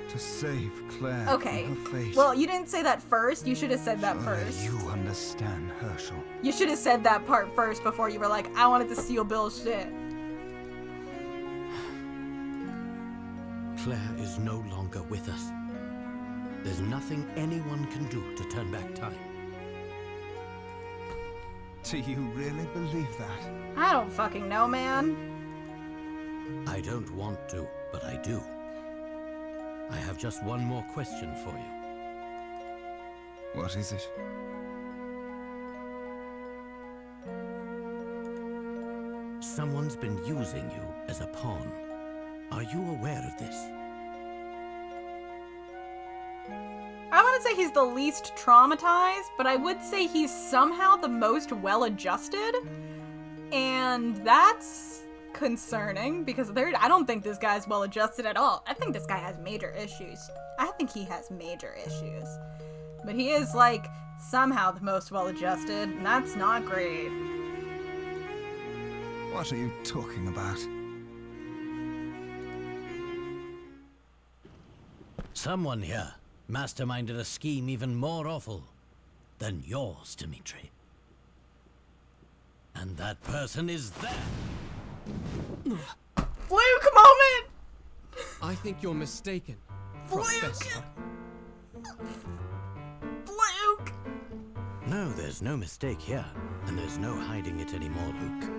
To save Claire Okay. from her fate. Well, you didn't say that first. You should have said that Only first. you understand, Herschel. You should have said that part first before you were like, I wanted to steal Bill's shit. Claire is no longer with us. There's nothing anyone can do to turn back time. Do you really believe that? I don't fucking know, man. I don't want to, but I do. I have just one more question for you. What is it? Someone's been using you as a pawn. Are you aware of this? I wouldn't say he's the least traumatized, but I would say he's somehow the most well-adjusted. And that's concerning because I don't think this guy's well-adjusted at all. I think this guy has major issues. I think he has major issues. But he is, like, somehow the most well-adjusted, and that's not great. What are you talking about? Someone here masterminded a scheme even more awful. than yours, Dimitri. And that person is there. Fluke moment! I think you're mistaken, Fluke! Professor. Fluke! No, there's no mistake here, and there's no hiding it anymore, Luke.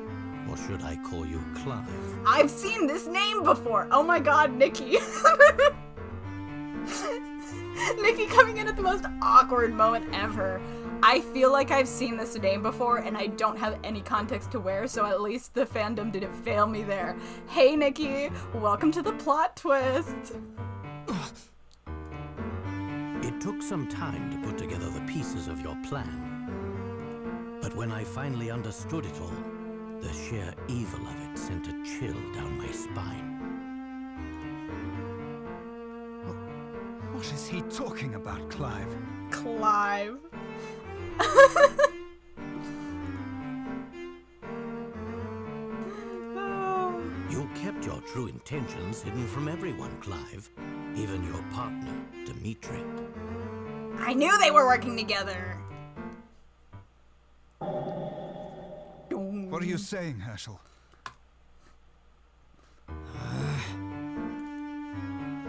Or should I call you Clive? I've seen this name before. Oh my god, Nikki. Nikki coming in at the most awkward moment ever. I feel like I've seen this name before and I don't have any context to where, so at least the fandom didn't fail me there. Hey Nikki, welcome to the plot twist. It took some time to put together the pieces of your plan. But when I finally understood it all, the sheer evil of it sent a chill down my spine. What is he talking about, Clive? Clive. You kept your true intentions hidden from everyone, Clive. Even your partner, Dimitri. I knew they were working together. What are you saying, Herschel?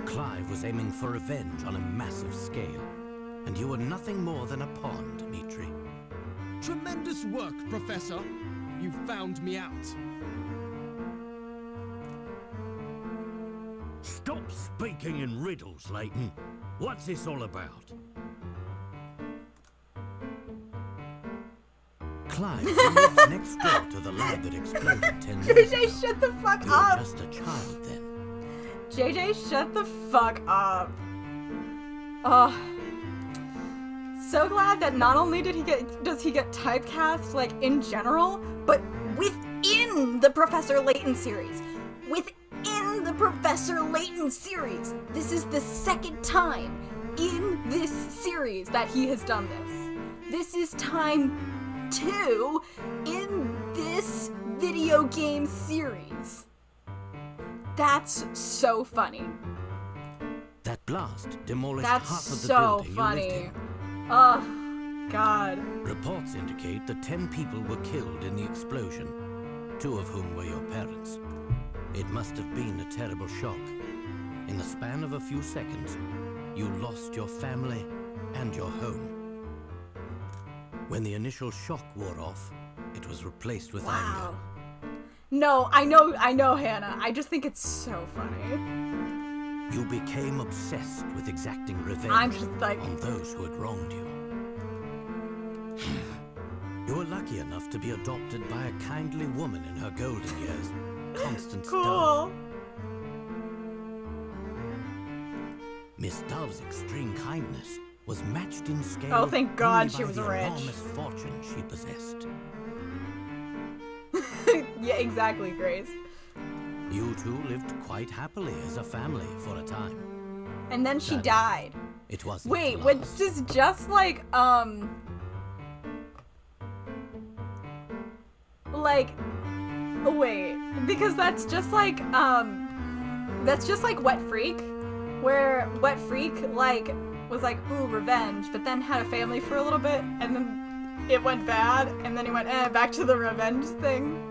Clive was aiming for revenge on a massive scale, and you were nothing more than a pawn, Dimitri. Tremendous work, Professor. You found me out. Stop speaking in riddles, Layton. What's this all about? Clive, you lived next door to the lab that exploded 10 years ago. JJ, shut the fuck You were up. just a child then. JJ, shut the fuck up. Oh. So glad that not only does he get typecast, like, in general, but within the Professor Layton series. Within the Professor Layton series. This is the second time in this series that he has done this. This is time 2 in this video game series. That's so funny. That blast demolished That's half of the so building funny. you lived in. Oh, God. Reports indicate that 10 people were killed in the explosion, 2 of whom were your parents. It must have been a terrible shock. In the span of a few seconds, you lost your family and your home. When the initial shock wore off, it was replaced with anger. No, I know, Hannah. I just think it's so funny. You became obsessed with exacting revenge I'm just like... on those who had wronged you. You were lucky enough to be adopted by a kindly woman in her golden years, Constance Cool. Dove. Miss Dove's extreme kindness was matched in scale. Oh, thank God only she by was the rich. enormous fortune she possessed. Yeah, exactly, Grace. You two lived quite happily as a family for a time. And then she Sadly, died. It wasn't Wait, to which last. is just like, wait, because that's just like Wet Freak, where Wet Freak, like, was like, ooh, revenge, but then had a family for a little bit, and then it went bad, and then he went, back to the revenge thing.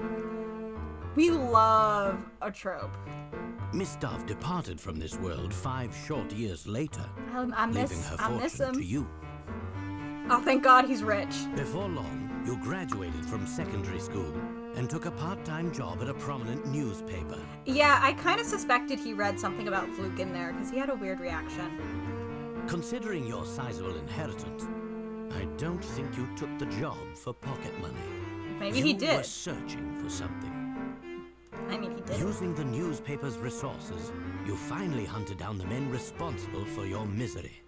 We love a trope. Miss Dove departed from this world 5 short years later, I leaving her miss fortune him. to you. Oh, thank God he's rich. Before long, you graduated from secondary school and took a part-time job at a prominent newspaper. Yeah, I kind of suspected he read something about Fluke in there, because he had a weird reaction. Considering your sizable inheritance, I don't think you took the job for pocket money. Maybe he You did. were searching for something. I mean, he did. Using the newspaper's resources, you finally hunted down the men responsible for your misery.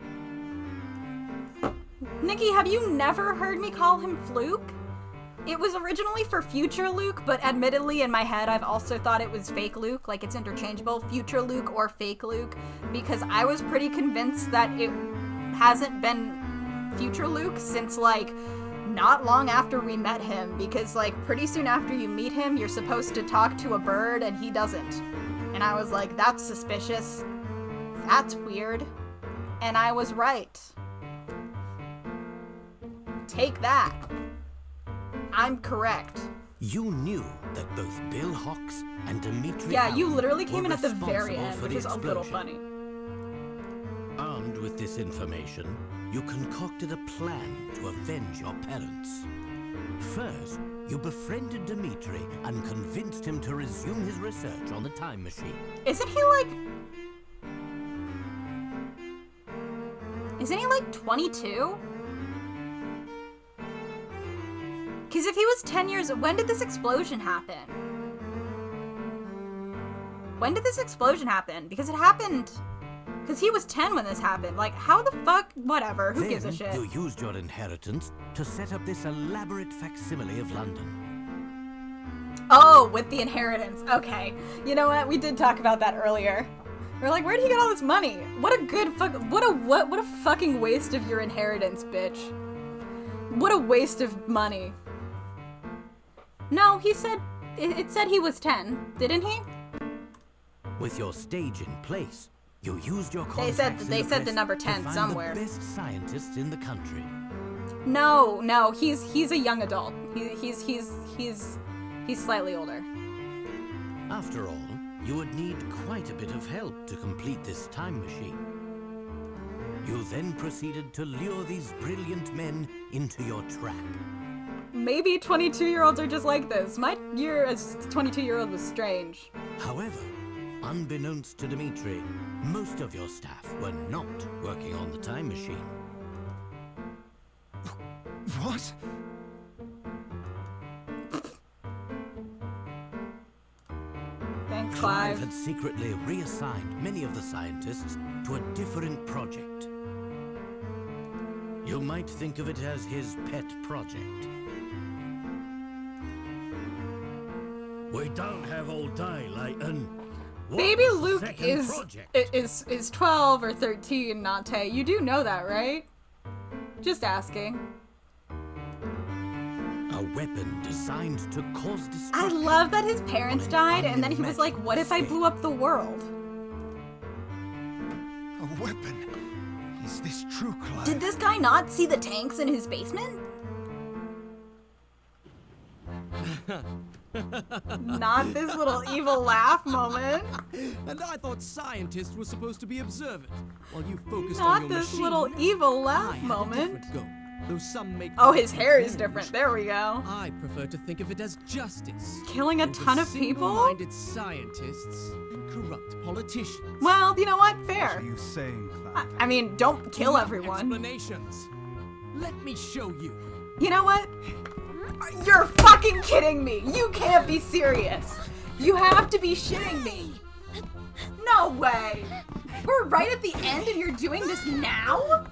Nikki, have you never heard me call him Fluke? It was originally for future Luke, but admittedly in my head I've also thought it was fake Luke, like it's interchangeable, future Luke or fake Luke, because I was pretty convinced that it hasn't been future Luke since, like, not long after we met him, because, like, pretty soon after you meet him, you're supposed to talk to a bird and he doesn't. And I was like, that's suspicious. That's weird. And I was right. Take that. I'm correct. You knew that both Bill Hawks and Dimitri Yeah, you Allen literally came were in at the very responsible end, for which the is a little explosion. funny. Armed with this information, you concocted a plan to avenge your parents. First, you befriended Dimitri and convinced him to resume his research on the time machine. Isn't he like 22? Because if he was 10 years, when did this explosion happen? When did this explosion happen? Because it happened, because he was 10 when this happened. Like, how the fuck, whatever, who gives a shit? You used your inheritance to set up this elaborate facsimile of London. Oh, with the inheritance, okay. You know what, we did talk about that earlier. We're like, where did he get all this money? What a good what a fucking waste of your inheritance, bitch. What a waste of money. No, he said, it said he was 10, didn't he? With your stage in place, you used your They contacts said in the press number to 10 find somewhere. the best scientists in the country. No, he's a young adult. He's slightly older. After all, you would need quite a bit of help to complete this time machine. You then proceeded to lure these brilliant men into your trap. Maybe 22-year-olds are just like this. My year as a 22-year-old was strange. However, unbeknownst to Dimitri, most of your staff were not working on the time machine. What? Thanks, Clive Clive. had secretly reassigned many of the scientists to a different project. You might think of it as his pet project. We don't have all day, Layton. What Baby was the Luke second project? is 12 or 13, Nate. You do know that, right? Just asking. A weapon designed to cause destruction. I love that his parents died, and then he was like, what if I blew up the world? A weapon? Is this true, Clive? Did this guy not see the tanks in his basement? Not this little evil laugh moment. And I thought scientists were supposed to be observant, while you focused on Not your this machine. little evil I laugh had a moment. different goal, though some make Oh, it his hair is revenge. different. There we go. I prefer to think of it as justice. Killing a over ton of people? single-minded scientists and corrupt politicians. Well, you know what? What Fair. are you saying, Clive? I mean, don't kill Enough everyone. Explanations. Let me show you. You know what? You're fucking kidding me. You can't be serious. You have to be shitting me. No way. We're right at the end and you're doing this now?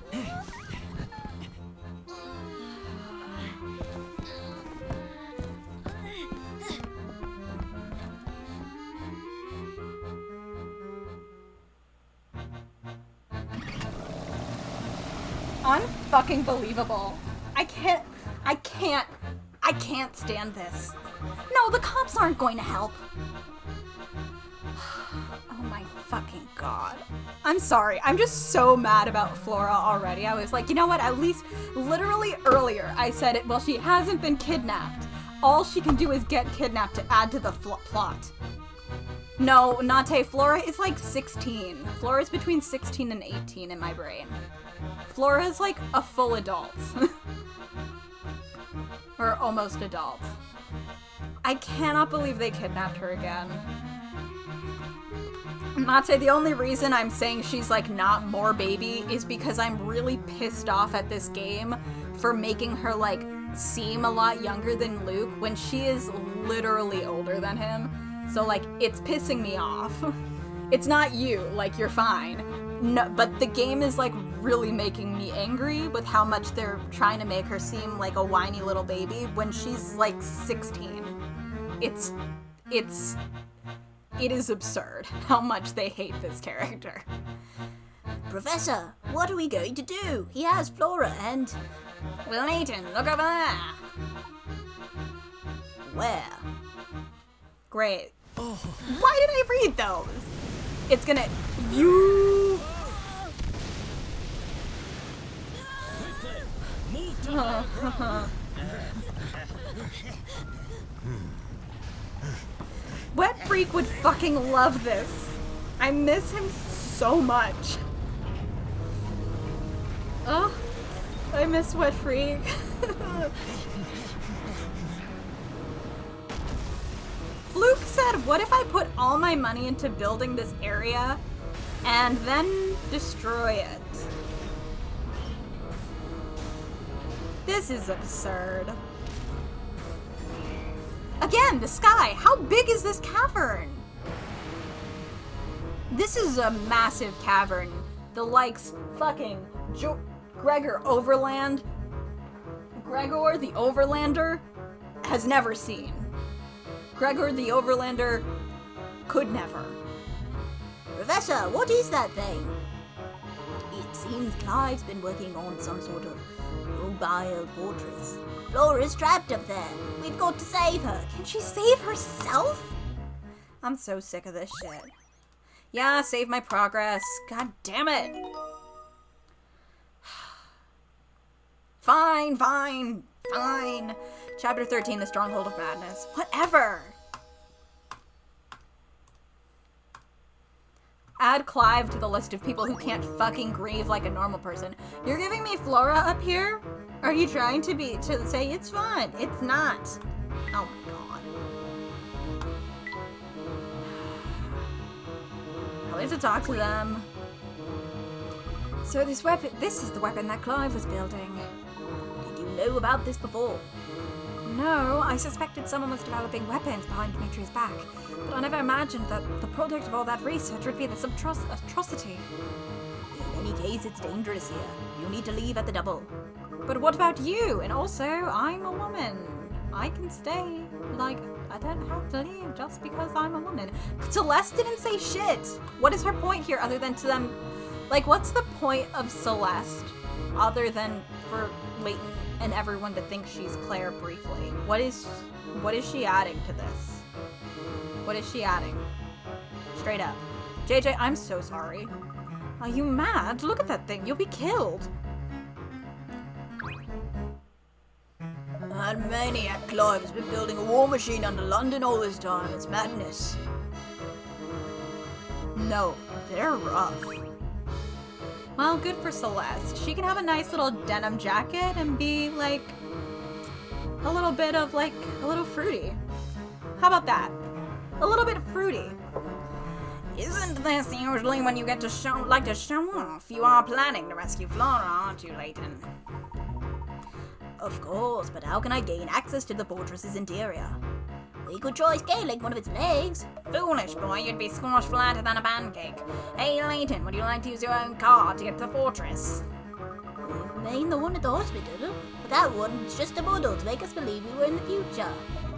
Unfucking believable. I can't stand this. No, the cops aren't going to help. Oh my fucking god. I'm sorry. I'm just so mad about Flora already. I was like, you know what? At least literally earlier I said it. Well, she hasn't been kidnapped. All she can do is get kidnapped to add to the plot. No, Nate, Flora is like 16. Flora's between 16 and 18 in my brain. Flora's like a full adult. Or almost adult. I cannot believe they kidnapped her again. Nate, the only reason I'm saying she's like not more baby is because I'm really pissed off at this game for making her like seem a lot younger than Luke when she is literally older than him. So like it's pissing me off. It's not you, like you're fine. No, but the game is like really making me angry with how much they're trying to make her seem like a whiny little baby when she's like 16. It is absurd how much they hate this character. Professor, what are we going to do? He has Flora and... Well, Layton, look over there. Where? Great. Oh. Why did I read those? It's gonna... You... Move to higher ground. Wet Freak would fucking love this. I miss him so much. Oh, I miss Wet Freak. Fluke said, what if I put all my money into building this area and then destroy it? This is absurd. Again, the sky. How big is this cavern? This is a massive cavern. The likes fucking Gregor the Overlander, has never seen. Gregor the Overlander could never. Professor, what is that thing? It seems Clive's been working on some sort of mobile fortress. Flora's trapped up there. We've got to save her. Can she save herself? I'm so sick of this shit. Yeah, save my progress. God damn it. Fine. Chapter 13, The Stronghold of Madness. Whatever. Add Clive to the list of people who can't fucking grieve like a normal person. You're giving me Flora up here? Are you trying to say it's fun? It's not. Oh my god. Probably have to talk to them. So this is the weapon that Clive was building. Did you know about this before? No, I suspected someone was developing weapons behind Dimitri's back, but I never imagined that the product of all that research would be this atrocity. In any case, it's dangerous here. You need to leave at the double. But what about you? And also, I'm a woman. I can stay. Like, I don't have to leave just because I'm a woman. Celeste didn't say shit. What is her point here other than to them? Like, what's the point of Celeste other than for Layton and everyone to think she's Claire briefly? What is she adding to this? What is she adding? Straight up. JJ, I'm so sorry. Are you mad? Look at that thing. You'll be killed. That maniac Clive has been building a war machine under London all this time. It's madness. No, they're rough. Well, good for Celeste. She can have a nice little denim jacket and be, like, a little bit of, like, a little fruity. How about that? A little bit fruity. Isn't this usually when you get to show off? You are planning to rescue Flora, aren't you, Layton? Of course, but how can I gain access to the fortress's interior? We could try scaling one of its legs. Foolish boy, you'd be squashed flatter than a pancake. Hey, Layton, would you like to use your own car to get to the fortress? You mean the one at the hospital? But that one's just a model to make us believe we were in the future.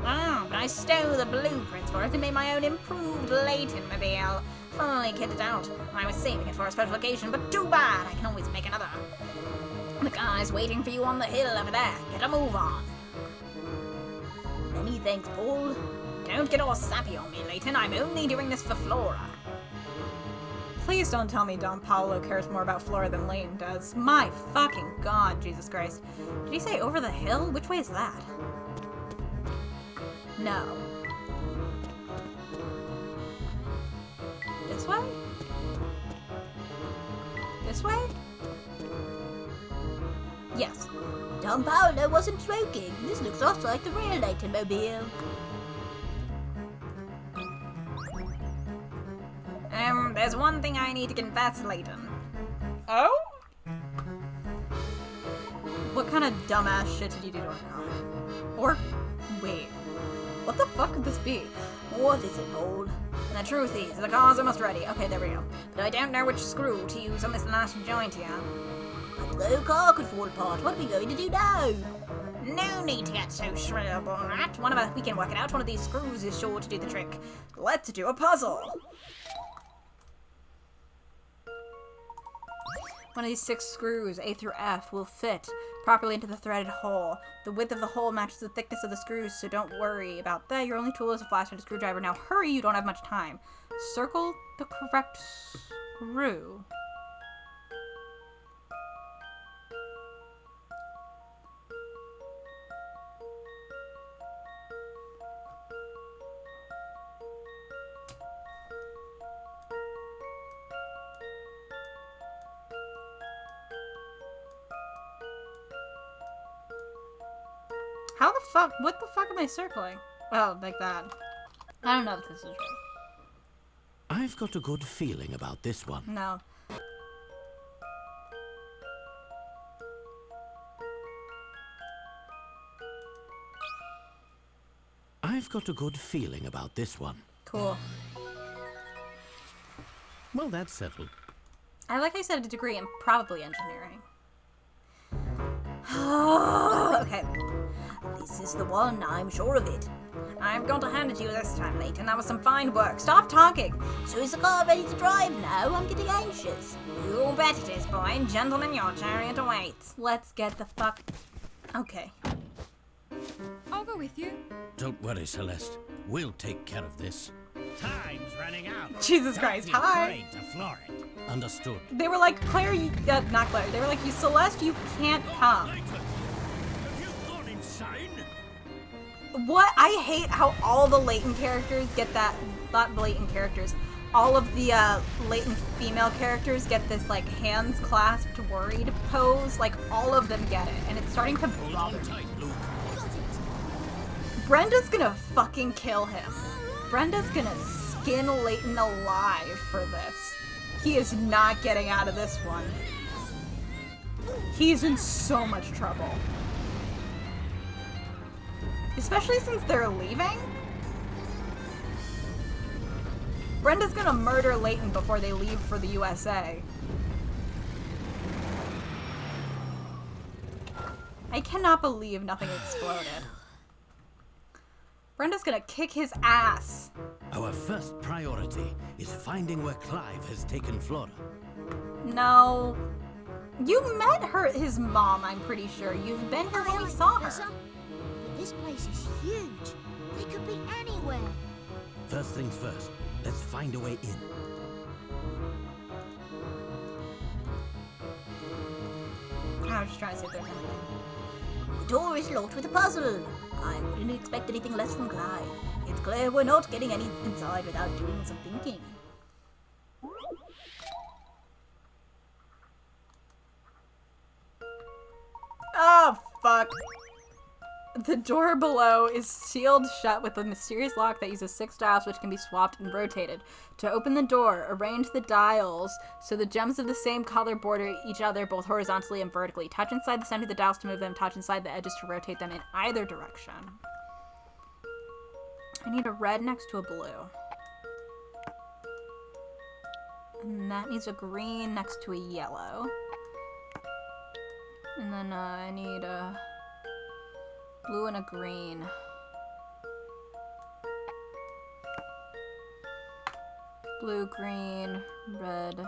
Oh, but I stole the blueprints for it and made my own improved Layton mobile. Fully kitted out. I was saving it for a special occasion, but too bad. I can always make another. The guy's waiting for you on the hill over there. Get a move on. Many thanks, Paul. Don't get all sappy on me, Layton. I'm only doing this for Flora. Please don't tell me Don Paolo cares more about Flora than Layton does. My fucking god, Jesus Christ. Did he say over the hill? Which way is that? No. This way? This way? Yes. Don Paolo wasn't joking. This looks just like the real Layton mobile. There's one thing I need to confess, Layton. Oh? What kind of dumbass shit did you do to our car? Or, wait, what the fuck could this be? What is it, Paul? And the truth is, the car's almost ready. Okay, there we go. But I don't know which screw to use on this last joint here. But the whole car could fall apart. What are we going to do now? No need to get so shrill, rat. We can work it out. One of these screws is sure to do the trick. Let's do a puzzle. One of these 6 screws, A through F, will fit properly into the threaded hole. The width of the hole matches the thickness of the screws, so don't worry about that. Your only tool is a flashlight and a screwdriver. Now hurry, you don't have much time. Circle the correct screw. How the fuck? What the fuck am I circling? Oh, like that. I don't know if this is right. I've got a good feeling about this one. No. I've got a good feeling about this one. Cool. Well, that's settled. I like I said a degree in probably engineering. Okay. This is the one, I'm sure of it. I'm going to hand it to you this time, Layton. That was some fine work. Stop talking. So is the car ready to drive now? I'm getting anxious. You bet it is, boy. Gentlemen, your chariot awaits. Let's get the fuck... Okay. I'll go with you. Don't worry, Celeste. We'll take care of this. Time's running out. Jesus Christ, Don't be hi. afraid to floor it. Understood. They were like, Claire, not Claire. They were like, you Celeste, you can't come. Layton, have you gone insane? What? I hate how all the Layton characters get that, not blatant characters, all of the Layton female characters get this like hands clasped worried pose. Like all of them get it, and it's starting to bother me. Tight, Luke. Brenda's gonna fucking kill him. Brenda's gonna skin Layton alive for this. He is not getting out of this one. He's in so much trouble. Especially since they're leaving. Brenda's gonna murder Layton before they leave for the USA. I cannot believe nothing exploded. Brenda's gonna kick his ass. Our first priority is finding where Clive has taken Flora. No. You met his mom, I'm pretty sure. You've been here when we saw her. Professor, but this place is huge. They could be anywhere. First things first, let's find a way in. I was just trying to see if there's anything. The door is locked with a puzzle. I wouldn't expect anything less from Clive. It's clear we're not getting any inside without doing some thinking. Oh, fuck. The door below is sealed shut with a mysterious lock that uses 6 dials which can be swapped and rotated. To open the door, arrange the dials so the gems of the same color border each other both horizontally and vertically. Touch inside the center of the dials to move them, touch inside the edges to rotate them in either direction. I need a red next to a blue. And that needs a green next to a yellow. And then I need a blue and a green. Blue, green, red.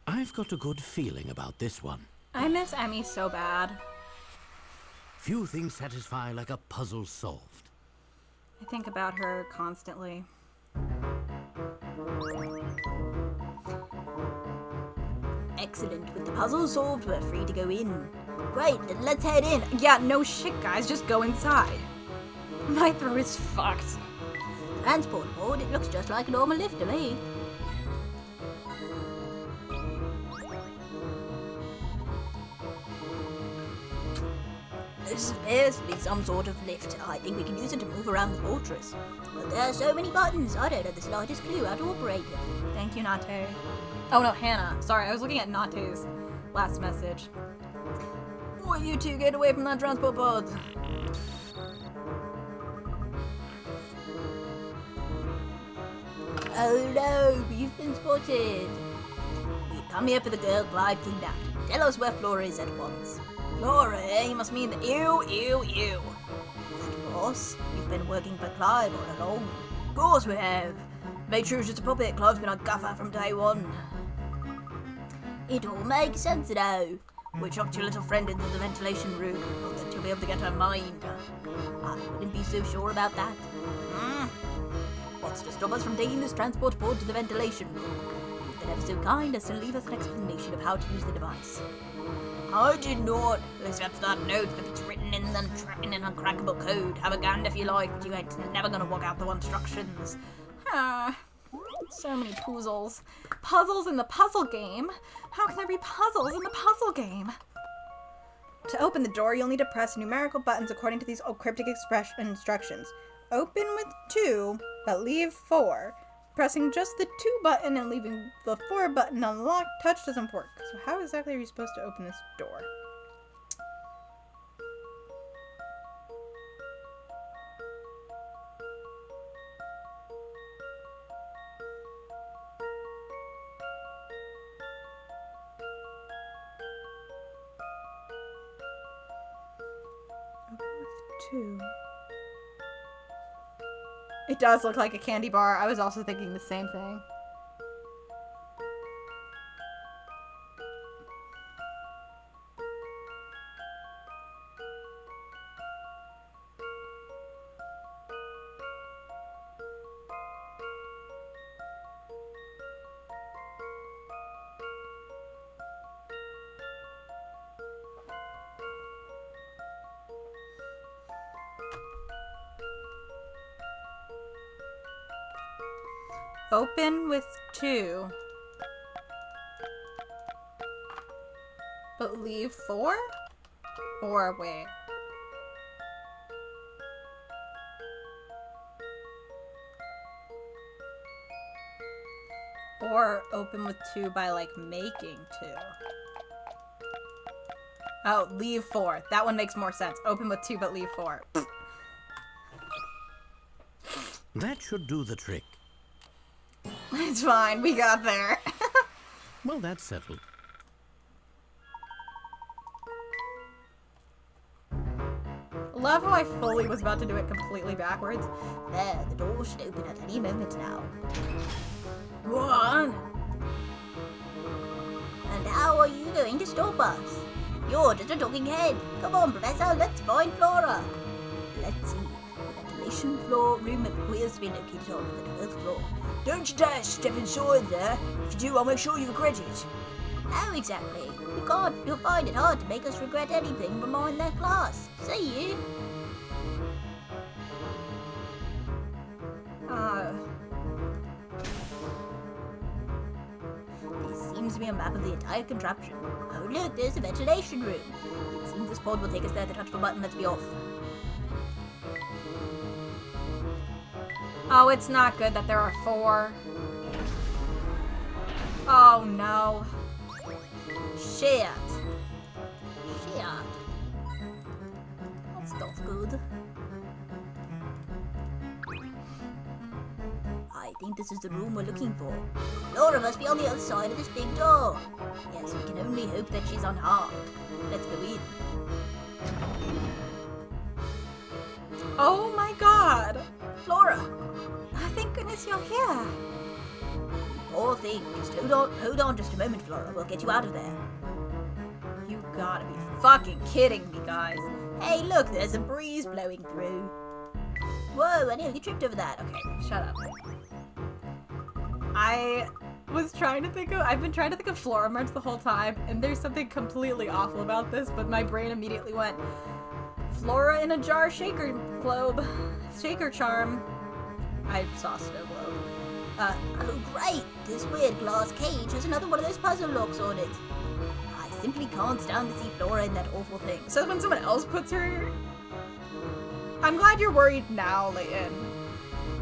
I've got a good feeling about this one. I miss Emmy so bad. Few things satisfy like a puzzle solved. I think about her constantly. Excellent. With the puzzle solved, we're free to go in. Great, then let's head in. Yeah, no shit, guys. Just go inside. My throat is fucked. Transport board, it looks just like a normal lift to me. This appears to be some sort of lift. I think we can use it to move around the fortress. But there are so many buttons, I don't have the slightest clue how to operate it. Thank you, Nate. Oh no, Hannah. Sorry, I was looking at Nate's last message. Will you two get away from that transport pod? Oh no, you've been spotted. We've come here for the girl Clive kidnapped. Tell us where Flora is at once. Flora, eh? You must mean the ew. That boss, you've been working for Clive all along. Of course we have. Made sure it's just a puppet. Clive's been a gaffer from day one. It all makes sense now. We chucked your little friend into the ventilation room. Not that you'll be able to get her mind. I wouldn't be so sure about that. What's to stop us from taking this transport board to the ventilation room? You've been ever so kind as to leave us an explanation of how to use the device. I did not. Except that note that it's written in an uncrackable code. Have a gander if you like, but you ain't never gonna work out the instructions. So many puzzles. Puzzles in the puzzle game? How can there be puzzles in the puzzle game? To open the door, you'll need to press numerical buttons according to these cryptic instructions. Open with 2, but leave 4. Pressing just the 2 button and leaving the 4 button unlocked touch doesn't work. So how exactly are you supposed to open this door? Open with 2. It does look like a candy bar. I was also thinking the same thing. Open with 2. But leave 4? Or wait. Or open with 2 by like making 2. Oh, leave 4. That one makes more sense. Open with 2 but leave 4. That should do the trick. It's fine. We got there. Well, that's settled. Love how I fully was about to do it completely backwards. There, the door should open at any moment now. One. And how are you going to stop us? You're just a talking head. Come on, Professor, let's find Flora. Let's see. The ventilation floor room appears to be located on the 12th floor. Don't you dare step inside there. If you do, I'll make sure you regret it. How exactly? You'll find it hard to make us regret anything from in that class. See you. This seems to be a map of the entire contraption. Oh look, there's a ventilation room. It seems this pod will take us there to touch the button. Let's be off. Oh, it's not good that there are 4. Oh no. Shit. That's not good. I think this is the room we're looking for. Laura must be on the other side of this big door. Yes, we can only hope that she's unharmed. Let's go in. Oh my god. Flora! Thank goodness you're here. Poor thing. Just hold on just a moment, Flora. We'll get you out of there. You gotta be fucking kidding me, guys. Hey, look, there's a breeze blowing through. Whoa, I nearly tripped over that. Okay, shut up. I've been trying to think of Flora merch the whole time, and there's something completely awful about this, but my brain immediately went, Flora in a jar shaker globe. Shaker charm. I saw snow globe. Oh great! This weird glass cage has another one of those puzzle locks on it. I simply can't stand to see Flora in that awful thing. So when someone else puts her... I'm glad you're worried now, Layton.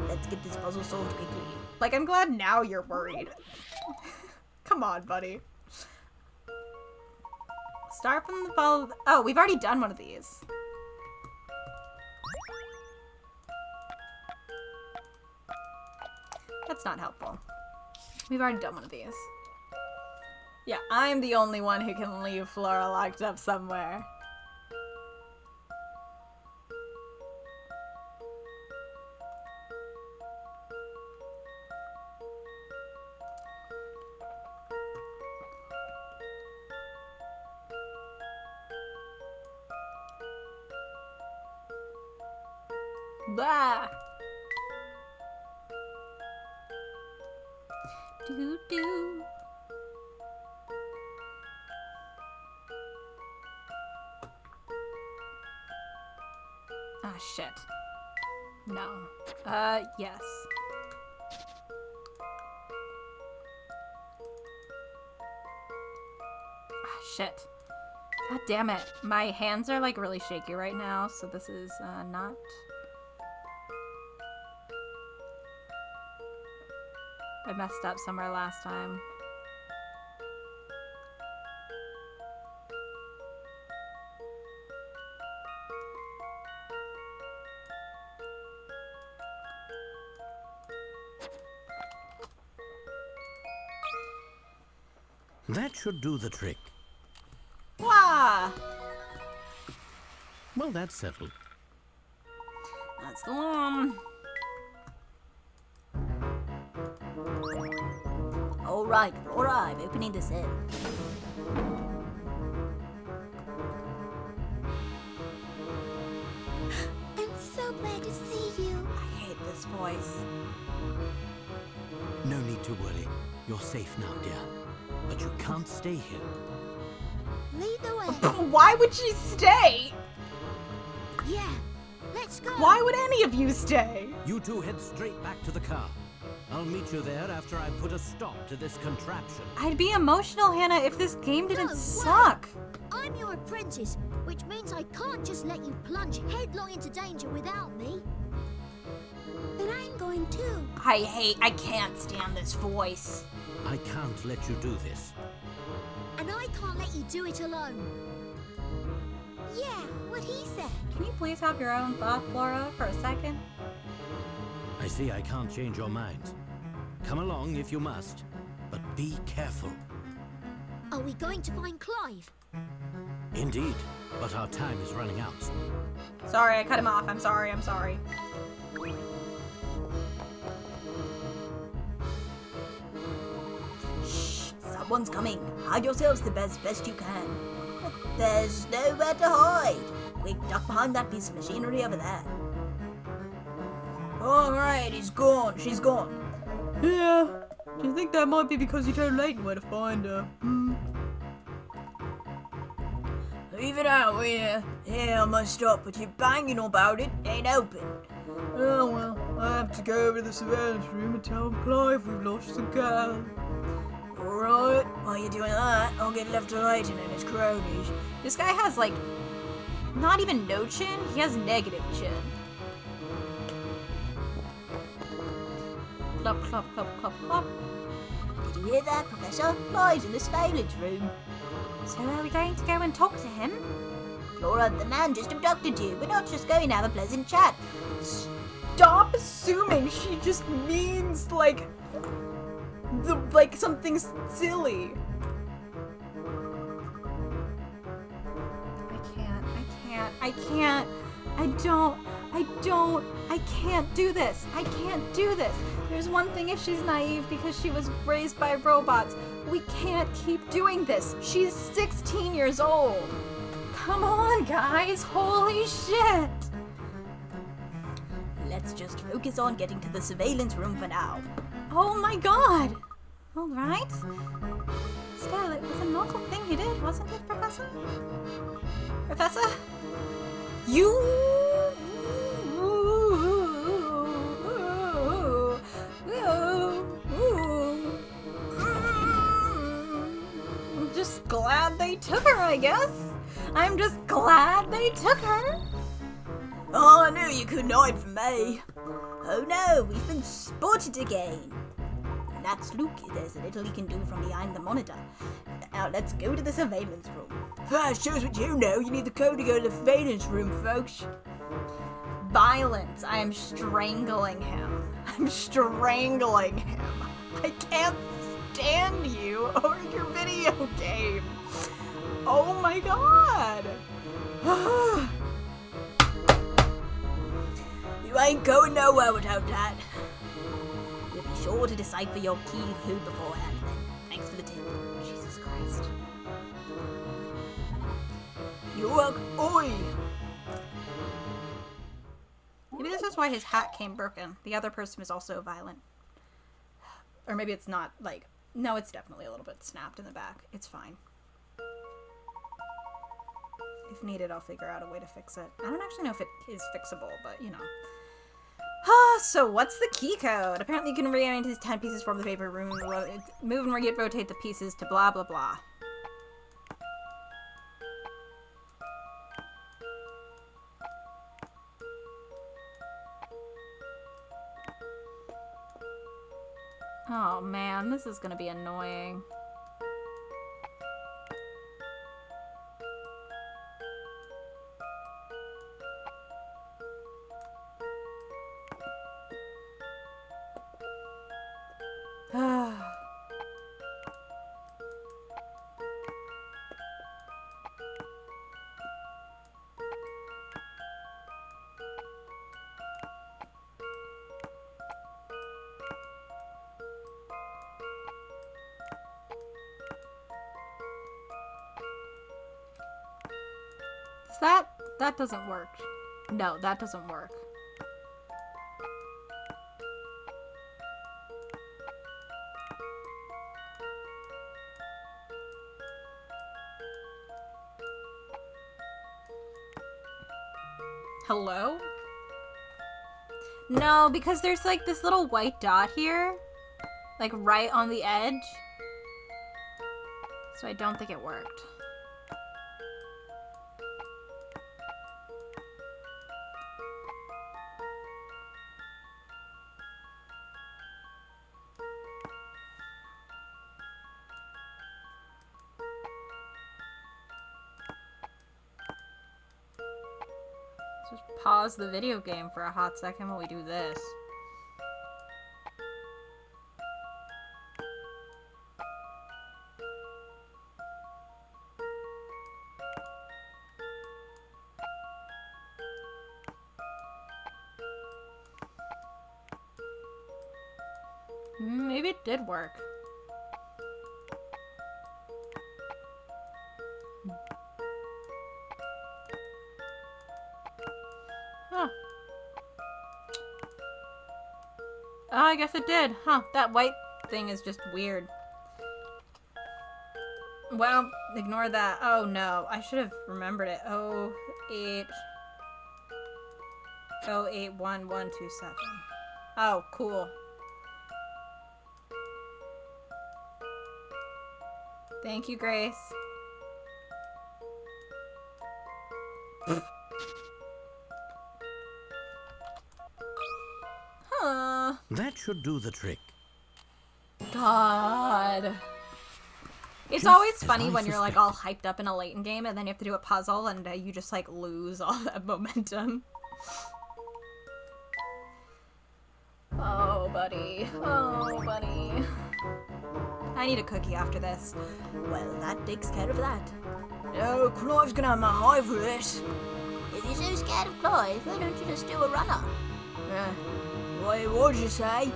Let's get this puzzle solved quickly. Like, I'm glad now you're worried. Come on, buddy. Start from the follow... Oh, we've already done one of these. That's not helpful. We've already done one of these. Yeah, I'm the only one who can leave Flora locked up somewhere. Blah! Do-do. Ah, shit. No. Yes. Shit. God damn it. My hands are like really shaky right now, so this is not... I messed up somewhere last time. That should do the trick. Wah! Well, that's settled. That's the one. All right, Flora, I'm opening this in. I'm so glad to see you. I hate this voice. No need to worry. You're safe now, dear. But you can't stay here. Lead the way. Why would she stay? Yeah, let's go. Why would any of you stay? You two head straight back to the car. I'll meet you there after I put a stop to this contraption. I'd be emotional, Hannah, if this game didn't No way. suck. I'm your apprentice, which means I can't just let you plunge headlong into danger without me. But I'm going too. I can't stand this voice. I can't let you do this. And I can't let you do it alone. Yeah, what he said. Can you please have your own thought, Flora, for a second? I see I can't change your minds. Come along if you must, but be careful. Are we going to find Clive? Indeed, but our time is running out. Sorry, I cut him off. I'm sorry. Shh, someone's coming. Hide yourselves the best you can. There's nowhere to hide. Quick, duck behind that piece of machinery over there. Alright, he's gone. She's gone. Yeah. Do you think that might be because you told Layton where to find her? Leave it out here. Yeah, I must stop, but you're banging about it. Ain't open. Oh well, I have to go over to the surveillance room and tell Clive we've lost the gal. Alright, while you're doing that, I'll get left to Layton and his cronies. This guy has like, not even no chin, he has negative chin. Clop, clop, clop, clop, clop. Did you hear that, Professor? Clive's in the surveillance room. So are we going to go and talk to him? Flora, the man just abducted you. We're not just going to have a pleasant chat. Stop assuming she just means like something silly. I can't do this. I can't do this. There's one thing if she's naive because she was raised by robots. We can't keep doing this. She's 16 years old. Come on, guys. Holy shit. Let's just focus on getting to the surveillance room for now. Oh my god. All right. Still, it was a novel thing he did, wasn't it, Professor? Professor? You... I'm just glad they took her, I guess. I'm just glad they took her. Oh, I knew you couldn't hide from me. Oh no, we've been spotted again. Relax, Luke. There's a little he can do from behind the monitor. Now let's go to the surveillance room. First, show us what you know. You need the code to go to the surveillance room, folks. Violence. I am strangling him. I'm strangling him. I can't stand you or your video game. Oh my god. You ain't going nowhere without that. We'll be sure to decipher your key code beforehand then. Thanks for the tip. Jesus Christ. You're welcome. Oi! Maybe this is why his hat came broken. The other person is also violent. Or maybe it's not, like... No, it's definitely a little bit snapped in the back. It's fine. If needed, I'll figure out a way to fix it. I don't actually know if it is fixable, but, you know. So what's the key code? Apparently you can rearrange these 10 pieces from the paper room, move and rotate the pieces to blah blah blah. Oh man, this is gonna be annoying. That doesn't work. No, that doesn't work. Hello? No, because there's like this little white dot here. Like right on the edge. So I don't think it worked. Let's just pause the video game for a hot second while we do this. Maybe it did work. Huh. Oh, I guess it did. Huh, that white thing is just weird. Well, ignore that. Oh no, I should have remembered it. 081127. Oh, cool. Thank you, Grace. Huh. That should do the trick. God. It's Just always as funny I when you're like all hyped up in a Layton game and then you have to do a puzzle and you just like lose all that momentum. Oh, buddy. Oh, buddy. I need a cookie after this. Well, that takes care of that. No, Clive's gonna have my eye for this. If you're so scared of Clive, why don't you just do a runner? Wait, what'd you say?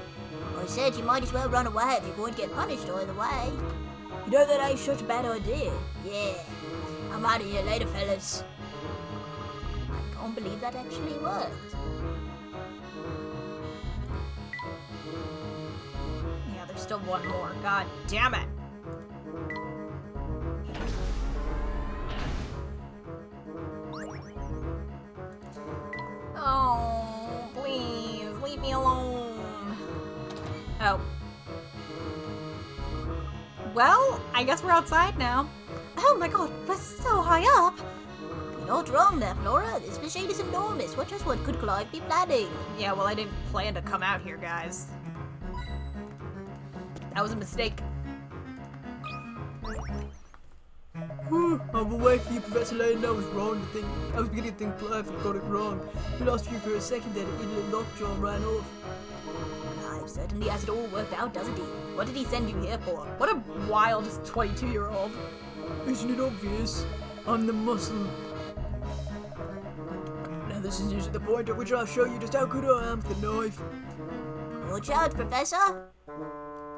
I said you might as well run away if you're going to get punished either way. You know that ain't such a bad idea. Yeah. I'm out of here later, fellas. I can't believe that actually worked. Yeah, there's still one more. God damn it. Oh, please, leave me alone. Oh. Well, I guess we're outside now. Oh my god, we're so high up! You're not wrong there, Flora. This machine is enormous. What could Clive be planning? Yeah, well, I didn't plan to come out here, guys. That was a mistake. I'm away for you, Professor Layton. I was wrong to think. I was beginning to think Clive had got it wrong. We lost you for a second there. The idiot lockjaw ran off. Clive certainly has it all worked out, doesn't he? What did he send you here for? What a wild 22-year-old. Isn't it obvious? I'm the muscle. Now this is usually the point at which I'll show you just how good I am with the knife. Watch out, Professor!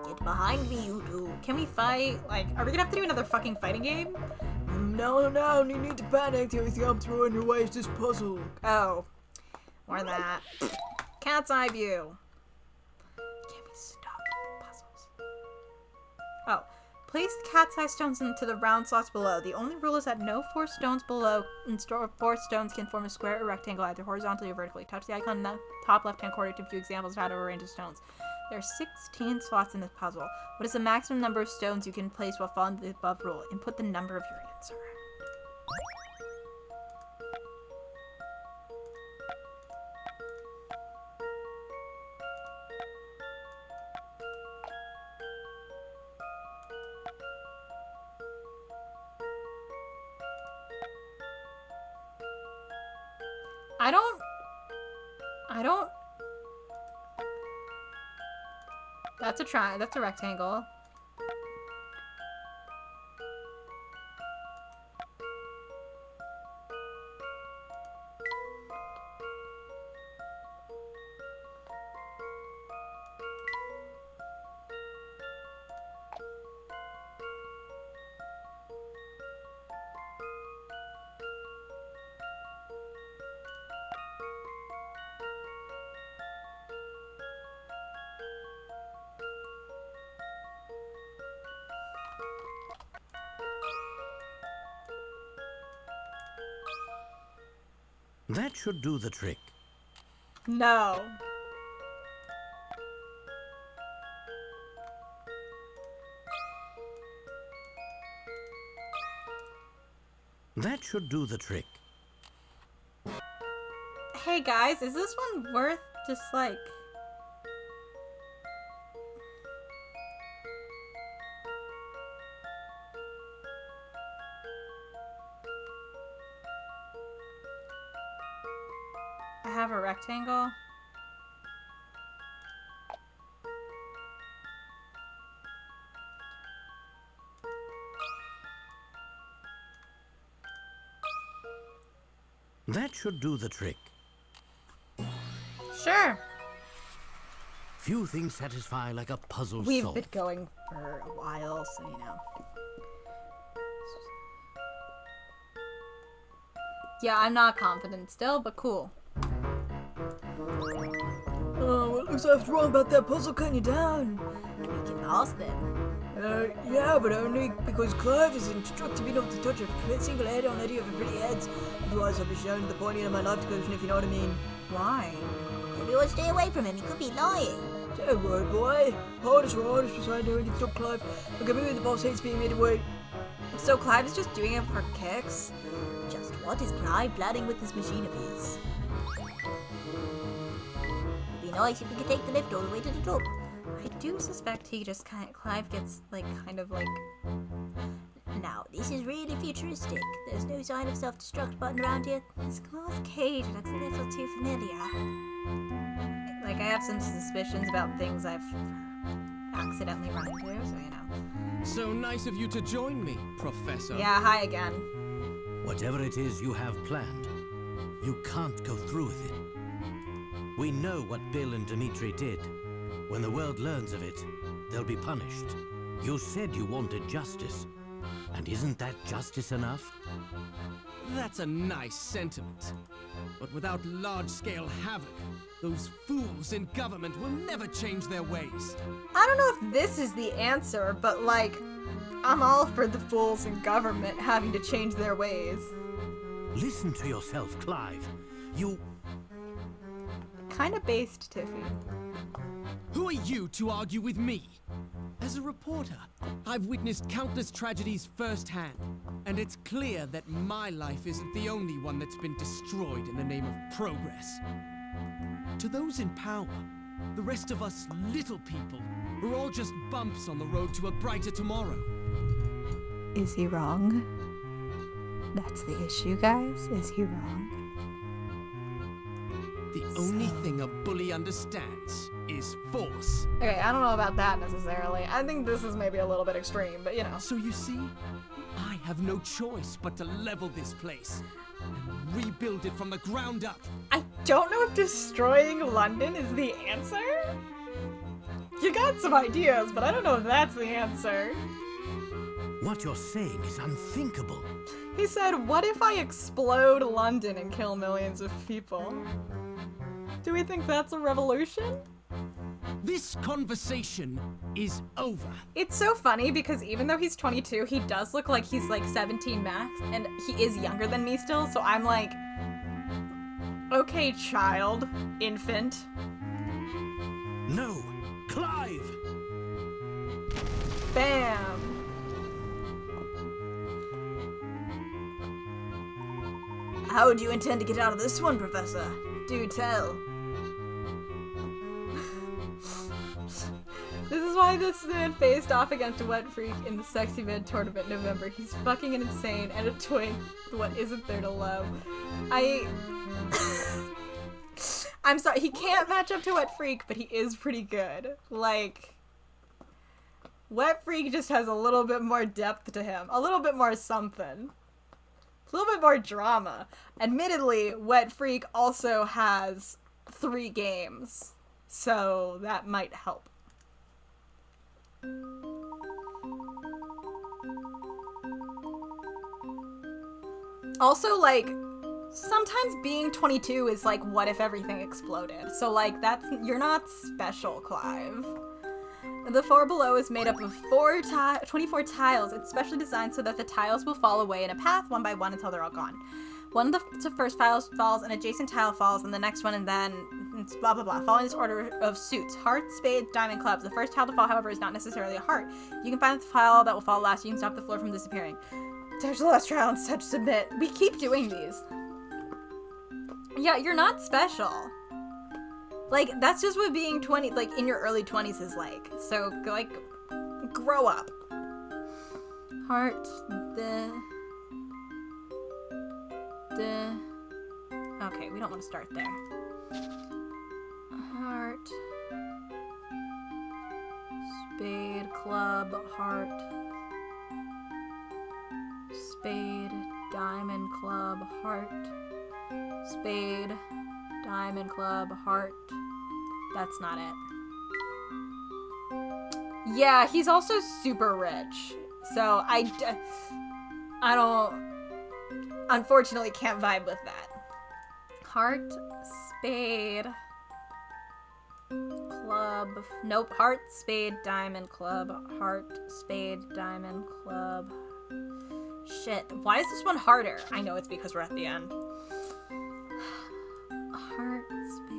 Get behind me, you two. Can we fight? Like, are we gonna have to do another fucking fighting game? No, you need to panic. The only thing I'm throwing your way is this puzzle. Oh. Or that. Cat's eye view. Can we stop puzzles? Oh. Place the cat's eye stones into the round slots below. The only rule is that no 4 stones below and 4 stones can form a square or rectangle either horizontally or vertically. Touch the icon in the top left-hand corner to view examples of how to arrange the stones. There are 16 slots in this puzzle. What is the maximum number of stones you can place while following the above rule? Input the number of your answer. I don't... That's a rectangle. That should do the trick. No. That should do the trick. Hey guys, is this one worth just like... I have a rectangle. That should do the trick. Sure. Few things satisfy like a puzzle We've solved. been going for a while, so you know. Yeah, I'm not confident still, but cool. Oh, it looks like I was wrong about that puzzle cutting you down. We can ask them. Yeah, but only because Clive has instructed me not to touch a single head on any of the pretty heads. Otherwise, I'll be shown the point of my life conclusion, if you know what I mean. Why? Everyone stay away from him, he could be lying. Don't worry, boy. Hardest for hardest beside doing it, stop Clive. Look at me, the boss hates being made away. So Clive is just doing it for kicks? Just what is Clive planning with this machine of his? It'd be nice if we could take the lift all the way to the top. I do suspect he just Clive gets like kind of like... Now, this is really futuristic. There's no sign of self-destruct button around here. This glass cage looks a little too familiar. Like, I have some suspicions about things I've accidentally run into, so you know. So nice of you to join me, Professor. Yeah, hi again. Whatever it is you have planned, you can't go through with it. We know what Bill and Dimitri did. When the world learns of it, they'll be punished. You said you wanted justice. And isn't that justice enough? That's a nice sentiment. But without large-scale havoc, those fools in government will never change their ways. I don't know if this is the answer, but like, I'm all for the fools in government having to change their ways. Listen to yourself, Clive. You... Kinda based, Tiffy. Who are you to argue with me? As a reporter, I've witnessed countless tragedies firsthand, and it's clear that my life isn't the only one that's been destroyed in the name of progress. To those in power, the rest of us little people, we're all just bumps on the road to a brighter tomorrow. Is he wrong? That's the issue, guys. Is he wrong? The only thing a bully understands is force. Okay, I don't know about that necessarily. I think this is maybe a little bit extreme, but you know. So you see, I have no choice but to level this place and rebuild it from the ground up. I don't know if destroying London is the answer. You got some ideas, but I don't know if that's the answer. What you're saying is unthinkable. He said, what if I explode London and kill millions of people? Do we think that's a revolution? This conversation is over. It's so funny because even though he's 22, he does look like he's like 17 max, and he is younger than me still, so I'm like, okay, child, infant. No, Clive! Bam! How do you intend to get out of this one, Professor? Do tell. This is why this man faced off against a wet freak in the Sexy Vid tournament in November. He's fucking insane and a twink. What isn't there to love? I'm sorry, he can't match up to Wet Freak, but he is pretty good. Like, Wet Freak just has a little bit more depth to him. A little bit more something. A little bit more drama. Admittedly, Wet Freak also has 3 games, so that might help. Also, like, sometimes being 22 is like, what if everything exploded? So, like, you're not special, Clive. The floor below is made up of 24 tiles. It's specially designed so that the tiles will fall away in a path one by one until they're all gone. One of the first tiles falls, an adjacent tile falls, and the next one, and then it's blah blah blah. Following this order of suits: heart, spade, diamond, clubs. The first tile to fall, however, is not necessarily a heart. You can find the tile that will fall last. You can stop the floor from disappearing. There's the last trial and touch submit. We keep doing these. Yeah, you're not special. Like, that's just what being 20, like, in your early 20s is like. So, like, grow up. Heart, okay, we don't want to start there. Heart, spade, club, heart, spade, diamond, club, heart, spade, diamond, club, heart. That's not it. Yeah, he's also super rich. So I don't, unfortunately, can't vibe with that. Heart, spade, club. Nope. Heart, spade, diamond, club. Heart, spade, diamond, club. Shit. Why is this one harder? I know it's because we're at the end. Heart, spade.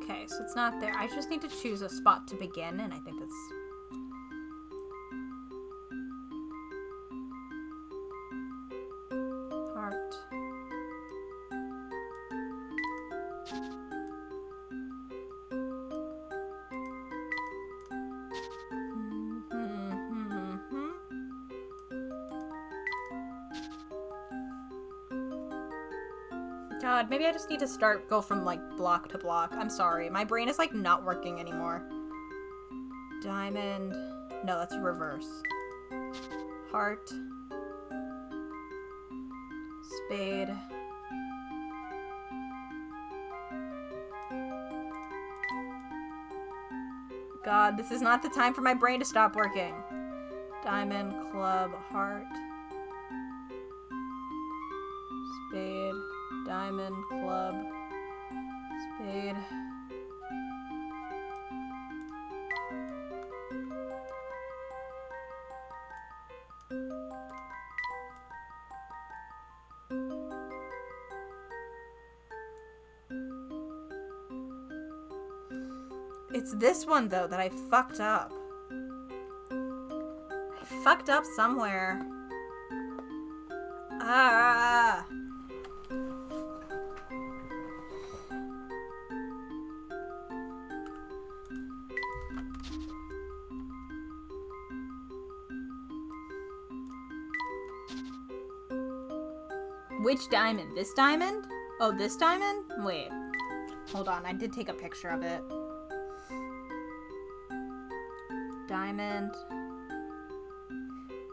Okay, so it's not there. I just need to choose a spot to begin, and I think it's... heart. God, maybe I just need to go from, like, block to block. I'm sorry. My brain is, like, not working anymore. Diamond. No, that's reverse. Heart. Spade. God, this is not the time for my brain to stop working. Diamond, club, heart. Spade. Diamond, club, spade. It's this one, though, that I fucked up. I fucked up somewhere. Ah! Which diamond? This diamond? Oh, this diamond? Wait. Hold on, I did take a picture of it. Diamond.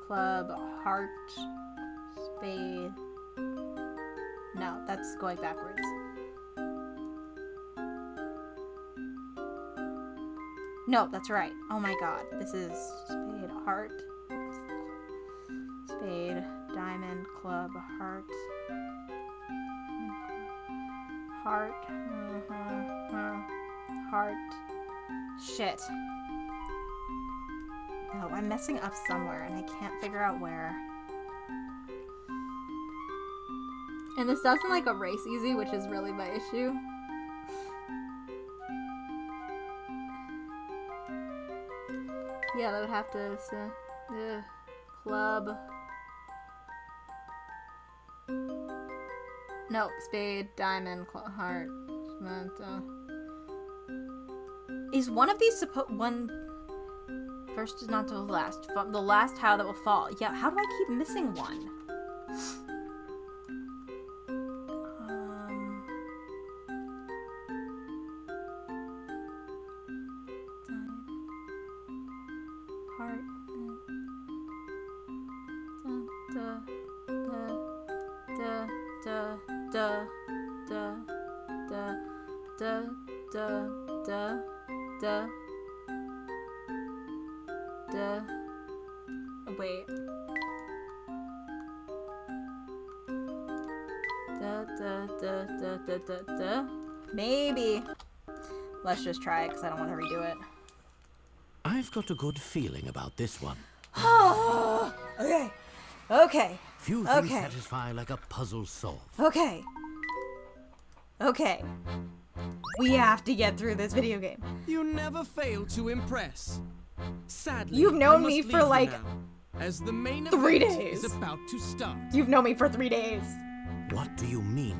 Club. Heart. Spade. No, that's going backwards. No, that's right. Oh my god. This is spade, heart. Spade, diamond, club, heart. Heart. Heart. Shit. No, I'm messing up somewhere and I can't figure out where. And this doesn't like erase easy, which is really my issue. Yeah, that would have to say, club. Nope, spade, diamond, heart. Is one of these first is not to the last. The last tile that will fall. Yeah, how do I keep missing one? Heart. Wait. Maybe. Let's just try it because I don't want to redo it. I've got a good feeling about this one. Okay. Okay. Few things satisfy like a puzzle solved. Okay. Okay. We have to get through this video game. You never fail to impress. Sadly, You've known I me must for leave you like now, as the main 3 event days. is about to start. You've known me for 3 days. What do you mean?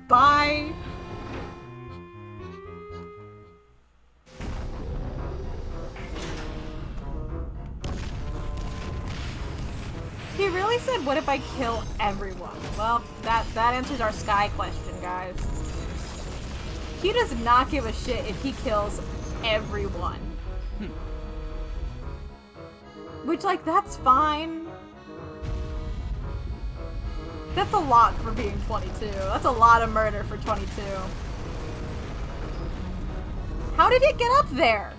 Bye. He really said, what if I kill everyone? Well, that answers our Sky question, guys. He does not give a shit if he kills everyone. Which, like, that's fine. That's a lot for being 22. That's a lot of murder for 22. How did it get up there?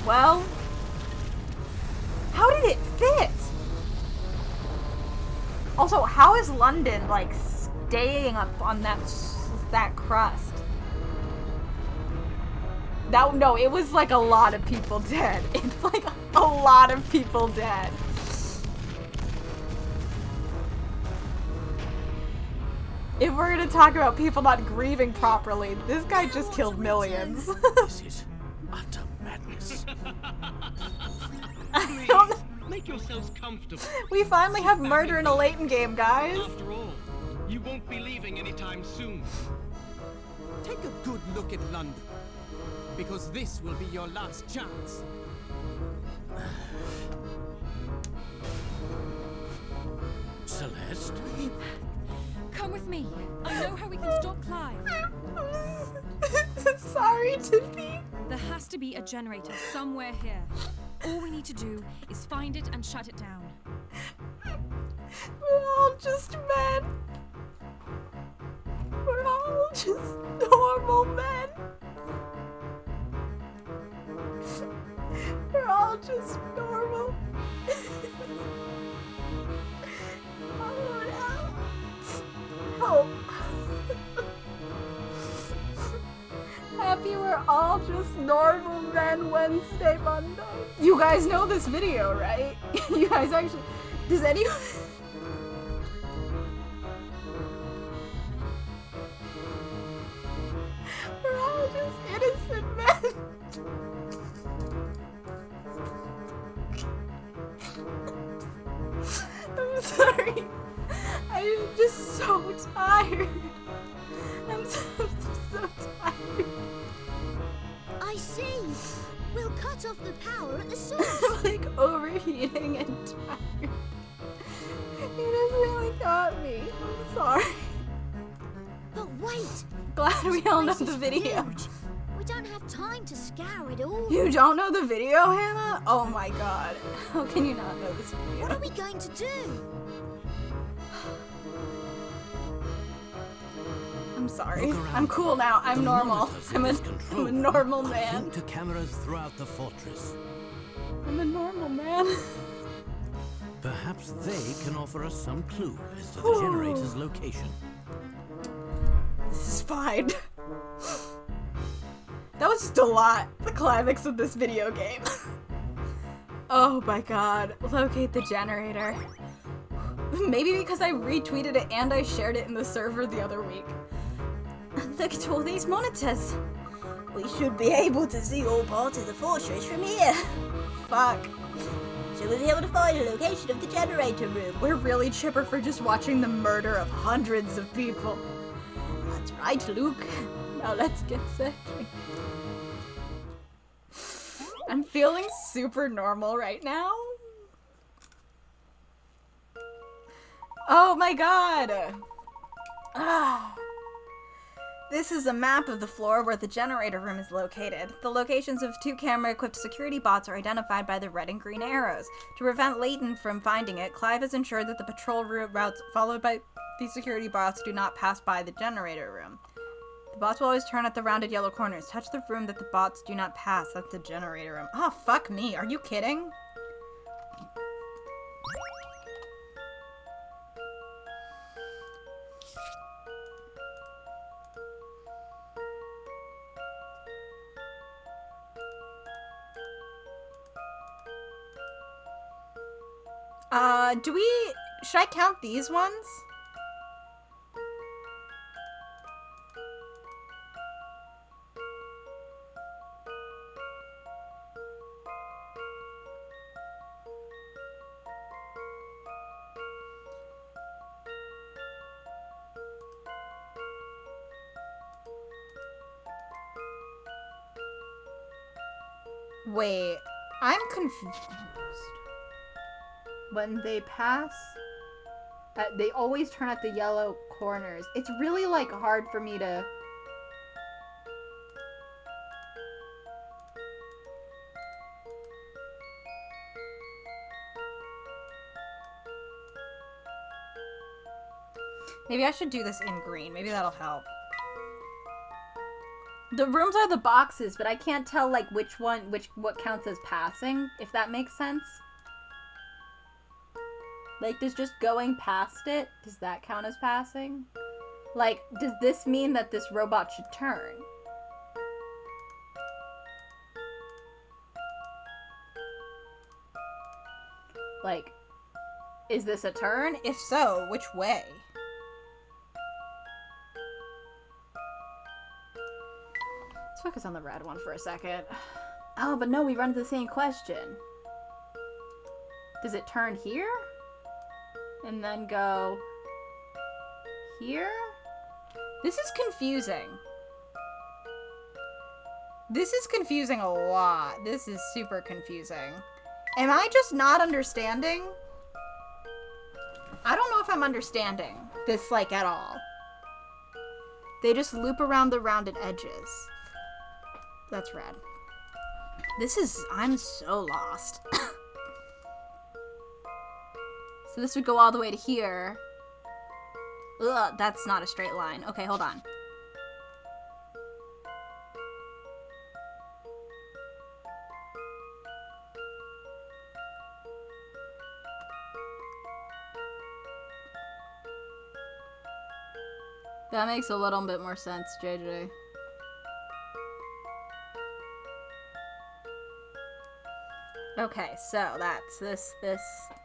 Well, how did it fit? Also, how is London, like, staying up on that crust? No, it was like a lot of people dead. It's like a lot of people dead. If we're gonna talk about people not grieving properly, this guy just killed millions. This is utter madness. I don't know. Make yourselves comfortable. We finally have murder in a Layton game, guys. After all, you won't be leaving anytime soon. Take a good look at London, because this will be your last chance. Celeste? Come with me. I know how we can stop Clive. Sorry to be. There has to be a generator somewhere here. All we need to do is find it and shut it down. We're all just men. We're all just normal men. We're all just normal. Oh no. Help. Happy we're all just normal men Wednesday, Monday. You guys know this video, right? You guys actually... Does anyone... We're all just innocent men. I'm sorry. I'm just so tired. I'm so tired. I see. We'll cut off the power at the source. I'm like overheating and tired. You just really got me. I'm sorry. But wait. Glad we all know the video. Huge. We don't have time to scour it all. You don't know the video, Hannah? Oh my god. How can you not know this video? What are we going to do? I'm sorry. I'm cool now. I'm normal. I'm a normal man. To cameras throughout the fortress. I'm a normal man. Perhaps they can offer us some clue as to the generator's location. This is fine. That was just a lot. The climax of this video game. Oh my god. Locate the generator. Maybe because I retweeted it and I shared it in the server the other week. Look at all these monitors. We should be able to see all parts of the fortress from here. Fuck. So we'll be able to find a location of the generator room. We're really chipper for just watching the murder of hundreds of people. That's right, Luke. Now let's get searching. I'm feeling super normal right now. Oh my god! Ah. This is a map of the floor where the generator room is located. The locations of 2 camera-equipped security bots are identified by the red and green arrows. To prevent Layton from finding it, Clive has ensured that the patrol routes followed by these security bots do not pass by the generator room. The bots will always turn at the rounded yellow corners. Touch the room that the bots do not pass. That's the generator room. Oh, fuck me. Are you kidding? Should I count these ones? Wait, I'm confused. When they pass, they always turn at the yellow corners. It's really, like, hard for me to... Maybe I should do this in green. Maybe that'll help. The rooms are the boxes, but I can't tell, like, what counts as passing, if that makes sense. Like, does just going past it, does that count as passing? Like, does this mean that this robot should turn? Like, is this a turn? If so, which way? Let's focus on the red one for a second. Oh, but no, we run into the same question. Does it turn here? And then go here? This is confusing. This is confusing a lot. This is super confusing. Am I just not understanding? I don't know if I'm understanding this, like, at all. They just loop around the rounded edges. That's red. I'm so lost. So this would go all the way to here. Ugh, that's not a straight line. Okay, hold on. That makes a little bit more sense, JJ. Okay, so that's this. I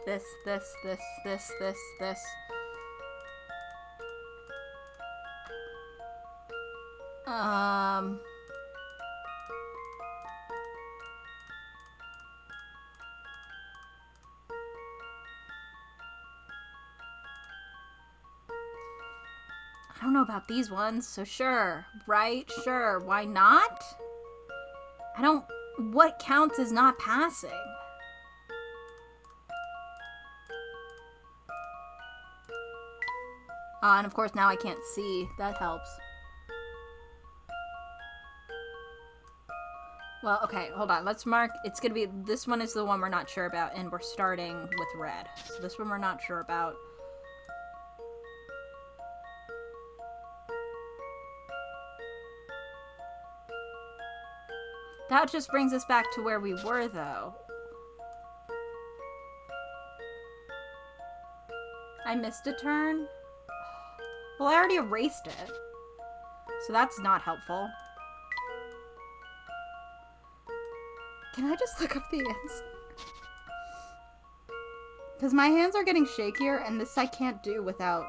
don't know about these ones, so sure. Right? Sure. Why not? What counts as not passing? And of course now I can't see. That helps. Well, okay, hold on. Let's mark. It's gonna be, this one is the one we're not sure about, and we're starting with red. So this one we're not sure about. That just brings us back to where we were, though. I missed a turn? Well, I already erased it. So that's not helpful. Can I just look up the answer? Because my hands are getting shakier, and this I can't do without...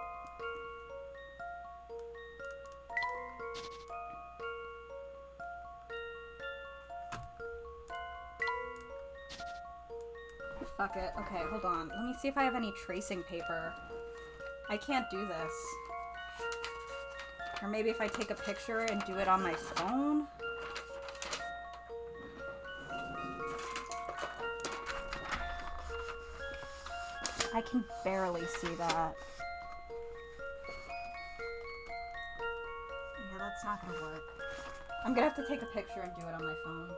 Fuck it. Okay, hold on. Let me see if I have any tracing paper. I can't do this. Or maybe if I take a picture and do it on my phone? I can barely see that. It's not gonna work. I'm gonna have to take a picture and do it on my phone.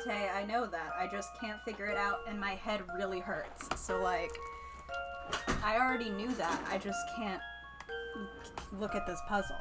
Nate, I know that. I just can't figure it out and my head really hurts. So, like, I already knew that. I just can't look at this puzzle.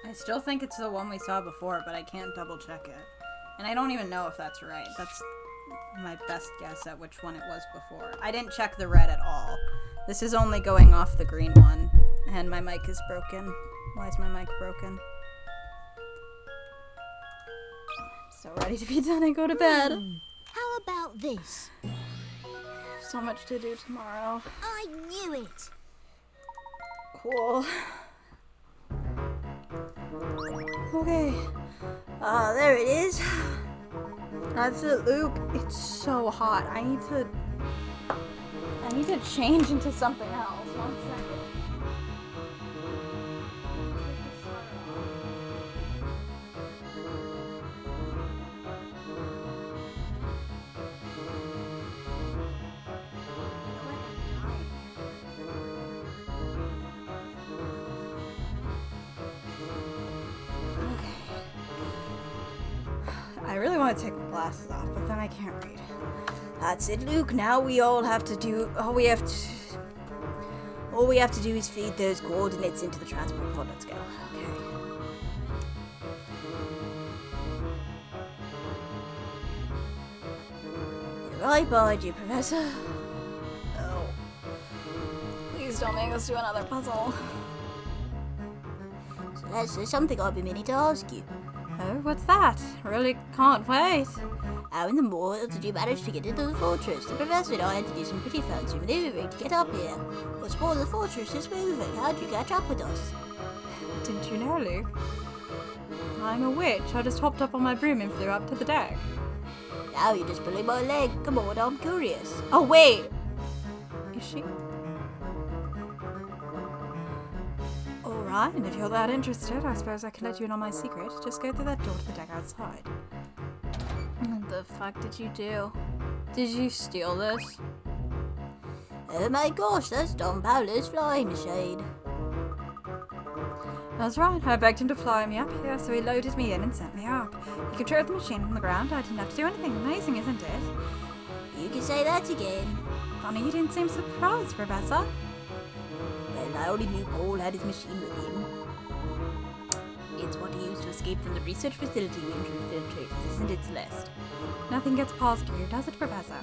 I still think it's the one we saw before, but I can't double check it. And I don't even know if that's right. That's my best guess at which one it was before. I didn't check the red at all. This is only going off the green one. And my mic is broken. Why is my mic broken? So ready to be done and go to bed. How about this? So much to do tomorrow. I knew it! Cool. Okay. There it is. That's it, Luke. It's so hot. I need to change into something else. 1 second. I really want to take my glasses off, but then I can't read. That's it, Luke. Now we all have to do. All we have to do is feed those coordinates into the transport pod. Let's go. Okay. You're right behind you, Professor. Oh. Please don't make us do another puzzle. Celeste, there's something I've been meaning to ask you. Oh, what's that? Really can't wait. How in the world did you manage to get into the fortress? The professor and I had to do some pretty fancy maneuvering to get up here. What's more, the fortress is moving. How'd you catch up with us? Didn't you know, Luke? I'm a witch. I just hopped up on my broom and flew up to the deck. Now you're just pulling my leg. Come on, I'm curious. Oh, wait! Is she? Alright, and if you're that interested, I suppose I can let you in on my secret. Just go through that door to the deck outside. What the fuck did you do? Did you steal this? Oh my gosh, that's Don Paolo's flying machine. That's right, I begged him to fly me up here, so he loaded me in and sent me up. He controlled the machine from the ground. I didn't have to do anything. Amazing, isn't it? You can say that again. Funny you didn't seem surprised, Professor. Well, I only knew Paul had his machine with him. It's what he used to escape from the research facility when he infiltrated, isn't it, Celeste? Nothing gets past you, does it, Professor?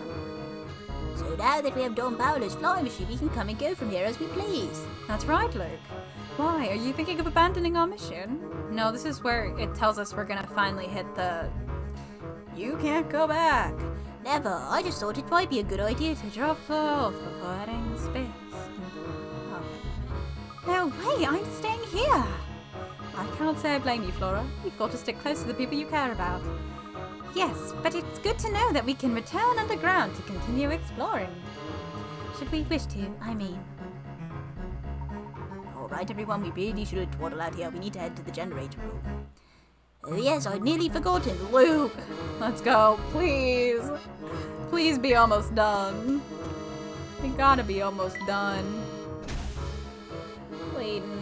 So now that we have Don Paolo's flying machine, we can come and go from here as we please. That's right, Luke. Why? Are you thinking of abandoning our mission? No, this is where it tells us we're gonna finally hit the... You can't go back. Never. I just thought it might be a good idea to Drop off before heading space. No way, I'm staying here. I can't say I blame you, Flora. You've got to stick close to the people you care about. Yes, but it's good to know that we can return underground to continue exploring. Should we wish to, I mean. Alright everyone, we really shouldn't twaddle out here. We need to head to the generator room. Oh yes, I'd nearly forgotten. Luke, let's go, please. Please be almost done. We gotta be almost done. Layton.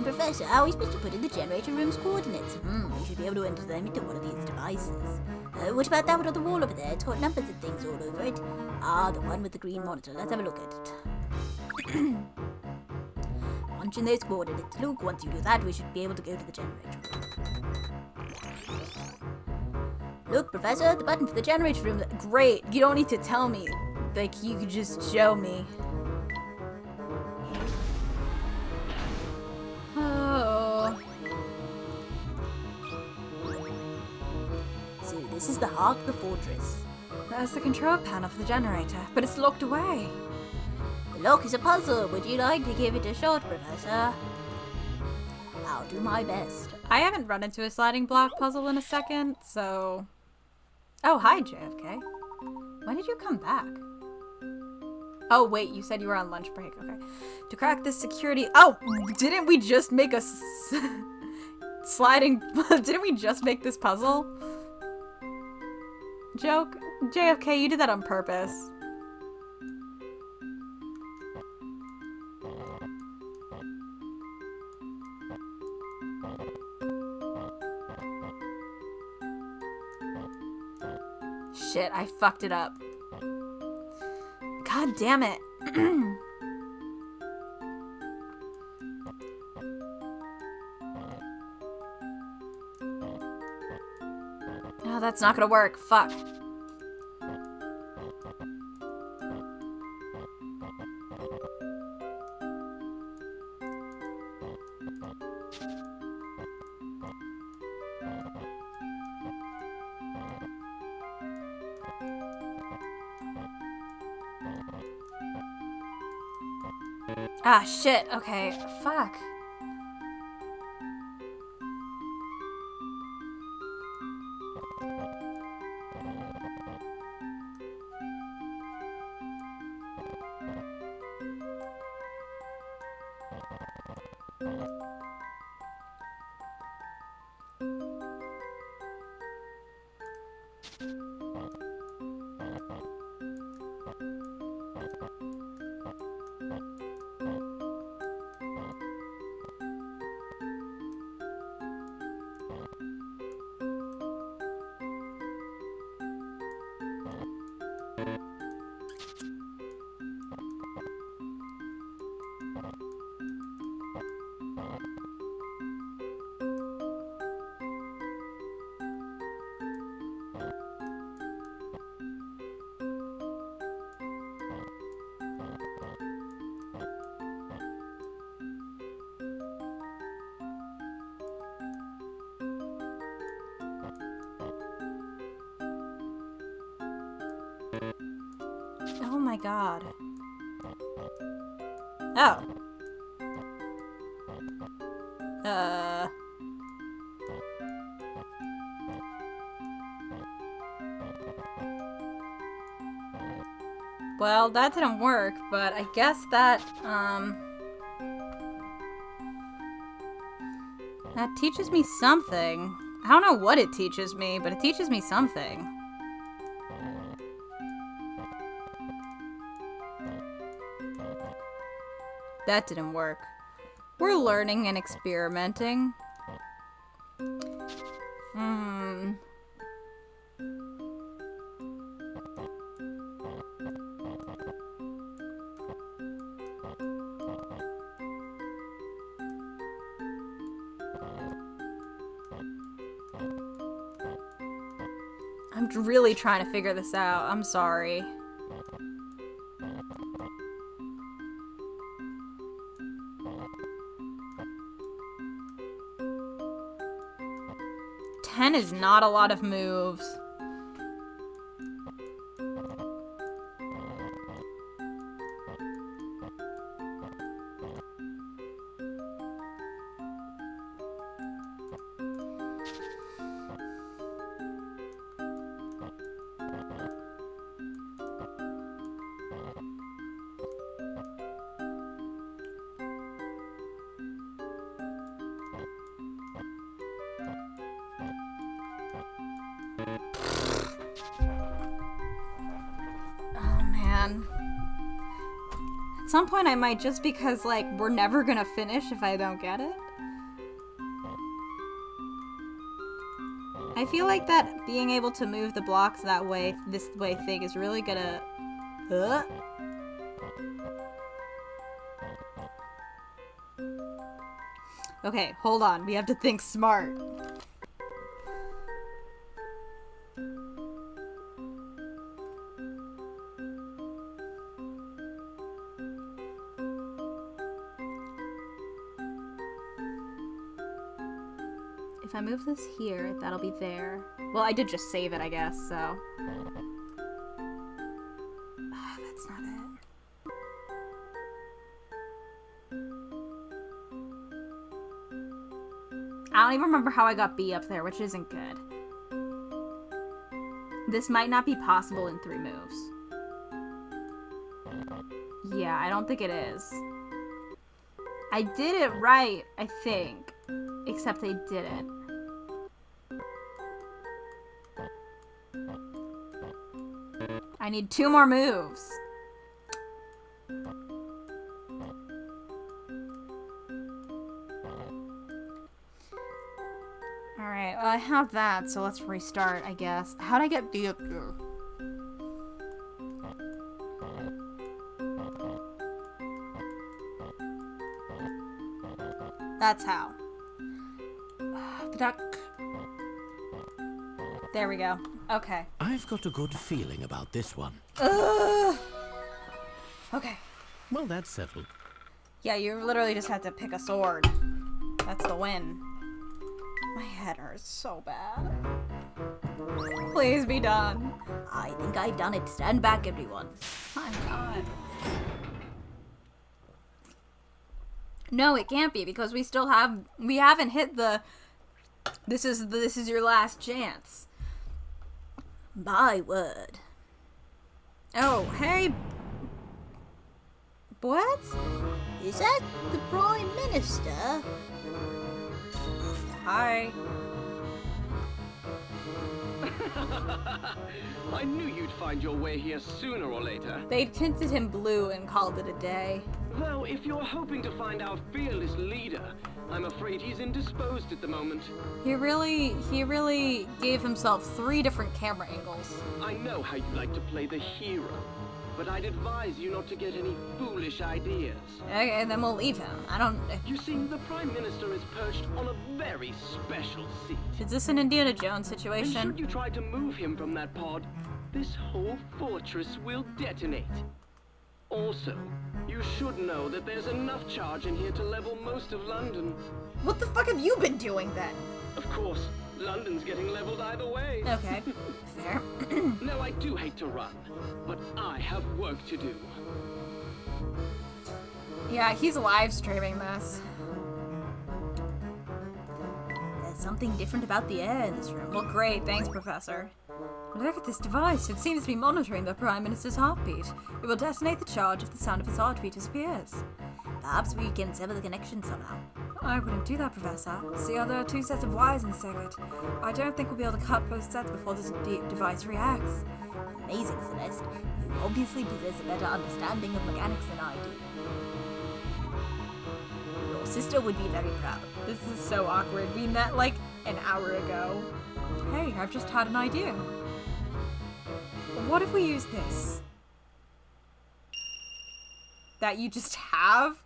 Professor, how are we supposed to put in the generator room's coordinates? We should be able to enter them into one of these devices. What about that one on the wall over there? It's got numbers and things all over it. Ah, the one with the green monitor. Let's have a look at it. Punch in those coordinates. Luke, once you do that, we should be able to go to the generator room. Look, Professor, the button for the generator room. Great, you don't need to tell me. Like, you could just show me. This is the heart of the fortress. There's the control panel for the generator, but it's locked away. The lock is a puzzle. Would you like to give it a shot, Professor? I'll do my best. I haven't run into a sliding block puzzle in a second, so... Oh, hi, JFK. When did you come back? Oh, wait, you said you were on lunch break. Okay. To crack this security... Oh, didn't we just make a sliding... Didn't we just make this puzzle? Joke? JFK, you did that on purpose. Shit, I fucked it up. God damn it. Oh, that's not gonna work. Fuck. Ah, shit. Okay. Fuck. Oh my god. Oh. Well, that didn't work, but I guess that, that teaches me something. I don't know what it teaches me, but it teaches me something. That didn't work. We're learning and experimenting. I'm really trying to figure this out. I'm sorry. Ten is not a lot of moves. At some point I might, just because, like, we're never gonna finish if I don't get it. I feel like that being able to move the blocks that way, this way thing is really gonna... Okay, hold on. We have to think smart. If I move this here, that'll be there. Well, I did just save it, I guess, so... That's not it. I don't even remember how I got B up there, which isn't good. This might not be possible in 3 moves. Yeah, I don't think it is. I did it right, I think. Except I didn't. I need 2 more moves. Alright, well I have that, so let's restart, I guess. How'd I get B up there? That's how. There we go. Okay. I've got a good feeling about this one. Okay. Well, that's settled. Yeah, you literally just have to pick a sword. That's the win. My head hurts so bad. Please be done. I think I've done it. Stand back, everyone. My God. No, it can't be, because we haven't hit the this is your last chance. My word. Oh, hey. What? Is that the Prime Minister? Hi. I knew you'd find your way here sooner or later. They tinted him blue and called it a day. Though, if you're hoping to find our fearless leader, I'm afraid he's indisposed at the moment. He really gave himself 3 different camera angles. I know how you like to play the hero, but I'd advise you not to get any foolish ideas. Okay, then we'll leave him. I don't... You see, the Prime Minister is perched on a very special seat. Is this an Indiana Jones And situation? should you try to move him from that pod, this whole fortress will detonate. Also, you should know that there's enough charge in here to level most of London. What the fuck have you been doing then? Of course, London's getting leveled either way. Okay, fair. No, I do hate to run, but I have work to do. Yeah, he's live streaming this. something different about the air in this room. Well, great. Thanks, Professor. Look at this device. It seems to be monitoring the Prime Minister's heartbeat. It will detonate the charge if the sound of his heartbeat disappears. Perhaps we can sever the connection somehow. I wouldn't do that, Professor. See how there are 2 sets of wires in the circuit? I don't think we'll be able to cut both sets before this device reacts. Amazing, Celeste. You obviously possess a better understanding of mechanics than I do. Your sister would be very proud. This is so awkward. We met like an hour ago. Hey, I've just had an idea. What if we use this? That you just have?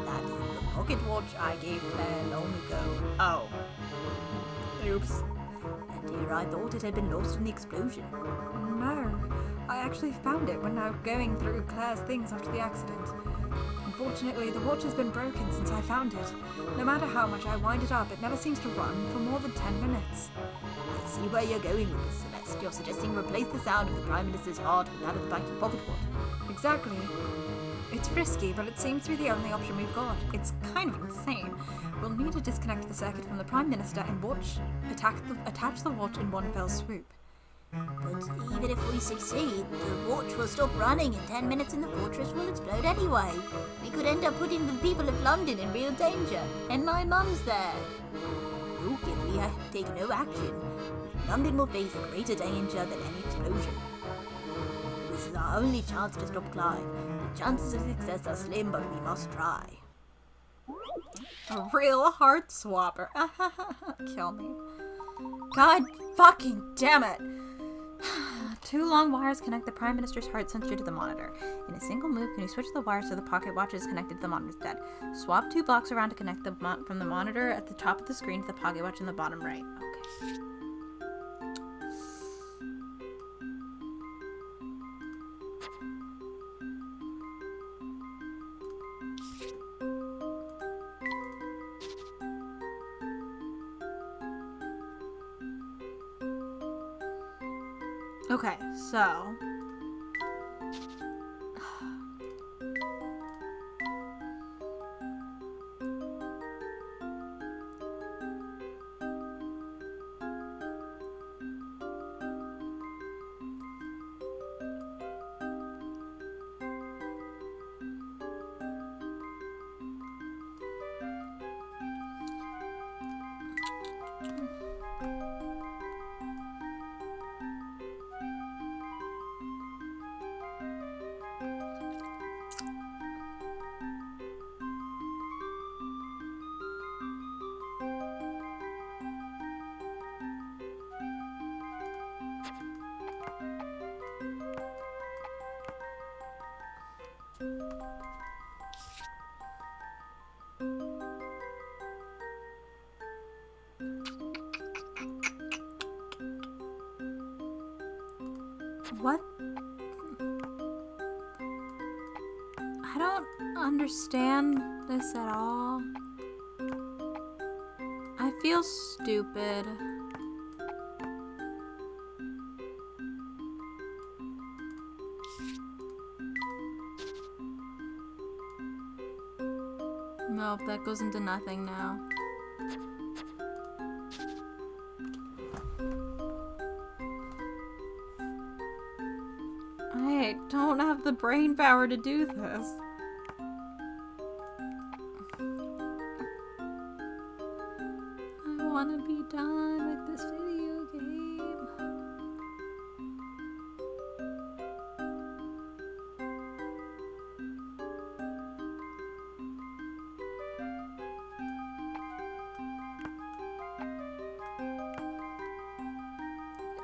That is the pocket watch I gave Claire long ago. Oh. Oops. And here I thought it had been lost in the explosion. No. I actually found it when I was going through Claire's things after the accident. Unfortunately, the watch has been broken since I found it. No matter how much I wind it up, it never seems to run for more than 10 minutes. I see where you're going with this, Celeste. You're suggesting replace the sound of the Prime Minister's heart with that of the pocket watch. Exactly. It's risky, but it seems to be the only option we've got. It's kind of insane. We'll need to disconnect the circuit from the Prime Minister and attach the watch in one fell swoop. But even if we succeed, the watch will stop running in 10 minutes and the fortress will explode anyway. We could end up putting the people of London in real danger. And my mum's there. Look, if we take no action, London will face a greater danger than any explosion. This is our only chance to stop Clive. The chances of success are slim, but we must try. A real heart swapper. Kill me. God fucking damn it. 2 long wires connect the Prime Minister's heart sensor to the monitor. In a single move, can you switch the wires so the pocket watch is connected to the monitor instead? Swap 2 blocks around to connect from the monitor at the top of the screen to the pocket watch in the bottom right. Okay. Okay, so what? I don't understand this at all. I feel stupid. Nope, that goes into nothing now. I don't have the brain power to do this. I want to be done with this video game.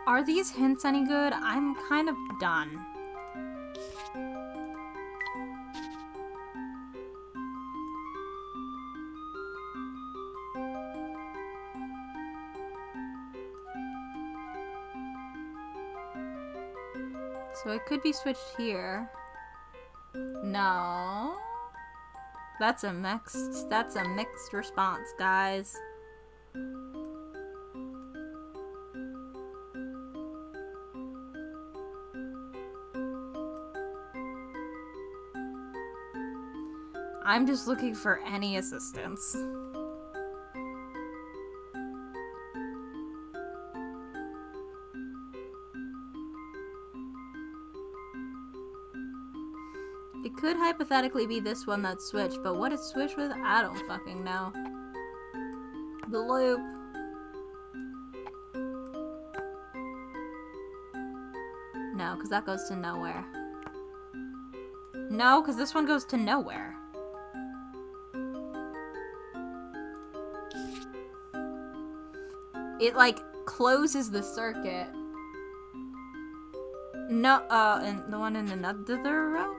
Are these hints any good? I'm kind of done. So it could be switched here. No. That's a mixed response, guys. I'm just looking for any assistance. It could hypothetically be this one that's switched, but what it's switched with, I don't fucking know. The loop. No, because that goes to nowhere. No, because this one goes to nowhere. It, like, closes the circuit. No, and the one in another row?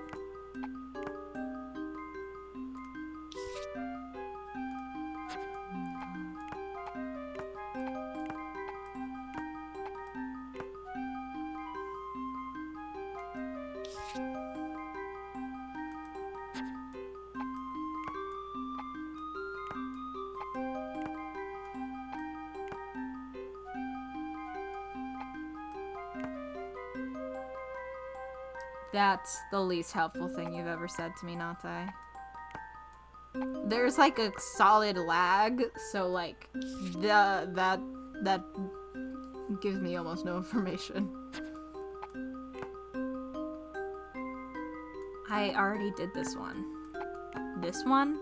That's the least helpful thing you've ever said to me, Nate. There's like a solid lag, so like that gives me almost no information. I already did this one. This one?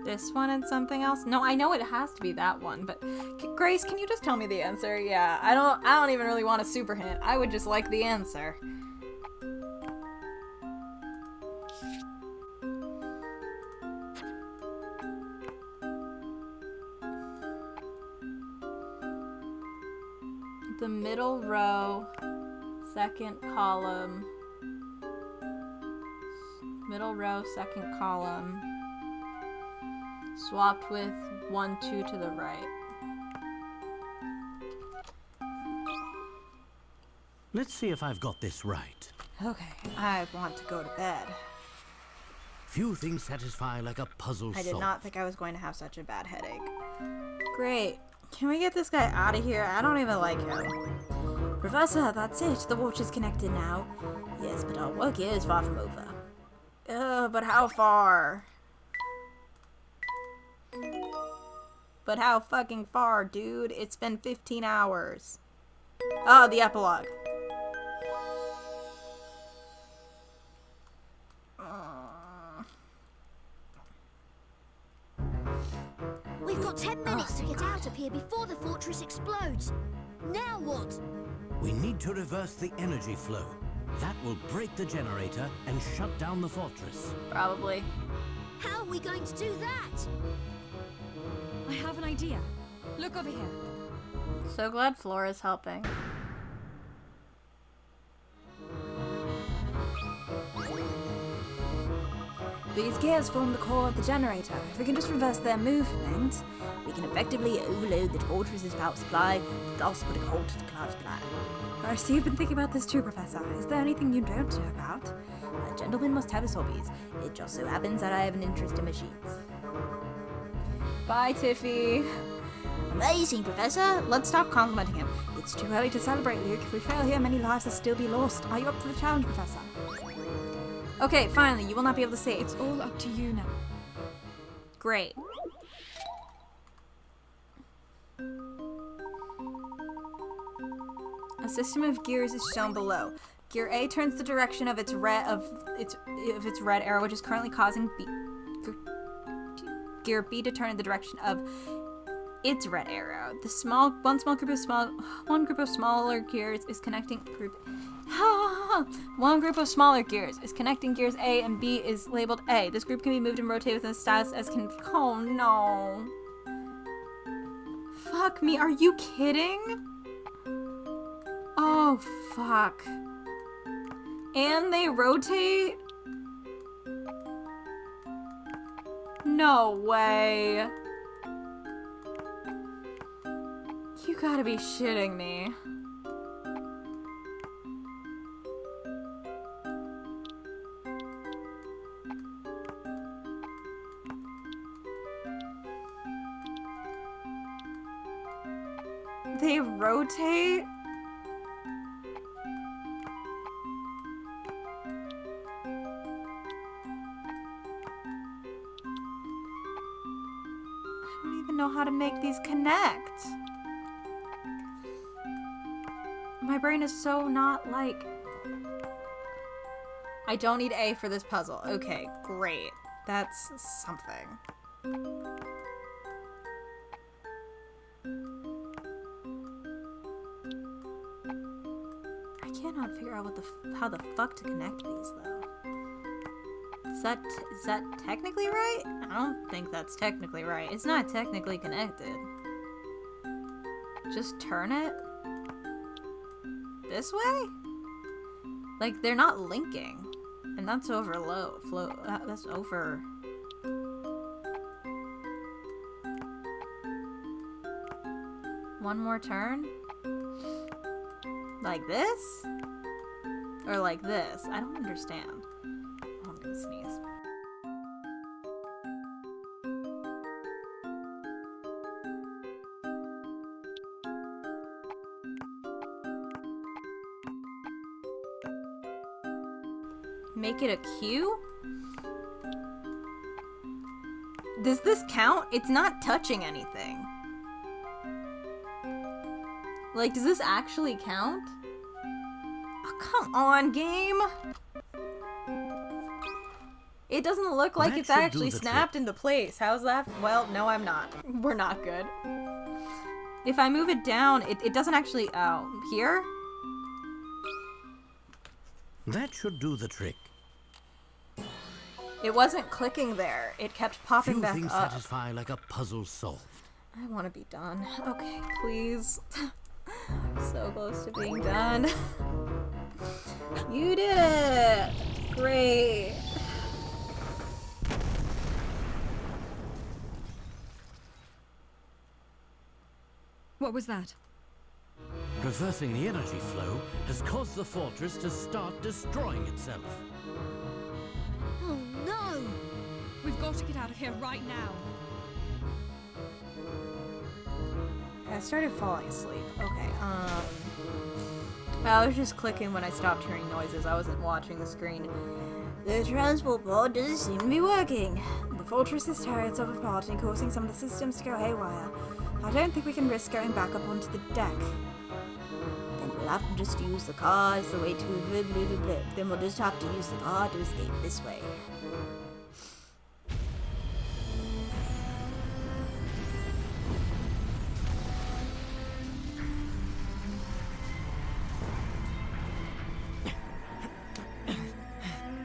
This one and something else? No, I know it has to be that one, but Grace, can you just tell me the answer? Yeah, I don't even really want a super hint. I would just like the answer. The middle row, second column. Middle row, second column. Swapped with 1, 2 to the right. Let's see if I've got this right. Okay, I want to go to bed. Few things satisfy like a puzzle I did solved. not think I was going to have such a bad headache. Great. Can we get this guy out of here? I don't even like him. Professor, that's it. The watch is connected now. Yes, but our work here is far from over. But how far? But how fucking far, dude? It's been 15 hours. Oh, the epilogue. We've got 10 minutes to get out of here before the fortress explodes. Now what? We need to reverse the energy flow. That will break the generator and shut down the fortress. Probably. How are we going to do that? I have an idea. Look over here. So glad Flora's helping. These gears form the core of the generator. If we can just reverse their movement, we can effectively overload the fortress's power supply, thus putting a halt to the Clive's plan. I see you've been thinking about this too, Professor. Is there anything you don't know about? A gentleman must have his hobbies. It just so happens that I have an interest in machines. Bye, Tiffy. Amazing, Professor! Let's stop complimenting him. It's too early to celebrate, Luke. If we fail here, many lives will still be lost. Are you up to the challenge, Professor? Okay, finally, you will not be able to say It's all up to you now. Great. A system of gears is shown below. Gear A turns the direction of its red arrow, which is currently causing Gear B to turn in the direction of its red arrow. One group of smaller gears is connecting One group of smaller gears is connecting gears A and B is labeled A. This group can be moved and rotated within the status as can. Oh no. Fuck me, are you kidding? Oh fuck. And they rotate? No way. You gotta be shitting me. They rotate? don't even know how to make these connect. My brain is so not like... I don't need A for this puzzle. Okay, great. That's something. I cannot figure out how the fuck to connect these though. Is that technically right? I don't think that's technically right. It's not technically connected. Just turn it this way? Like they're not linking. And that's over low. That's over. One more turn? Like this? Or like this? I don't understand. Oh, I'm gonna sneeze. Make it a Q? Does this count? It's not touching anything. Like, does this actually count? Oh, come on, game! It doesn't look like it's actually snapped into place. How's that? Well, no, I'm not. We're not good. If I move it down, it doesn't actually... Oh, here? That should do the trick. It wasn't clicking there. It kept popping back up. Few things satisfy like a puzzle solved. I want to be done. Okay, please. So close to being done. You did it! Great. What was that? Reversing the energy flow has caused the fortress to start destroying itself. Oh no! We've got to get out of here right now. I started falling asleep. Okay, I was just clicking when I stopped hearing noises. I wasn't watching the screen. The transport pod doesn't seem to be working. The fortress is tearing itself apart and causing some of the systems to go haywire. I don't think we can risk going back up onto the deck. Then we'll have to just use the car as the way to blah, blah, blah, blah. Then we'll just have to use the car to escape this way.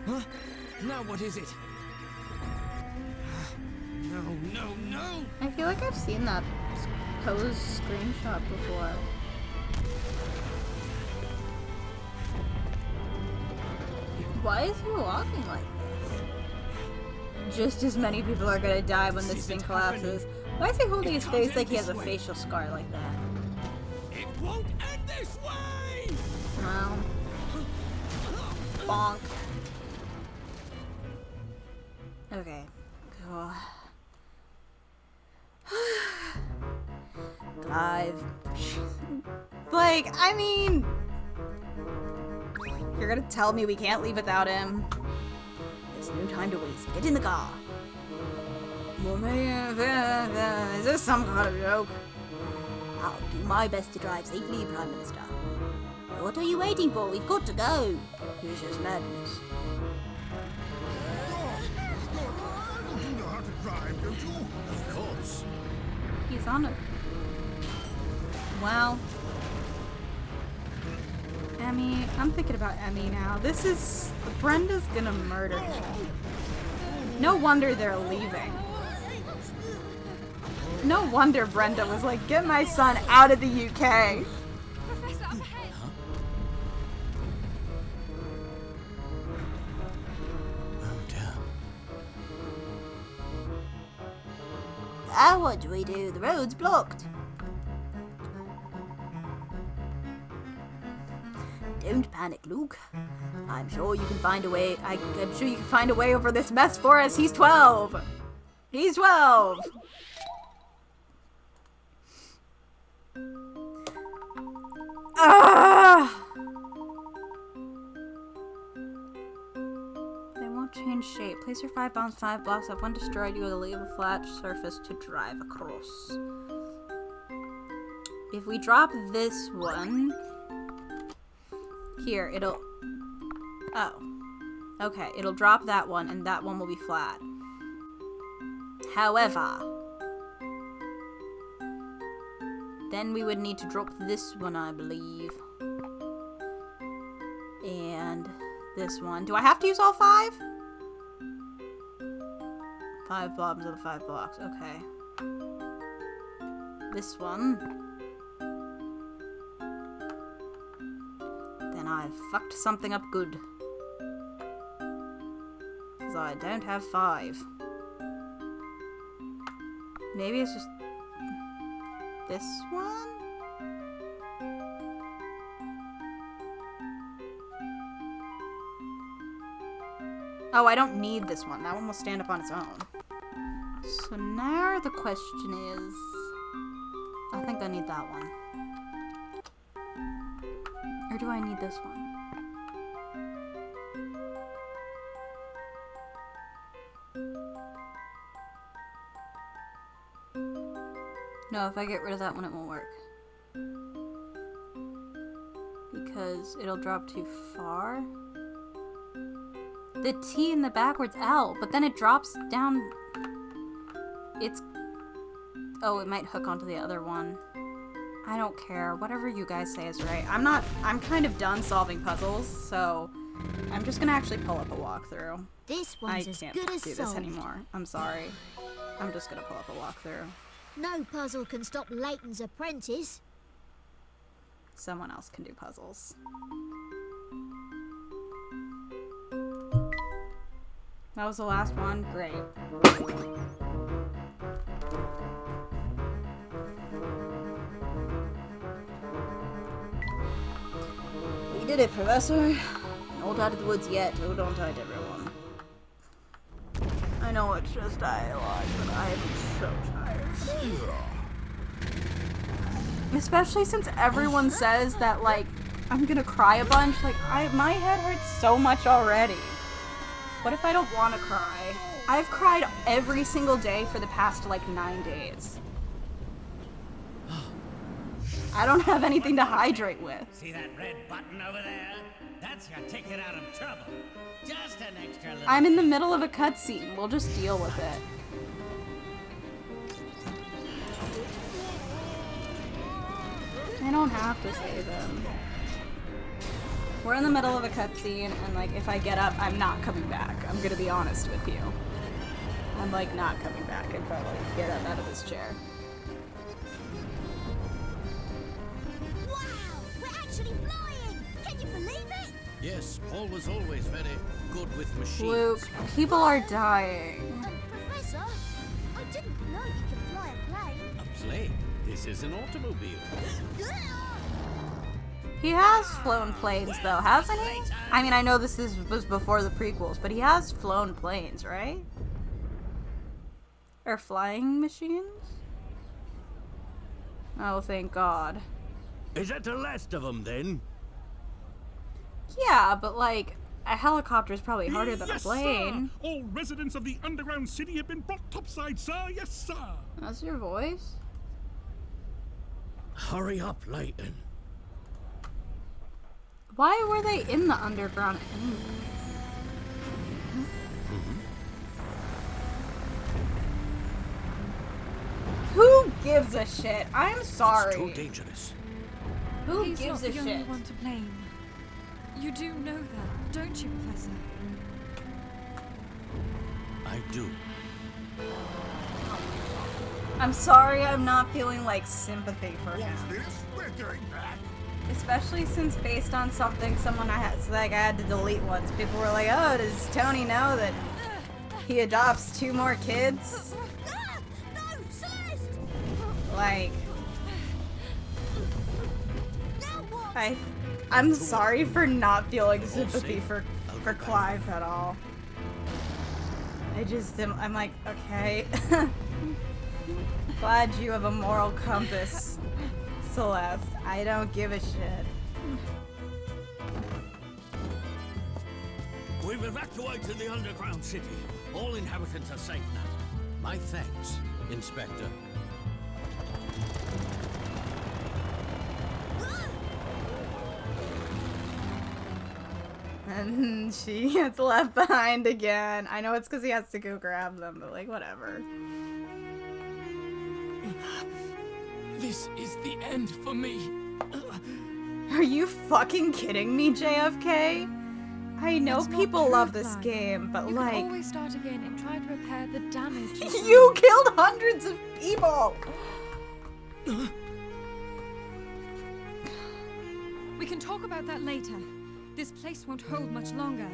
Huh? Now what is it? No! I feel like I've seen that pose screenshot before. Why is he walking like this? Just as many people are gonna die when this thing collapses. Why is he holding his face like he has a facial scar like that? It won't end this way! Wow. Bonk. Okay. Cool. Clive. Like, I mean... You're gonna tell me we can't leave without him? There's no time to waste. Get in the car. Is this some kind of joke? I'll do my best to drive safely, Prime Minister. What are you waiting for? We've got to go. It's just madness. You know how to drive, don't you? Of course. He's on it. Wow. Emmy, I'm thinking about Emmy now. This is... Brenda's gonna murder me. No wonder they're leaving. No wonder Brenda was like, get my son out of the UK. Professor, up ahead! Oh dear. Ah, what do we do? The road's blocked. Don't panic, Luke. I'm sure you can find a way. I'm sure you can find a way over this mess for us. He's 12. He's 12. Ah! They won't change shape. Please These are 5 bombs, 5 blocks. Have one destroyed, you will leave a flat surface to drive across. If we drop this one here, it'll... Oh. Okay, it'll drop that one, and that one will be flat. However, then we would need to drop this one, I believe. And this one. Do I have to use all 5? 5 bombs of the 5 blocks. Okay. This one. Then I've fucked something up good. Because I don't have 5. Maybe it's just this one? Oh, I don't need this one. That one will stand up on its own. So now the question is... I think I need that one. Or do I need this one? No, if I get rid of that one, it won't work. Because it'll drop too far. The T in the backwards L, but then it drops down. It's... Oh, it might hook onto the other one. I don't care. Whatever you guys say is right. I'm kind of done solving puzzles, so I'm just gonna actually pull up a walkthrough. This one's as good as do this anymore. I'm sorry. I'm just gonna pull up a walkthrough. No puzzle can stop Layton's apprentice. Someone else can do puzzles. That was the last one? Great. We did it, Professor. Not out of the woods yet. Hold on tight, everyone. I know it's just dialogue, but I am so tired. Especially since everyone says that, like, I'm gonna cry a bunch. Like, my head hurts so much already. What if I don't want to cry? I've cried every single day for the past, like, 9 days. I don't have anything to hydrate with. See that red button over there? That's your ticket out of trouble. Just an extra little... I'm in the middle of a cutscene. We'll just deal with it. I don't have to save him. We're in the middle of a cutscene, and, like, if I get up, I'm not coming back. I'm gonna be honest with you. I'm, like, not coming back. I'd probably get up out of this chair. Wow! We're actually flying! Can you believe it? Yes, Paul was always very good with machines. Luke, people are dying. Professor, I didn't know you could fly a plane. A plane? This is an automobile. He has flown planes, though, hasn't he? I mean, I know this was before the prequels, but he has flown planes, right? Or flying machines? Oh, thank God. Is that the last of them, then? Yeah, but, like, a helicopter is probably harder than a plane. Sir. All residents of the underground city have been brought topside, sir. Yes, sir. That's your voice? Hurry up, Layton. Why were they in the underground? Who gives a shit? I'm sorry. It's too dangerous. Who He's gives not a the shit? only one to blame. You do know that, don't you, Professor? I do. I'm sorry, I'm not feeling like sympathy for him. What's this? We're doing that. Especially since based on something someone I had to delete once. People were like, oh, does Tony know that he adopts 2 more kids? No, Celeste! Like, Now what? I'm sorry for not feeling sympathy for Clive at all. I'm like, okay. Glad you have a moral compass, Celeste. I don't give a shit. We've evacuated the underground city. All inhabitants are safe now. My thanks, Inspector. And she gets left behind again. I know it's because he has to go grab them, but like, whatever. This is the end for me. Are you fucking kidding me, JFK? I know people love this Clive. game, but You like... can always start again and try to repair the damage. You killed hundreds of people! We can talk about that later. This place won't hold much longer.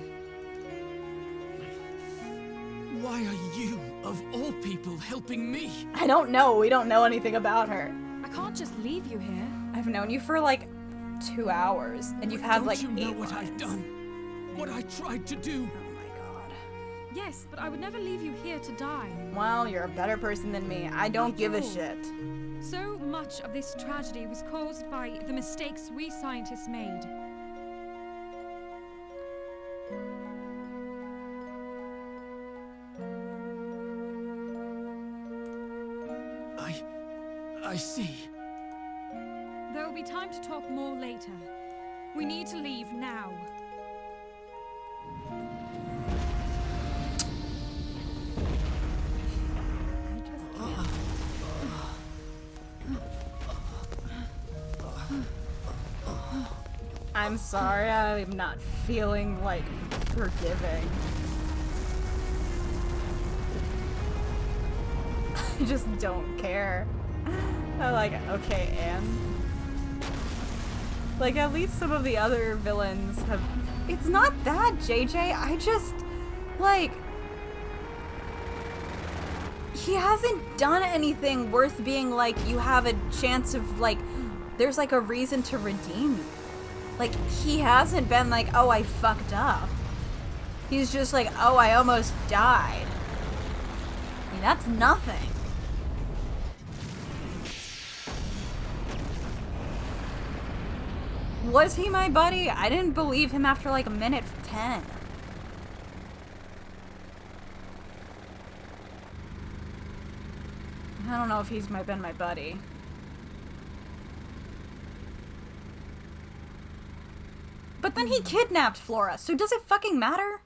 Why are you, of all people, helping me? I don't know. We don't know anything about her. I can't just leave you here. I've known you for like 2 hours, and you've had like 8 Don't you know what lines. I've done? What I tried to do? Oh my god. Yes, but I would never leave you here to die. Well, you're a better person than me. I don't give a shit. So much of this tragedy was caused by the mistakes we scientists made. I see. There will be time to talk more later. We need to leave now. I'm sorry, I'm not feeling like forgiving. I just don't care. I'm like, okay, and? Like, at least some of the other villains have... It's not that, JJ. I just, like... He hasn't done anything worth being like, you have a chance of, like... There's, like, a reason to redeem you. Like, he hasn't been like, oh, I fucked up. He's just like, oh, I almost died. I mean, that's nothing. Was he my buddy? I didn't believe him after like a minute 10. I don't know if he's been my buddy. But then he kidnapped Flora, so does it fucking matter?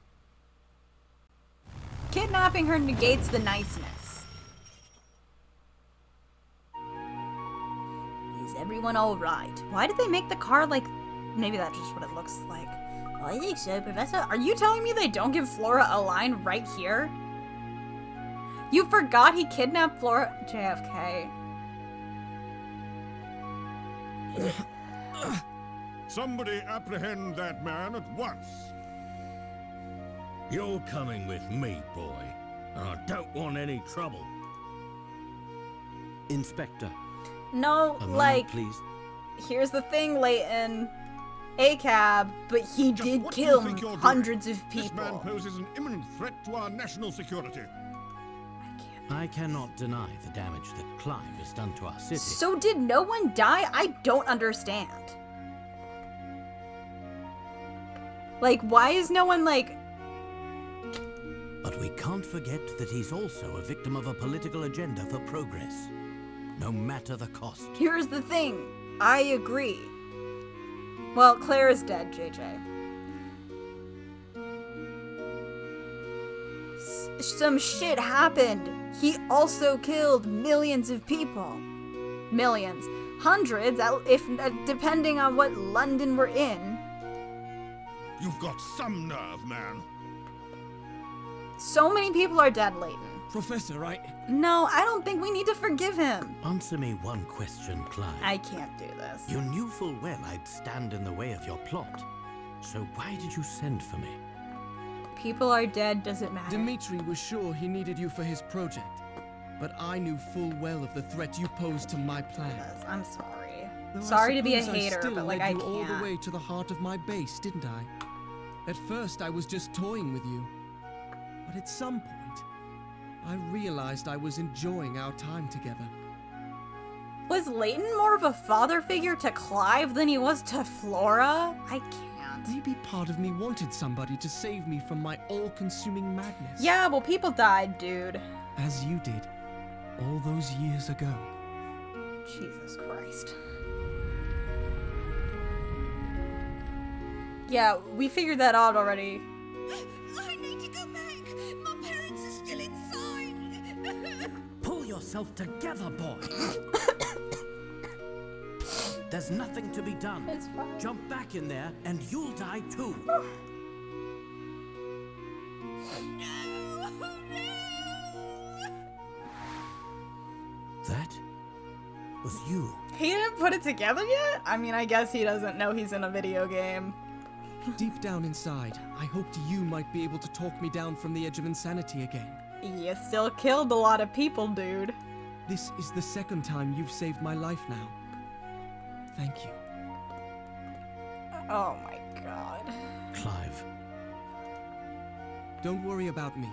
Kidnapping her negates the niceness. Is everyone alright? Why did they make the car like... Maybe that's just what it looks like. I think so, Professor. Are you telling me they don't give Flora a line right here? You forgot he kidnapped Flora... JFK. Somebody apprehend that man at once. You're coming with me, boy. And I don't want any trouble. Inspector. No, A moment, like... please. Here's the thing, Layton. A-cab, but he Just did what do you kill think you're doing? hundreds of This man people. poses an imminent threat to our national security. I cannot deny the damage that Clive has done to our city. So did no one die? I don't understand. Like, why is no one like... But we can't forget that he's also a victim of a political agenda for progress. No matter the cost. Here's the thing. I agree. Well, Claire is dead, JJ. Some shit happened. He also killed millions of people. Millions. Hundreds, if depending on what London we're in. You've got some nerve, man. So many people are dead, Layton. Professor, No, I don't think we need to forgive him. Answer me one question, Clive. I can't do this. You knew full well I'd stand in the way of your plot. So why did you send for me? People are dead, doesn't matter. Dmitri was sure he needed you for his project. But I knew full well of the threat you posed to my plan. I'm sorry. Though Sorry to be a suppose I hater, still but like led I you all the can't. way to the heart of my base, didn't I? At first, I was just toying with you. But at some point, I realized I was enjoying our time together. Was Layton more of a father figure to Clive than he was to Flora? I can't. Maybe part of me wanted somebody to save me from my all-consuming madness. Yeah, well, people died, dude. As you did, all those years ago. Jesus Christ. Yeah, we figured that out already. I need to go back. My parents are still inside. Pull yourself together, boy. There's nothing to be done. It's fine. Jump back in there and you'll die too. That was you. He didn't put it together yet? I mean, I guess he doesn't know he's in a video game. Deep down inside, I hoped you might be able to talk me down from the edge of insanity again. You still killed a lot of people, dude. This is the second time you've saved my life now. Thank you. Oh my god. Clive. Don't worry about me.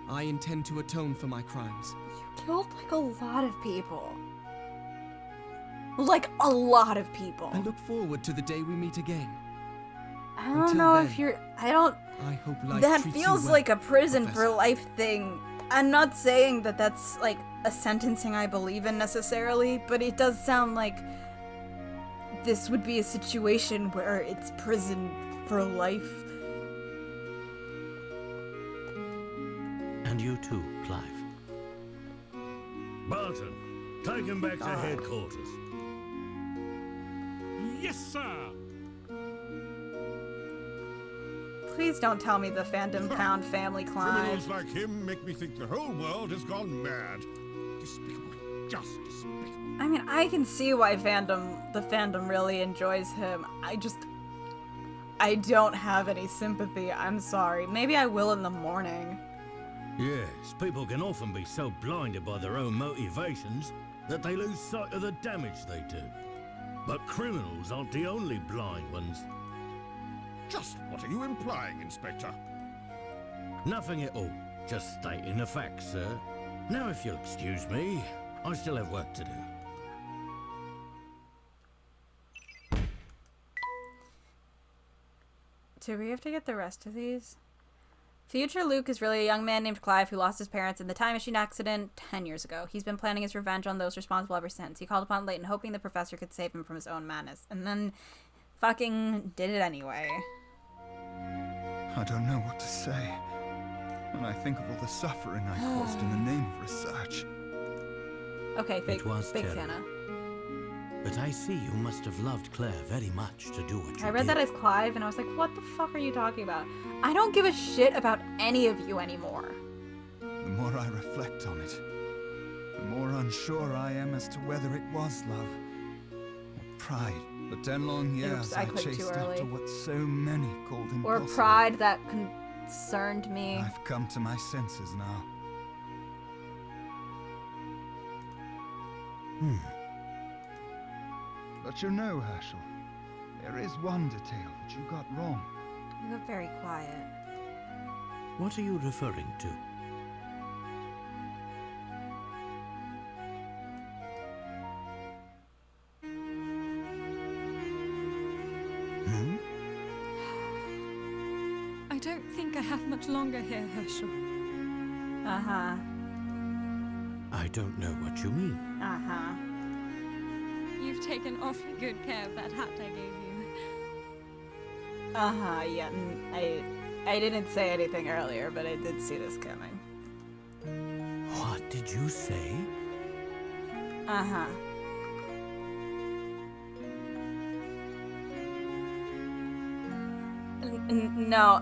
I intend to atone for my crimes. You killed like a lot of people. Like a lot of people. I look forward to the day we meet again. I don't Until know then, if you're... I don't... I hope life That treats feels you well, like a prison Professor. for life thing. I'm not saying that that's like a sentencing I believe in necessarily, but it does sound like this would be a situation where it's prison for life. And you too, Clive. Barton, take him back to headquarters. Yes, sir. Please don't tell me the fandom found family Clive. Criminals like him make me think the whole world has gone mad. Despicable. Just despicable. I mean, I can see why the fandom really enjoys him. I don't have any sympathy. I'm sorry. Maybe I will in the morning. Yes, people can often be so blinded by their own motivations that they lose sight of the damage they do. But criminals aren't the only blind ones. Just what are you implying, Inspector? Nothing at all. Just stating the facts, sir. Now, if you'll excuse me, I still have work to do. Do we have to get the rest of these? Future Luke is really a young man named Clive who lost his parents in the time machine accident 10 years ago. He's been planning his revenge on those responsible ever since. He called upon Layton hoping the professor could save him from his own madness. And then fucking did it anyway. I don't know what to say when I think of all the suffering I caused in the name of research. Okay, fake terrible. Santa. But I see you must have loved Claire very much to do what you I read did. that as Clive and I was like, what the fuck are you talking about? I don't give a shit about any of you anymore. The more I reflect on it, the more unsure I am as to whether it was love or pride. For 10 long years Oops, I clicked too chased early. after what so many called Or impossible. pride that concerned me. I've come to my senses now. But you know, Herschel, there is one detail that you got wrong. You look very quiet. What are you referring to? I don't think I have much longer here, Herschel. Uh-huh. I don't know what you mean. Uh-huh. You've taken awfully good care of that hat I gave you. Uh-huh, yeah. I didn't say anything earlier, but I did see this coming. What did you say? Uh-huh. No,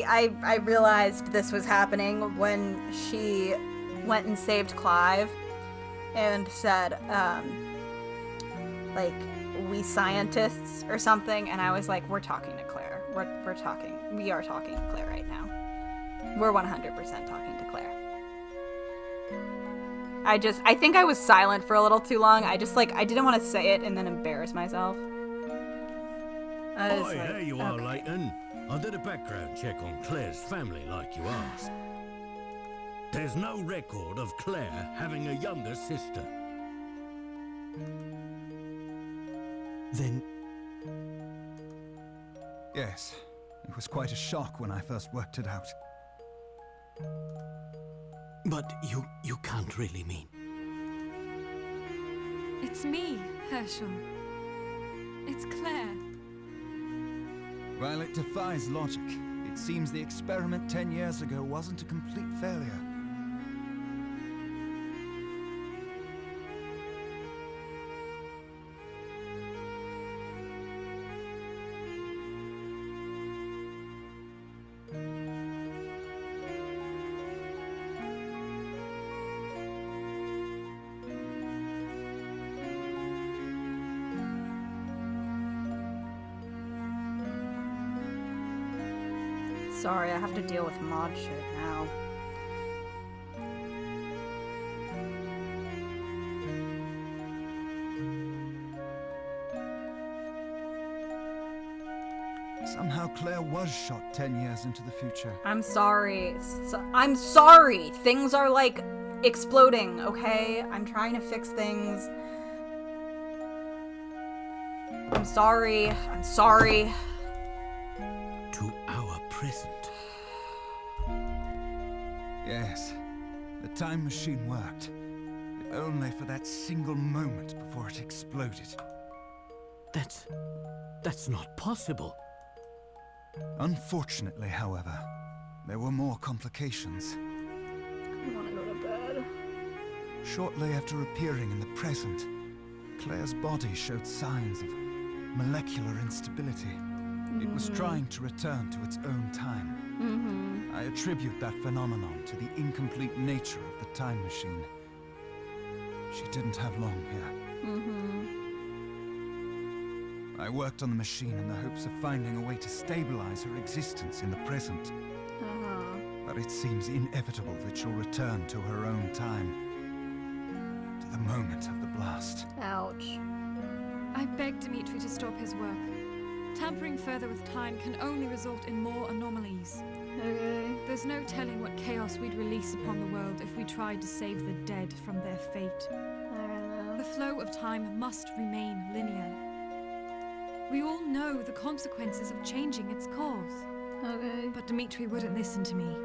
I realized this was happening when she went and saved Clive and said, like, we scientists or something, and I was like, we're talking to Claire. We are talking to Claire right now. We're 100% talking to Claire. I think I was silent for a little too long. I didn't want to say it and then embarrass myself. Hi, there you are, Layton. I did a background check on Claire's family like you asked. There's no record of Claire having a younger sister. Then... Yes, it was quite a shock when I first worked it out. But you can't really mean. It's me, Herschel. It's Claire. While it defies logic, it seems the experiment 10 years ago wasn't a complete failure. Sorry, I have to deal with mod shit now. Somehow Claire was shot 10 years into the future. I'm sorry. I'm sorry! Things are, like, exploding, okay? I'm trying to fix things. I'm sorry. I'm sorry. To our present. Yes, the time machine worked. If only for that single moment before it exploded. That's not possible. Unfortunately, however, there were more complications. I want to go to bed. Shortly after appearing in the present, Claire's body showed signs of molecular instability. It was trying to return to its own time. I attribute that phenomenon to the incomplete nature of the time machine. She didn't have long here. I worked on the machine in the hopes of finding a way to stabilize her existence in the present. But it seems inevitable that she'll return to her own time. To the moment of the blast. Ouch. I beg Dimitri to stop his work. Tampering further with time can only result in more anomalies. Okay. There's no telling what chaos we'd release upon the world if we tried to save the dead from their fate. The flow of time must remain linear. We all know the consequences of changing its course. Okay. But Dimitri wouldn't listen to me.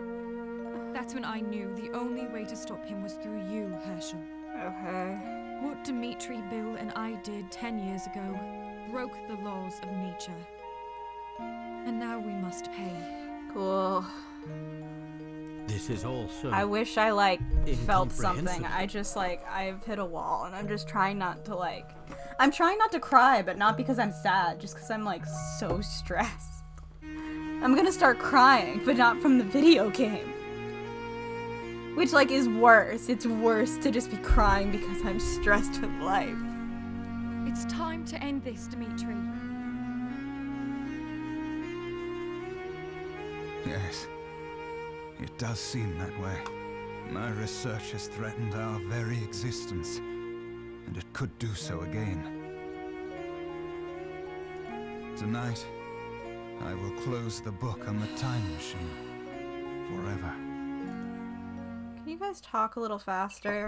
That's when I knew the only way to stop him was through you, Herschel. Okay. What Dimitri, Bill, and I did 10 years ago broke the laws of nature. And now we must pay. Cool. This is all so I wish I, like, felt something. incomprehensible. I just, like, I've hit a wall, and I'm just trying not to, like... I'm trying not to cry, but not because I'm sad, just because I'm, like, so stressed. I'm gonna start crying, but not from the video game. Which, like, is worse. It's worse to just be crying because I'm stressed with life. It's time to end this, Dimitri. Yes, it does seem that way. My research has threatened our very existence, and it could do so again. Tonight, I will close the book on the time machine forever. Can you guys talk a little faster?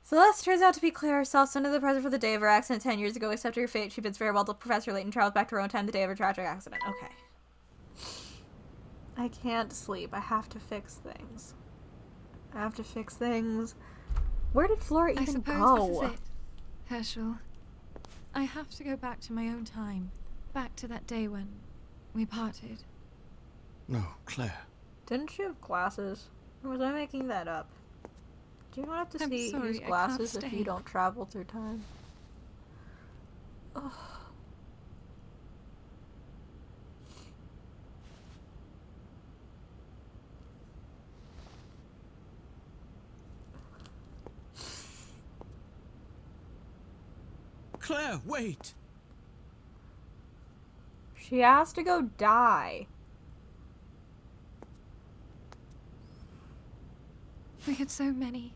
Celeste turns out to be Claire herself, son of the present for the day of her accident 10 years ago. Accept her fate. She bids farewell to Professor Layton, travels back to her own time the day of her tragic accident. Okay. I can't sleep. I have to fix things. I have to fix things. Where did Flora even I suppose go? this is it, Herschel. I have to go back to my own time. Back to that day when we parted. No, Claire. Didn't she have glasses? Or was I making that up? Do you not have to I'm see sorry, use I can't glasses if stay. you don't travel through time? Ugh. Claire, wait! She has to go die. We had so many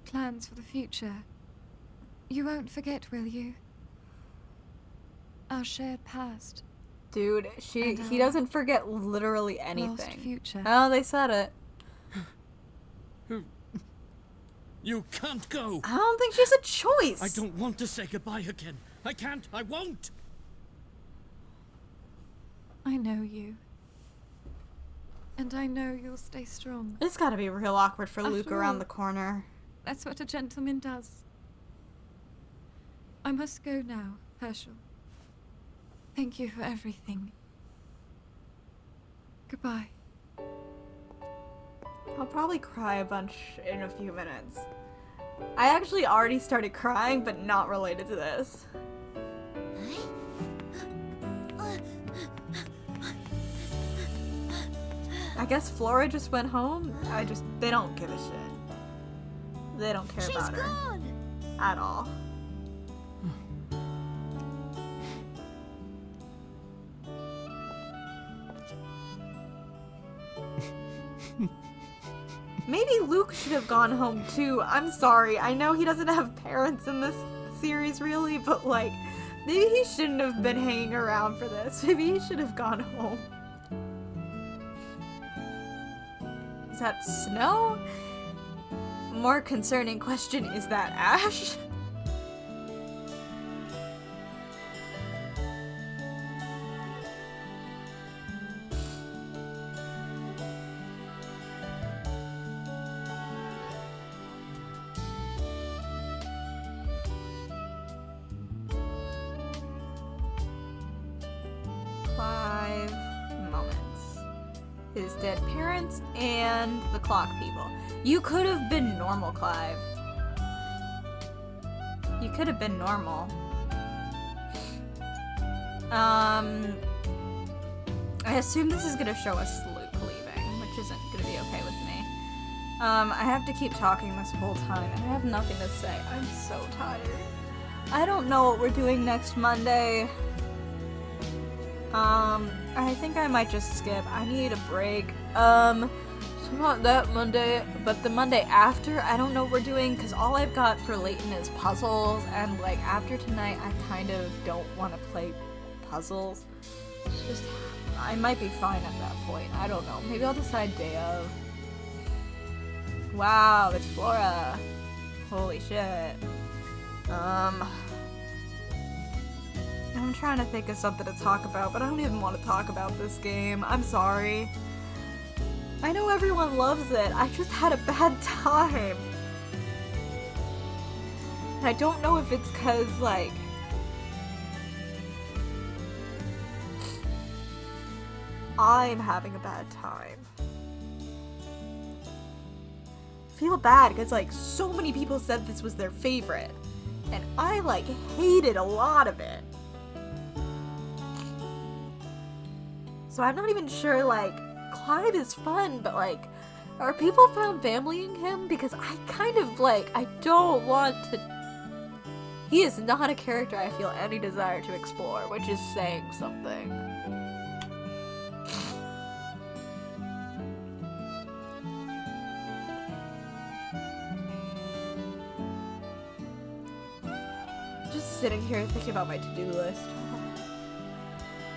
plans for the future. You won't forget, will you? Our shared past. Dude, And he doesn't forget literally Lost anything. future. Oh, they said it. You can't go! I don't think she's a choice. I don't want to say goodbye again. I can't. I won't! I know you. And I know you'll stay strong. It's gotta be real awkward for Luke After around all, the corner. That's what a gentleman does. I must go now, Herschel. Thank you for everything. Goodbye. I'll probably cry a bunch in a few minutes. I actually already started crying, but not related to this. I guess Flora just went home. They don't give a shit. They don't care about her. Gone. At all. Maybe Luke should have gone home too. I'm sorry. I know he doesn't have parents in this series really, but like, maybe he shouldn't have been hanging around for this. Maybe he should have gone home. Is that snow? More concerning question, is that ash? Clive moments. His dead parents and the clock people. You could have been normal, Clive. You could have been normal. I assume this is gonna show us Luke leaving, which isn't gonna be okay with me. I have to keep talking this whole time, and I have nothing to say. I'm so tired. I don't know what we're doing next Monday. I think I might just skip. I need a break. So not that Monday, but the Monday after, I don't know what we're doing, because all I've got for Layton is puzzles, and like after tonight, I kind of don't want to play puzzles. It's just, I might be fine at that point. I don't know. Maybe I'll decide day of. Wow, it's Flora. Holy shit. I'm trying to think of something to talk about, but I don't even want to talk about this game. I'm sorry. I know everyone loves it. I just had a bad time. And I don't know if it's because, like, I'm having a bad time. I feel bad because, like, so many people said this was their favorite. And I, like, hated a lot of it. So I'm not even sure, like, Clive is fun, but, like, are people found familying him? Because I kind of, like, I don't want to... He is not a character I feel any desire to explore, which is saying something. Just sitting here thinking about my to-do list.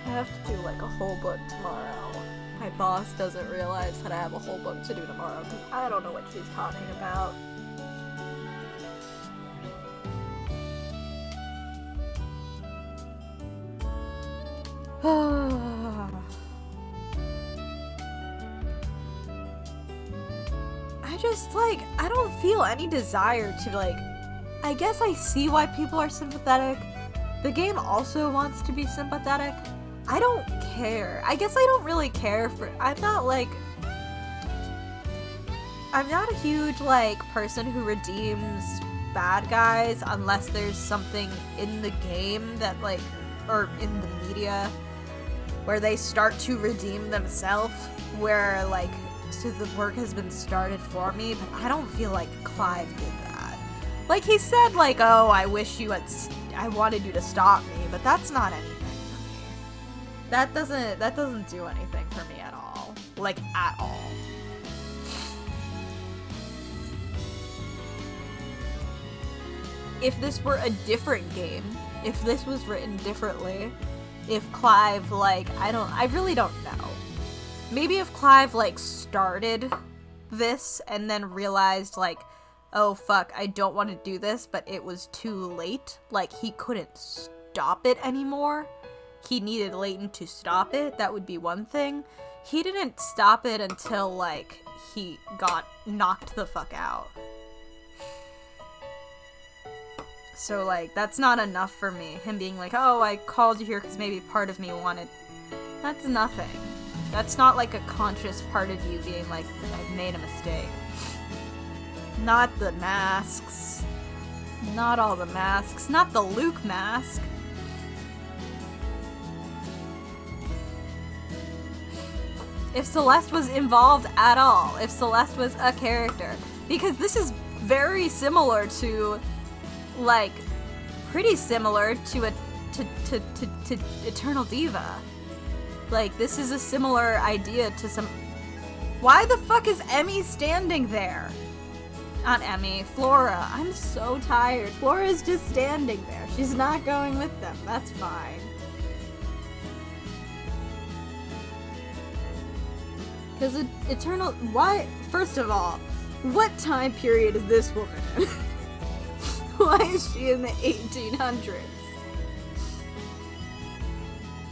I have to do like a whole book tomorrow. My boss doesn't realize that I have a whole book to do tomorrow because I don't know what she's talking about. I just like, I don't feel any desire to like, I guess I see why people are sympathetic. The game also wants to be sympathetic. I don't care. I guess I don't really care for, I'm not a huge, like, person who redeems bad guys unless there's something in the game that, like, or in the media where they start to redeem themselves, where, like, so the work has been started for me, but I don't feel like Clive did that. Like, he said, like, oh, I wish you had, I wanted you to stop me, but that's not anything. That doesn't do anything for me at all. Like, at all. If this were a different game, if this was written differently, if Clive, like, I really don't know. Maybe if Clive, like, started this and then realized, like, oh, fuck, I don't want to do this, but it was too late. Like, he couldn't stop it anymore. he needed Layton to stop it, that would be one thing. He didn't stop it until, like, he got knocked the fuck out. So, like, that's not enough for me. Him being like, oh, I called you here because maybe part of me wanted... That's nothing. That's not, like, a conscious part of you being like, I've made a mistake. Not the masks. Not all the masks. Not the Luke mask. If Celeste was involved at all. If Celeste was a character. Because this is very similar to... like, pretty similar to Eternal Diva. Like, this is a similar idea to some... Why the fuck is Emmy standing there? Not Emmy, Flora. I'm so tired. Flora's just standing there. She's not going with them. That's fine. Because Eternal... Why? First of all, what time period is this woman in? Why is she in the 1800s?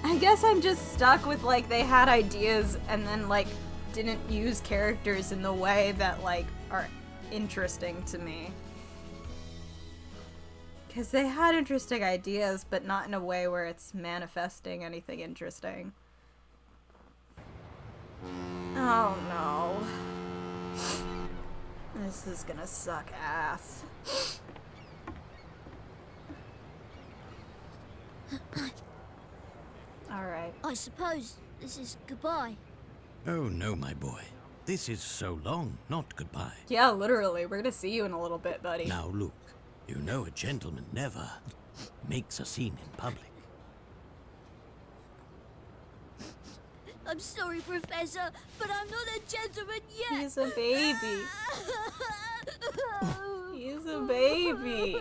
I guess I'm just stuck with, like, they had ideas and then, like, didn't use characters in the way that, like, are interesting to me. Because they had interesting ideas, but not in a way where it's manifesting anything interesting. Oh no. This is gonna suck ass. Alright. I suppose this is goodbye. Oh no, my boy. This is so long, not goodbye. Yeah, literally. We're gonna see you in a little bit, buddy. Now look, you know a gentleman never makes a scene in public. I'm sorry, Professor, but I'm not a gentleman yet. He's a baby. He's a baby.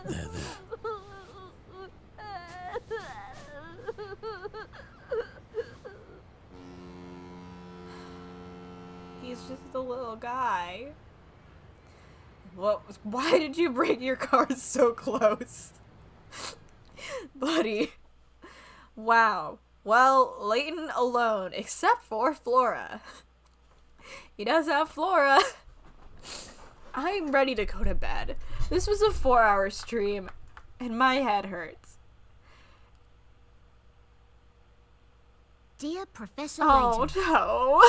There. He's just a little guy. What? Why did you bring your car so close? Buddy. Wow. Well, Layton alone, except for Flora. He does have Flora. I'm ready to go to bed. This was a 4-hour stream, and my head hurts. Dear Professor Oh, Layton. no.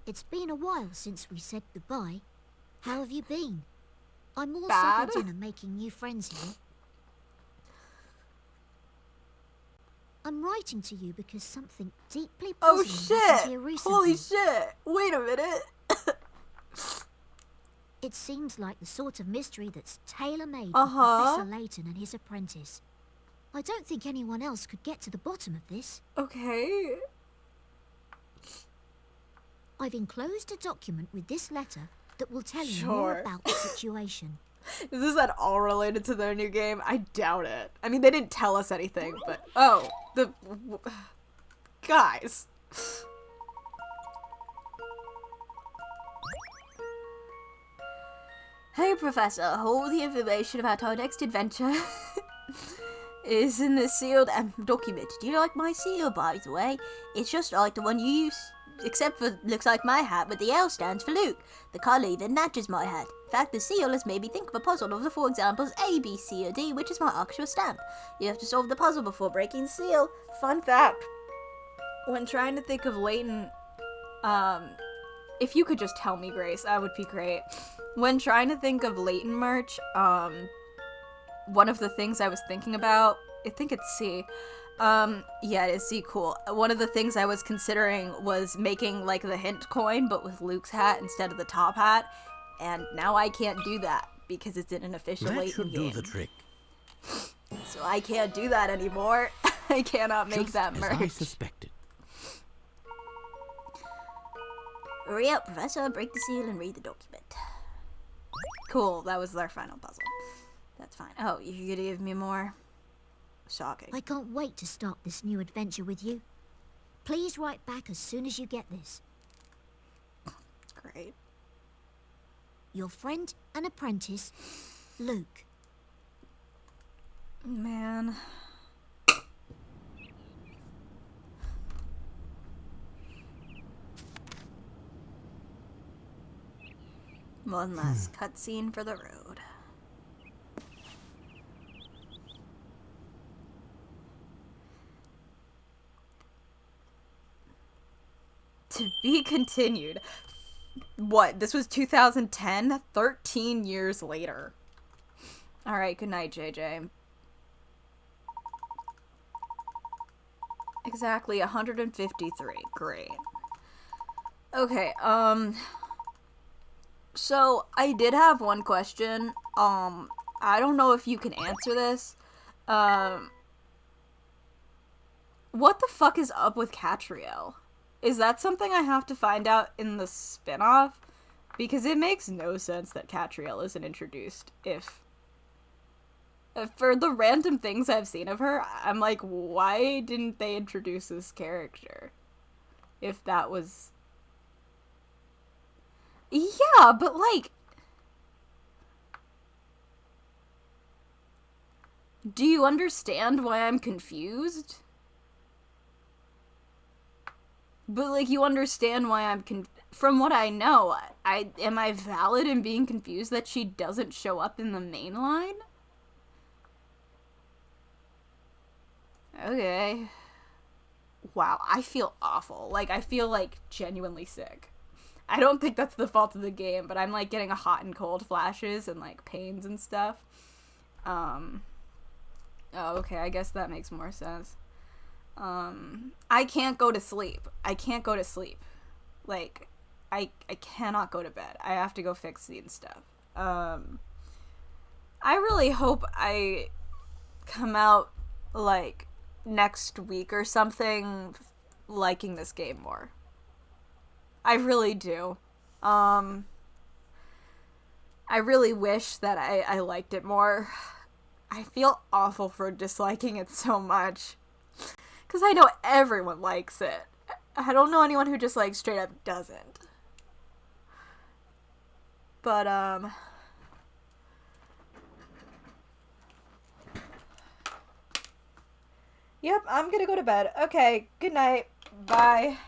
It's been a while since we said goodbye. How have you been? I'm all Bad. settled in and making new friends here. I'm writing to you because something deeply Oh puzzling happened shit! here recently. Holy shit! Wait a minute. It seems like the sort of mystery that's tailor-made Uh-huh. for Professor Layton and his apprentice. I don't think anyone else could get to the bottom of this. Okay. I've enclosed a document with this letter that will tell you Sure. more about the situation. Is this at all related to their new game? I doubt it. I mean, they didn't tell us anything, but... Oh, guys. Hey, Professor. All the information about our next adventure is in this sealed document. Do you like my seal, by the way? It's just like the one you use, except for looks like my hat, but the L stands for Luke. The colour even matches my hat. In fact, the seal has made me think of a puzzle of the 4 examples A, B, C, or D, which is my actual stamp. You have to solve the puzzle before breaking the seal. Fun fact. When trying to think of Layton, if you could just tell me, Grace, that would be great. When trying to think of Layton merch, one of the things I was thinking about, I think it's C. Yeah, it is C, cool. One of the things I was considering was making, like, the hint coin, but with Luke's hat instead of the top hat. And now I can't do that because it's in an official That Layton should game. do the trick. So I can't do that anymore. I cannot make Just that as merch. I suspected. Hurry up, Professor. Break the seal and read the document. Cool, that was our final puzzle. That's fine. Oh, you're gonna give me more? Shocking. I can't wait to start this new adventure with you. Please write back as soon as you get this. Great. Your friend and apprentice, Luke. Man. One last cutscene for the road. To be continued. What? This was 2010? 13 years later. Alright, good night, JJ. Exactly 153. Great. Okay, so I did have one question. I don't know if you can answer this. What the fuck is up with Catriel? Is that something I have to find out in the spin-off? Because it makes no sense that Catriel isn't introduced if for the random things I've seen of her, I'm like, why didn't they introduce this character? If that was... Yeah, but like... Do you understand why I'm confused? But like, you understand why I'm from what I know, am I valid in being confused that she doesn't show up in the main line? Okay. Wow, I feel awful. Like, I feel, like, genuinely sick. I don't think that's the fault of the game, but I'm, like, getting a hot and cold flashes and, like, pains and stuff. Oh, okay, I guess that makes more sense. I can't go to sleep. I can't go to sleep. Like, I cannot go to bed. I have to go fix these stuff. I really hope I come out, like, next week or something liking this game more. I really do. I really wish that I liked it more. I feel awful for disliking it so much. Because I know everyone likes it. I don't know anyone who just, like, straight up doesn't. But, Yep, I'm gonna go to bed. Okay, good night. Bye.